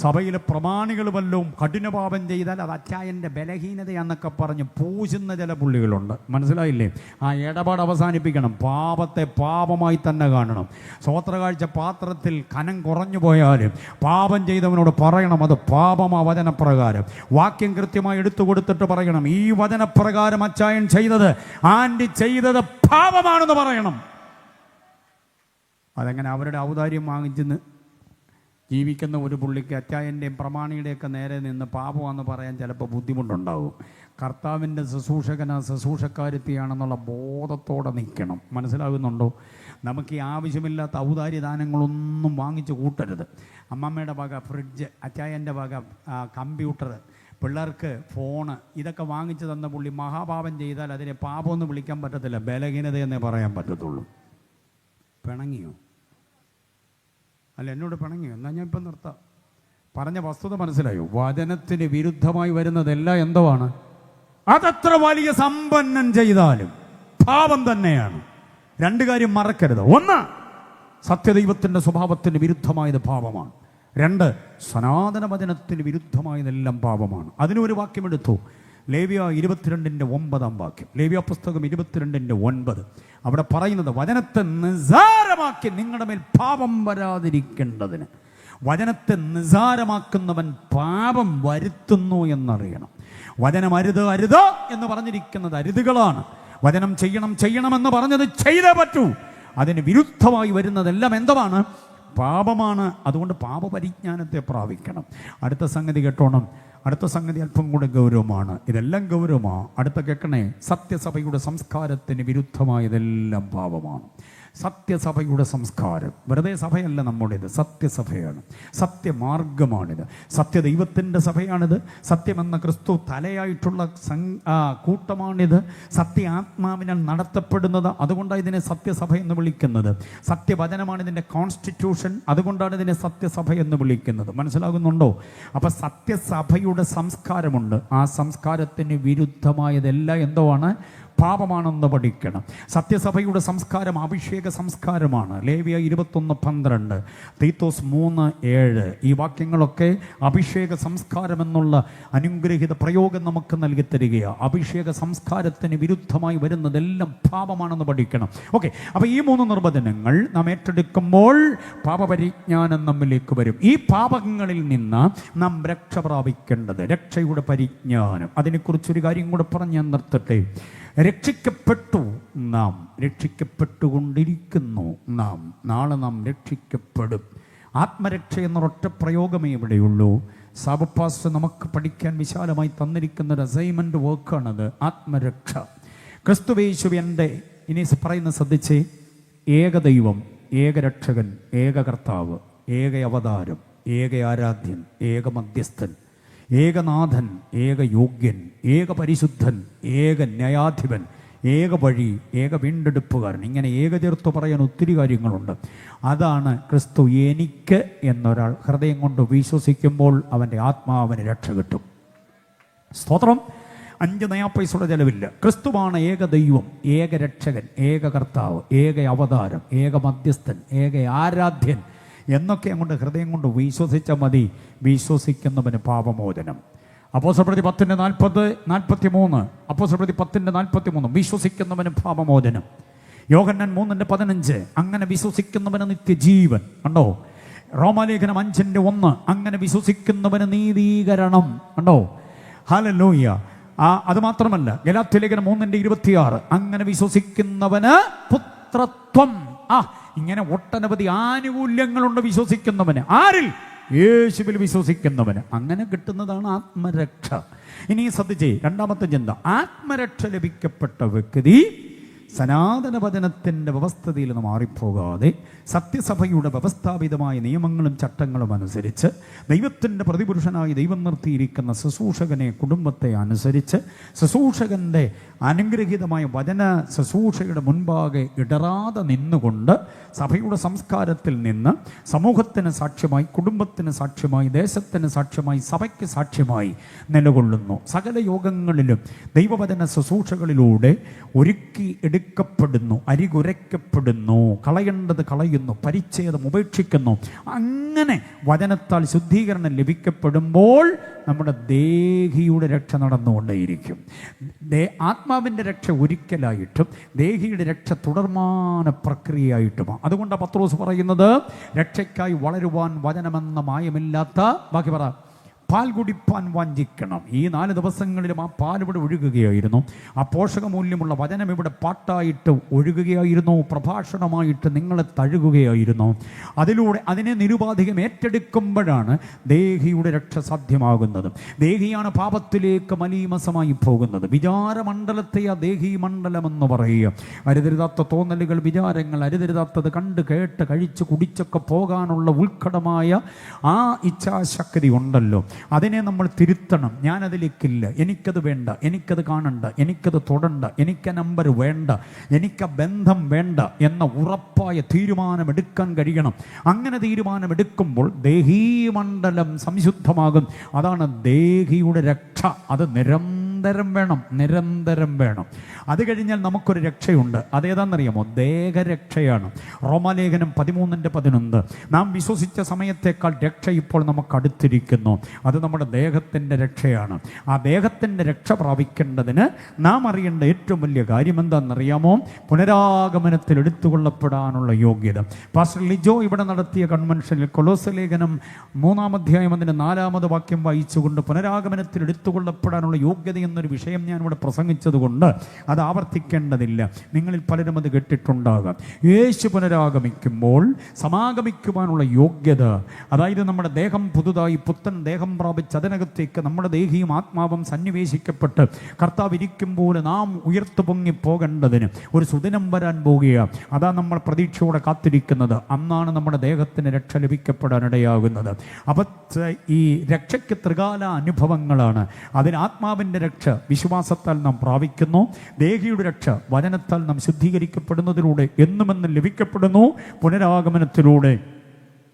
S1: സഭയിലെ പ്രമാണികൾ വല്ലതും കഠിനപാപം ചെയ്താൽ അത് അച്ചായൻ്റെ ബലഹീനതയാന്നൊക്കെ പറഞ്ഞ് പൂശുന്ന ചില പുള്ളികളുണ്ട്. മനസ്സിലായില്ലേ? ആ ഇടപാട് അവസാനിപ്പിക്കണം. പാപത്തെ പാപമായി തന്നെ കാണണം. സ്വോത്രകാഴ്ച പാത്രത്തിൽ കനം കുറഞ്ഞു പോയാലും പാപം ചെയ്തവനോട് പറയണം അത് പാപമാ വചനപ്രകാരം. വാക്യം കൃത്യമായി എടുത്തു കൊടുത്തിട്ട് പറയണം ഈ വചനപ്രകാരം അച്ചായൻ ചെയ്തത്, ആൻറ്റി ചെയ്തത് പാപമാണെന്ന് പറയണം. അതങ്ങനെ അവരുടെ ഔദാര്യം വാങ്ങിച്ചെന്ന് ജീവിക്കുന്ന ഒരു പുള്ളിക്ക് അച്ചായൻ്റെയും പ്രമാണിയുടെയൊക്കെ നേരെ നിന്ന് പാപമാണെന്ന് പറയാൻ ചിലപ്പോൾ ബുദ്ധിമുട്ടുണ്ടാവും. കർത്താവിൻ്റെ ശുശ്രൂഷക്കാരത്തിയാണെന്നുള്ള ബോധത്തോടെ നിൽക്കണം. മനസ്സിലാകുന്നുണ്ടോ? നമുക്ക് ഈ ആവശ്യമില്ലാത്ത ഔദാര്യദാനങ്ങളൊന്നും വാങ്ങിച്ച് കൂട്ടരുത്. അമ്മമ്മയുടെ വക ഫ്രിഡ്ജ്, അച്ചായൻ്റെ വക കമ്പ്യൂട്ടർ, പിള്ളേർക്ക് ഫോണ്, ഇതൊക്കെ വാങ്ങിച്ചു തന്ന പുള്ളി മഹാപാപം ചെയ്താൽ അതിനെ പാപമൊന്നും വിളിക്കാൻ പറ്റത്തില്ല, ബലഹീനതയെന്നേ പറയാൻ പറ്റത്തുള്ളൂ. പിണങ്ങിയോ? അല്ല, എന്നോട് പിണങ്ങിയോ? എന്നാൽ ഞാൻ ഇപ്പം നിർത്താം. പറഞ്ഞ വസ്തുത മനസ്സിലായോ? വചനത്തിന് വിരുദ്ധമായി വരുന്നതെല്ലാം എന്തുവാണ്? അതെത്ര വലിയ സമ്പന്നം ചെയ്താലും പാപം തന്നെയാണ്. 2 കാര്യം മറക്കരുത്. 1, സത്യദൈവത്തിൻ്റെ സ്വഭാവത്തിന് വിരുദ്ധമായത് പാപമാണ്. 2, സനാതന വചനത്തിന് വിരുദ്ധമായതെല്ലാം പാപമാണ്. അതിനൊരു വാക്യമെടുത്തു. ലേവ്യ 22-ന്റെ 9-ാം വാക്യം. ലേവ്യ പുസ്തകം 22-ന്റെ 9. അവിടെ പറയുന്നത് വചനത്തെ നിസ്സാരമാക്കി നിങ്ങളുടെ മേൽ പാപം വരാതിരിക്കേണ്ടതിന്. വചനത്തെ നിസ്സാരമാക്കുന്നവൻ പാപം വരുത്തുന്നു എന്നറിയണം. വചനം അരുത് അരുത് എന്ന് പറഞ്ഞിരിക്കുന്നത് അരുതുകളാണ്. വചനം ചെയ്യണമെന്ന് പറഞ്ഞത് ചെയ്തേ പറ്റൂ. അതിന് വിരുദ്ധമായി വരുന്നതെല്ലാം എന്താണ്? പാപമാണ്. അതുകൊണ്ട് പാപപരിജ്ഞാനത്തെ പ്രാപിക്കണം. അടുത്ത സംഗതി കേട്ടോണം. അടുത്ത സംഗതി അല്പം കൂടെ ഗൗരവമാണ്. ഇതെല്ലാം ഗൗരവമാണ്. അടുത്ത കേൾക്കണേ. സത്യസഭയുടെ സംസ്കാരത്തിന് വിരുദ്ധമായതെല്ലാം പാപമാണ്. സത്യസഭയുടെ സംസ്കാരം വെറുതെ സഭയല്ല നമ്മുടേത്, സത്യസഭയാണ്, സത്യമാർഗമാണിത്, സത്യദൈവത്തിൻ്റെ സഭയാണിത്, സത്യമെന്ന ക്രിസ്തു തലയായിട്ടുള്ള കൂട്ടമാണിത്, സത്യ ആത്മാവിനാൽ നടത്തപ്പെടുന്നത്. അതുകൊണ്ടാണ് ഇതിനെ സത്യസഭ എന്ന് വിളിക്കുന്നത്. സത്യവചനമാണ് ഇതിൻ്റെ കോൺസ്റ്റിറ്റ്യൂഷൻ. അതുകൊണ്ടാണ് ഇതിനെ സത്യസഭ എന്ന് വിളിക്കുന്നത്. മനസ്സിലാകുന്നുണ്ടോ? അപ്പം സത്യസഭയുടെ സംസ്കാരമുണ്ട്. ആ സംസ്കാരത്തിന് വിരുദ്ധമായതെല്ലാം എന്തോ ആണ്? പാപമാണെന്ന് പഠിക്കണം. സത്യസഭയുടെ സംസ്കാരം അഭിഷേക സംസ്കാരമാണ്. ലേവ്യ 21:12, തീത്തോസ് 3:7 ഈ വാക്യങ്ങളൊക്കെ അഭിഷേക സംസ്കാരം എന്നുള്ള അനുഗ്രഹീത പ്രയോഗം നമുക്ക് നൽകി തരികയാണ്. അഭിഷേക സംസ്കാരത്തിന് വിരുദ്ധമായി വരുന്നതെല്ലാം പാപമാണെന്ന് പഠിക്കണം. ഓക്കെ, അപ്പോൾ ഈ 3 നിർവചനങ്ങൾ നാം ഏറ്റെടുക്കുമ്പോൾ പാപപരിജ്ഞാനം നമ്മിലേക്ക് വരും. ഈ പാപങ്ങളിൽ നിന്ന് നാം രക്ഷ പ്രാപിക്കേണ്ടത് രക്ഷയുടെ പരിജ്ഞാനം. അതിനെക്കുറിച്ചൊരു കാര്യം കൂടെ പറഞ്ഞ് ഞാൻ നിർത്തട്ടെ. രക്ഷിക്കപ്പെട്ടു നാം, രക്ഷിക്കപ്പെട്ടുകൊണ്ടിരിക്കുന്നു നാം, നാളെ നാം രക്ഷിക്കപ്പെടും. ആത്മരക്ഷ എന്നൊരൊറ്റ പ്രയോഗമേ ഇവിടെയുള്ളൂ. സാബപ്പാസ് നമുക്ക് പഠിക്കാൻ വിശാലമായി തന്നിരിക്കുന്ന ഒരു അസൈൻമെൻ്റ് വർക്കാണത്, ആത്മരക്ഷ. ക്രിസ്തുവേശുവിൻ്റെ ഇനി പറയുന്ന ശ്രദ്ധിച്ചേ. ഏകദൈവം, ഏകരക്ഷകൻ, ഏക കർത്താവ്, ഏക അവതാരം, ഏക ആരാധ്യൻ, ഏക മധ്യസ്ഥൻ, ഏകനാഥൻ, ഏക യോഗ്യൻ, ഏക പരിശുദ്ധൻ, ഏക ന്യായാധിപൻ, ഏക വഴി, ഏക വീണ്ടെടുപ്പുകാരൻ. ഇങ്ങനെ ഏക ചേർത്ത് പറയാൻ ഒത്തിരി കാര്യങ്ങളുണ്ട്. അതാണ് ക്രിസ്തു എനിക്ക് എന്നൊരാൾ ഹൃദയം കൊണ്ട് വിശ്വസിക്കുമ്പോൾ അവൻ്റെ ആത്മാവിന് രക്ഷ കിട്ടും. സ്തോത്രം. 5 നയാ പൈസയുടെ ചെലവില്ല. ക്രിസ്തുവാണ് ഏക ദൈവം, ഏക രക്ഷകൻ, ഏക കർത്താവ്, ഏക അവതാരം, ഏക മധ്യസ്ഥൻ, ഏക ആരാധ്യൻ എന്നൊക്കെ അങ്ങോട്ട് ഹൃദയം കൊണ്ട് വിശ്വസിച്ചാൽ മതി. വിശ്വസിക്കുന്നവന് പാപമോചനം. അപ്പോസ്തലപ്രവൃത്തി 10:43, അപ്പോസ്തലപ്രവൃത്തി 10:43 വിശ്വസിക്കുന്നവന് പാപമോചനം. യോഹന്നാൻ 3:15 അങ്ങനെ വിശ്വസിക്കുന്നവന് നിത്യജീവൻ. കണ്ടോ? റോമാലേഖനം 5:1 അങ്ങനെ വിശ്വസിക്കുന്നവന് നീതീകരണം. കണ്ടോ? ഹല്ലേലൂയ. അത് മാത്രമല്ല ഗലാത്യലേഖനം 3:26 അങ്ങനെ വിശ്വസിക്കുന്നവന് പുത്രത്വം. ഇങ്ങനെ ഒട്ടനവധി ആനുകൂല്യങ്ങളുണ്ട് വിശ്വസിക്കുന്നവന്. ആരിൽ? യേശുവിൽ വിശ്വസിക്കുന്നവന്. അങ്ങനെ കിട്ടുന്നതാണ് ആത്മരക്ഷ. ഇനി ശ്രദ്ധിച്ചേ, രണ്ടാമത്തെ ചിന്ത. ആത്മരക്ഷ ലഭിക്കപ്പെട്ട വ്യക്തി സനാതന വചനത്തിൻ്റെ വ്യവസ്ഥതയിൽ നിന്ന് മാറിപ്പോകാതെ സത്യസഭയുടെ വ്യവസ്ഥാപിതമായ നിയമങ്ങളും ചട്ടങ്ങളും അനുസരിച്ച് ദൈവത്തിൻ്റെ പ്രതിപുരുഷനായി ദൈവം നിർത്തിയിരിക്കുന്ന ശുശ്രൂഷകനെ, കുടുംബത്തെ അനുസരിച്ച് ശുശ്രൂഷകൻ്റെ അനുഗ്രഹീതമായ വചന ശുശ്രൂഷയുടെ മുൻപാകെ ഇടറാതെ നിന്നുകൊണ്ട് സഭയുടെ സംസ്കാരത്തിൽ നിന്ന് സമൂഹത്തിന് സാക്ഷ്യമായി, കുടുംബത്തിന് സാക്ഷ്യമായി, ദേശത്തിന് സാക്ഷ്യമായി, സഭയ്ക്ക് സാക്ഷ്യമായി നിലകൊള്ളുന്നു. സകല യോഗങ്ങളിലും ദൈവവചന ശുശ്രൂഷകളിലൂടെ ഒരുക്കി എടുക്കപ്പെടുന്നു, അരികുരയ്ക്കപ്പെടുന്നു, കളയേണ്ടത് കളയുന്നു, പരിച്ഛേദം ഉപേക്ഷിക്കുന്നു. അങ്ങനെ വചനത്താൽ ശുദ്ധീകരണം ലഭിക്കപ്പെടുമ്പോൾ നമ്മുടെ ദേഹിയുടെ രക്ഷ നടന്നുകൊണ്ടേയിരിക്കും. ആത്മാവിൻ്റെ രക്ഷ ഒരിക്കലായിട്ടും ദേഹിയുടെ രക്ഷ തുടർമാന പ്രക്രിയയായിട്ടുമാണ്. അതുകൊണ്ടാണ് പത്രോസ് പറയുന്നത്, രക്ഷയ്ക്കായി വളരുവാൻ വചനമെന്ന മായമില്ലാത്ത, ബാക്കി പറ, പാൽ കുടിപ്പാൻ വാഞ്ചിക്കണം. ഈ 4 ദിവസങ്ങളിലും ആ പാൽ ഇവിടെ ഒഴുകുകയായിരുന്നു. ആ പോഷകമൂല്യമുള്ള വചനം ഇവിടെ പാട്ടായിട്ട് ഒഴുകുകയായിരുന്നു, പ്രഭാഷണമായിട്ട് നിങ്ങളെ തഴുകുകയായിരുന്നു. അതിലൂടെ അതിനെ നിരുപാധികം ഏറ്റെടുക്കുമ്പോഴാണ് ദേഹിയുടെ രക്ഷ സാധ്യമാകുന്നത്. ദേഹിയാണ് പാപത്തിലേക്ക് മലീമസമായി പോകുന്നത്. വിചാരമണ്ഡലത്തെ ആ ദേഹി മണ്ഡലമെന്ന് പറയുക. അരുതരുതാത്ത തോന്നലുകൾ, വിചാരങ്ങൾ, അരുതരുതാത്തത് കണ്ട് കേട്ട് കഴിച്ച് കുടിച്ചൊക്കെ പോകാനുള്ള ഉത്കടമായ ആ ഇച്ഛാശക്തി ഉണ്ടല്ലോ, അതിനെ നമ്മൾ തിരുത്തണം. ഞാനതിലേക്കില്ല, എനിക്കത് വേണ്ട, എനിക്കത് കാണണ്ട, എനിക്കത് തൊടണ്ട, എനിക്ക് നമ്പർ വേണ്ട, എനിക്ക് ബന്ധം വേണ്ട എന്ന ഉറപ്പായ തീരുമാനമെടുക്കാൻ കഴിയണം. അങ്ങനെ തീരുമാനമെടുക്കുമ്പോൾ ദേഹീമണ്ഡലം സംശുദ്ധമാകും. അതാണ് ദേഹിയുടെ രക്ഷ. അത് നിരന്തരം വേണം. അത് കഴിഞ്ഞാൽ നമുക്കൊരു രക്ഷയുണ്ട്. അതേതാണെന്നറിയാമോ? ദേഹരക്ഷയാണ്. റോമാലേഖനം 13:11 നാം വിശ്വസിച്ച സമയത്തേക്കാൾ രക്ഷ ഇപ്പോൾ നമുക്ക് അടുത്തിരിക്കുന്നു. അത് നമ്മുടെ ദേഹത്തിൻ്റെ രക്ഷയാണ്. ആ ദേഹത്തിൻ്റെ രക്ഷ പ്രാപിക്കേണ്ടതിന് നാം അറിയേണ്ട ഏറ്റവും വലിയ കാര്യം എന്താണെന്നറിയാമോ? പുനരാഗമനത്തിൽ എടുത്തുകൊള്ളപ്പെടാനുള്ള യോഗ്യത. പാസ്റ്റർ ലിജോ ഇവിടെ നടത്തിയ കൺവെൻഷനിൽ കൊലോസ്യ ലേഖനം 3-ാം അധ്യായം അതിൻ്റെ 4-ാമത് വാക്യം വായിച്ചുകൊണ്ട് പുനരാഗമനത്തിൽ എടുത്തുകൊള്ളപ്പെടാനുള്ള യോഗ്യത എന്നൊരു വിഷയം ഞാനിവിടെ പ്രസംഗിച്ചതുകൊണ്ട് അത് ആവർത്തിക്കേണ്ടതില്ല. നിങ്ങളിൽ പലരും അത് കേട്ടിട്ടുണ്ടാകാം. യേശു പുനരാഗമിക്കുമ്പോൾ സമാഗമിക്കുവാനുള്ള യോഗ്യത, അതായത് നമ്മുടെ ദേഹം പുതുതായി പുത്തൻ ദേഹം പ്രാപിച്ച് അതിനകത്തേക്ക് നമ്മുടെ ദേഹിയും ആത്മാവും സന്നിവേശിക്കപ്പെട്ട് കർത്താവ് ഇരിക്കുമ്പോൾ നാം ഉയർത്തു പൊങ്ങി പോകേണ്ടതിന് ഒരു സുദിനം വരാൻ പോകുകയാണ്. അതാ നമ്മൾ പ്രതീക്ഷയോടെ കാത്തിരിക്കുന്നത്. അന്നാണ് നമ്മുടെ ദേഹത്തിന് രക്ഷ ലഭിക്കപ്പെടാനിടയാകുന്നത്. അപ്പം ഈ രക്ഷയ്ക്ക് ത്രികാല അനുഭവങ്ങളാണ്. അതിന് ആത്മാവിൻ്റെ രക്ഷ വിശ്വാസത്താൽ നാം പ്രാപിക്കുന്നു. ദേഹിയുടെ രക്ഷ വചനത്താൽ നാം ശുദ്ധീകരിക്കപ്പെടുന്നതിലൂടെ എന്നുമെന്നും ലഭിക്കപ്പെടുന്നു. പുനരാഗമനത്തിലൂടെ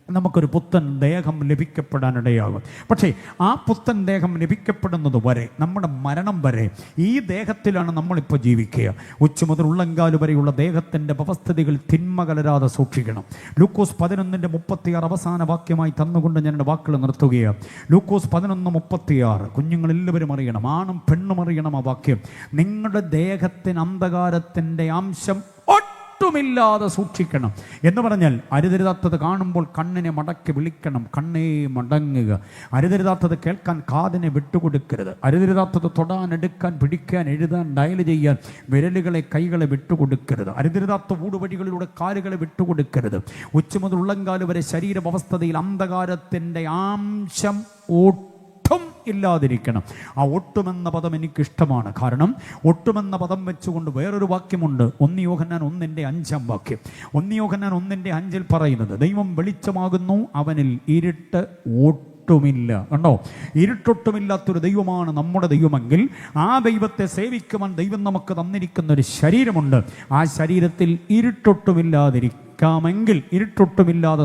S1: നമുക്കൊരു പുത്തൻ ദേഹം ലഭിക്കപ്പെടാനിടയാകും. പക്ഷേ ആ പുത്തൻ ദേഹം ലഭിക്കപ്പെടുന്നത് വരെ, നമ്മുടെ മരണം വരെ ഈ ദേഹത്തിലാണ് നമ്മളിപ്പോൾ ജീവിക്കുക. ഉച്ച മുതൽ ഉള്ളങ്കാല് വരെയുള്ള ദേഹത്തിൻ്റെ വ്യവസ്ഥിതികൾ തിന്മ കലരാതെ സൂക്ഷിക്കണം. ലൂക്കോസ് 11:36 അവസാന വാക്യമായി തന്നുകൊണ്ട് ഞാൻ എൻ്റെ വാക്കുകൾ നിർത്തുകയാണ്. ലൂക്കോസ് 11:36 കുഞ്ഞുങ്ങളെല്ലാവരും അറിയണം, ആണും പെണ്ണും അറിയണം ആ വാക്യം. നിങ്ങളുടെ ദേഹത്തിന് അന്ധകാരത്തിൻ്റെ അംശം ഒട്ടുമില്ലാതെ സൂക്ഷിക്കണം എന്ന് പറഞ്ഞാൽ, അരുതരുതാത്തത് കാണുമ്പോൾ കണ്ണിനെ മടക്കി വിളിക്കണം, കണ്ണേ മടങ്ങുക. അരുതരുതാത്തത് കേൾക്കാൻ കാതിനെ വിട്ടുകൊടുക്കരുത്. അരുതരുതാത്തത് തൊടാൻ, എടുക്കാൻ, പിടിക്കാൻ, എഴുതാൻ, ഡയൽ ചെയ്യാൻ വിരലുകളെ കൈകളെ വിട്ടുകൊടുക്കരുത്. അരുതരുതാത്ത ഊടുവഴികളിലൂടെ കാലുകളെ വിട്ടുകൊടുക്കരുത്. ഉച്ച മുതൽ ഉള്ളങ്കാല് വരെ ശരീരവസ്ഥതയിൽ അന്ധകാരത്തിൻ്റെ അംശം ഇല്ലാതിരിക്കണം. ആ ഒട്ടുമെന്ന പദം എനിക്കിഷ്ടമാണ്. കാരണം ഒട്ടുമെന്ന പദം വെച്ചുകൊണ്ട് വേറൊരു വാക്യമുണ്ട്. 1 യോഹന്നാൻ 1:5 വാക്യം. 1 യോഹന്നാൻ 1:5 പറയുന്നത്, ദൈവം വെളിച്ചമാകുന്നു, അവനിൽ ഇരുട്ട് ഒട്ടുമില്ല. കണ്ടോ, ഇരുട്ടൊട്ടുമില്ലാത്തൊരു ദൈവമാണ് നമ്മുടെ ദൈവമെങ്കിൽ ആ ദൈവത്തെ സേവിക്കുവാൻ ദൈവം നമുക്ക് തന്നിരിക്കുന്ന ഒരു ശരീരമുണ്ട്. ആ ശരീരത്തിൽ ഇരുട്ടൊട്ടുമില്ലാതെ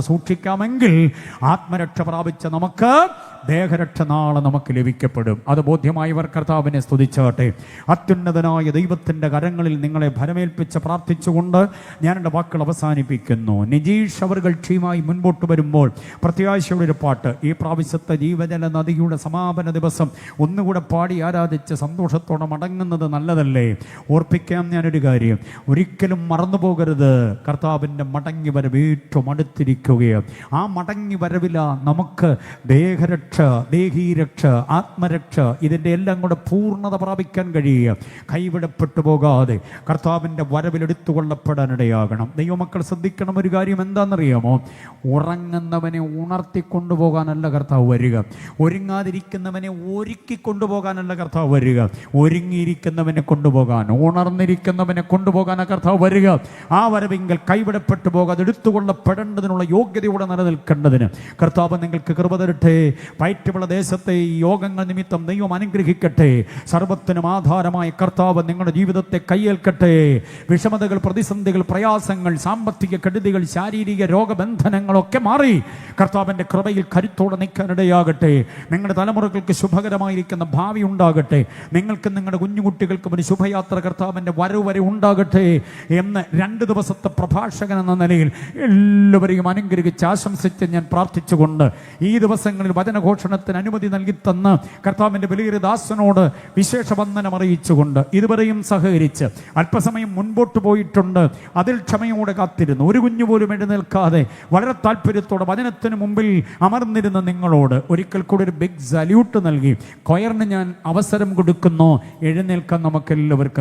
S1: സൂക്ഷിക്കാമെങ്കിൽ ആത്മരക്ഷ പ്രാപിച്ച നമുക്ക് ദേഹരക്ഷ നാളെ നമുക്ക് ലഭിക്കപ്പെടും. അത് ബോധ്യമായവർ കർത്താവിനെ സ്തുതിച്ചാട്ടെ. അത്യുന്നതനായ ദൈവത്തിൻ്റെ കരങ്ങളിൽ നിങ്ങളെ ഭരമേൽപ്പിച്ച് പ്രാർത്ഥിച്ചുകൊണ്ട് ഞാൻ എൻ്റെ വാക്കുകൾ അവസാനിപ്പിക്കുന്നു. നിജീഷ് അവർകൾ ക്ഷീമായി മുൻപോട്ട് വരുമ്പോൾ പ്രത്യാശയുടെ ഒരു പാട്ട്, ഈ പ്രാവശ്യത്തെ ജീവജല നദിയുടെ സമാപന ദിവസം ഒന്നുകൂടെ പാടി ആരാധിച്ച് സന്തോഷത്തോടെ മടങ്ങുന്നത് നല്ലതല്ലേ? ഓർപ്പിക്കാം ഞാനൊരു കാര്യം, ഒരിക്കലും മറന്നു പോകരുത്. കർത്താവിൻ്റെ മടങ്ങി വരവ് ഏറ്റവും അടുത്തിരിക്കുകയാണ്. ആ മടങ്ങി വരവില നമുക്ക് ദേഹരക്ഷ, ദേഹീരക്ഷ, ആത്മരക്ഷ, ഇതിൻ്റെ എല്ലാം കൂടെ പൂർണ്ണത പ്രാപിക്കാൻ കഴിയുക. കൈവിടപ്പെട്ടു പോകാതെ കർത്താവിൻ്റെ വരവിൽ എടുത്തുകൊള്ളപ്പെടാനിടയാകണം. ദൈവമക്കൾ ശ്രദ്ധിക്കണം ഒരു കാര്യം, എന്താണെന്നറിയാമോ? ഉറങ്ങുന്നവനെ ഉണർത്തിക്കൊണ്ടുപോകാനല്ല കർത്താവ് വരിക. ഒരുങ്ങാതിരിക്കുന്നവനെ ഒരുക്കി കൊണ്ടുപോകാനല്ല കർത്താവ് വരിക. ഒരുങ്ങിയിരിക്കുന്നവനെ കൊണ്ടുപോകാൻ, ഉണർന്നിരിക്കുന്നവനെ കൊണ്ടുപോകാനാണ് കർത്താവ് വരിക. ആ വരവെങ്കിൽ കൈവിടപ്പെട്ടു പോകാതെ എടുത്തുകൊള്ളപ്പെടേണ്ടതിനുള്ള യോഗ്യതയോടെ നിലനിൽക്കേണ്ടതിന് കർത്താവ് നിങ്ങൾക്ക് കൃപ തരട്ടെ. പയറ്റുള്ള ദേശത്തെ ഈ യോഗങ്ങൾ നിമിത്തം ദൈവം അനുഗ്രഹിക്കട്ടെ. സർവത്തിനും ആധാരമായ കർത്താവ് നിങ്ങളുടെ ജീവിതത്തെ കയ്യേൽക്കട്ടെ. വിഷമതകൾ, പ്രതിസന്ധികൾ, പ്രയാസങ്ങൾ, സാമ്പത്തിക കെടുതികൾ, ശാരീരിക രോഗബന്ധനങ്ങളൊക്കെ മാറി കർത്താവിൻ്റെ കൃപയിൽ കരുത്തോടെ നിൽക്കാനിടയാകട്ടെ. നിങ്ങളുടെ തലമുറകൾക്ക് ശുഭകരമായിരിക്കുന്ന ഭാവി ഉണ്ടാകട്ടെ. നിങ്ങൾക്കും നിങ്ങളുടെ കുഞ്ഞുകുട്ടികൾക്കും ഒരു ശുഭയാത്ര കർത്താവിൻ്റെ വരവ് വരെ ഉണ്ടാകട്ടെ എന്ന് 2 ദിവസത്തെ പ്രഭാഷകൻ എന്ന നിലയിൽ എല്ലാവരെയും അനുഗ്രഹിച്ച് ആശംസിച്ച് ഞാൻ പ്രാർത്ഥിച്ചുകൊണ്ട് ഈ ദിവസങ്ങളിൽ വചനഘോഷണത്തിന് അനുമതി നൽകി തന്ന് കർത്താവിൻ്റെ വലിയൊരു ദാസനോട് വിശേഷ വന്ദനം അറിയിച്ചുകൊണ്ട് ഇതുവരെയും സഹകരിച്ച് അല്പസമയം മുൻപോട്ട് പോയിട്ടുണ്ട്. അതിൽ ക്ഷമയോടെ കാത്തിരുന്നു, ഒരു കുഞ്ഞു പോലും എഴുന്നേൽക്കാതെ വളരെ താല്പര്യത്തോടെ വചനത്തിന് മുമ്പിൽ അമർന്നിരുന്ന നിങ്ങളോട് ഒരിക്കൽ കൂടി ഒരു ബിഗ് സല്യൂട്ട് നൽകി കൊയറിന് ഞാൻ അവസരം കൊടുക്കുന്നു. എഴുന്നേൽക്കാൻ നമുക്കെല്ലാവർക്കും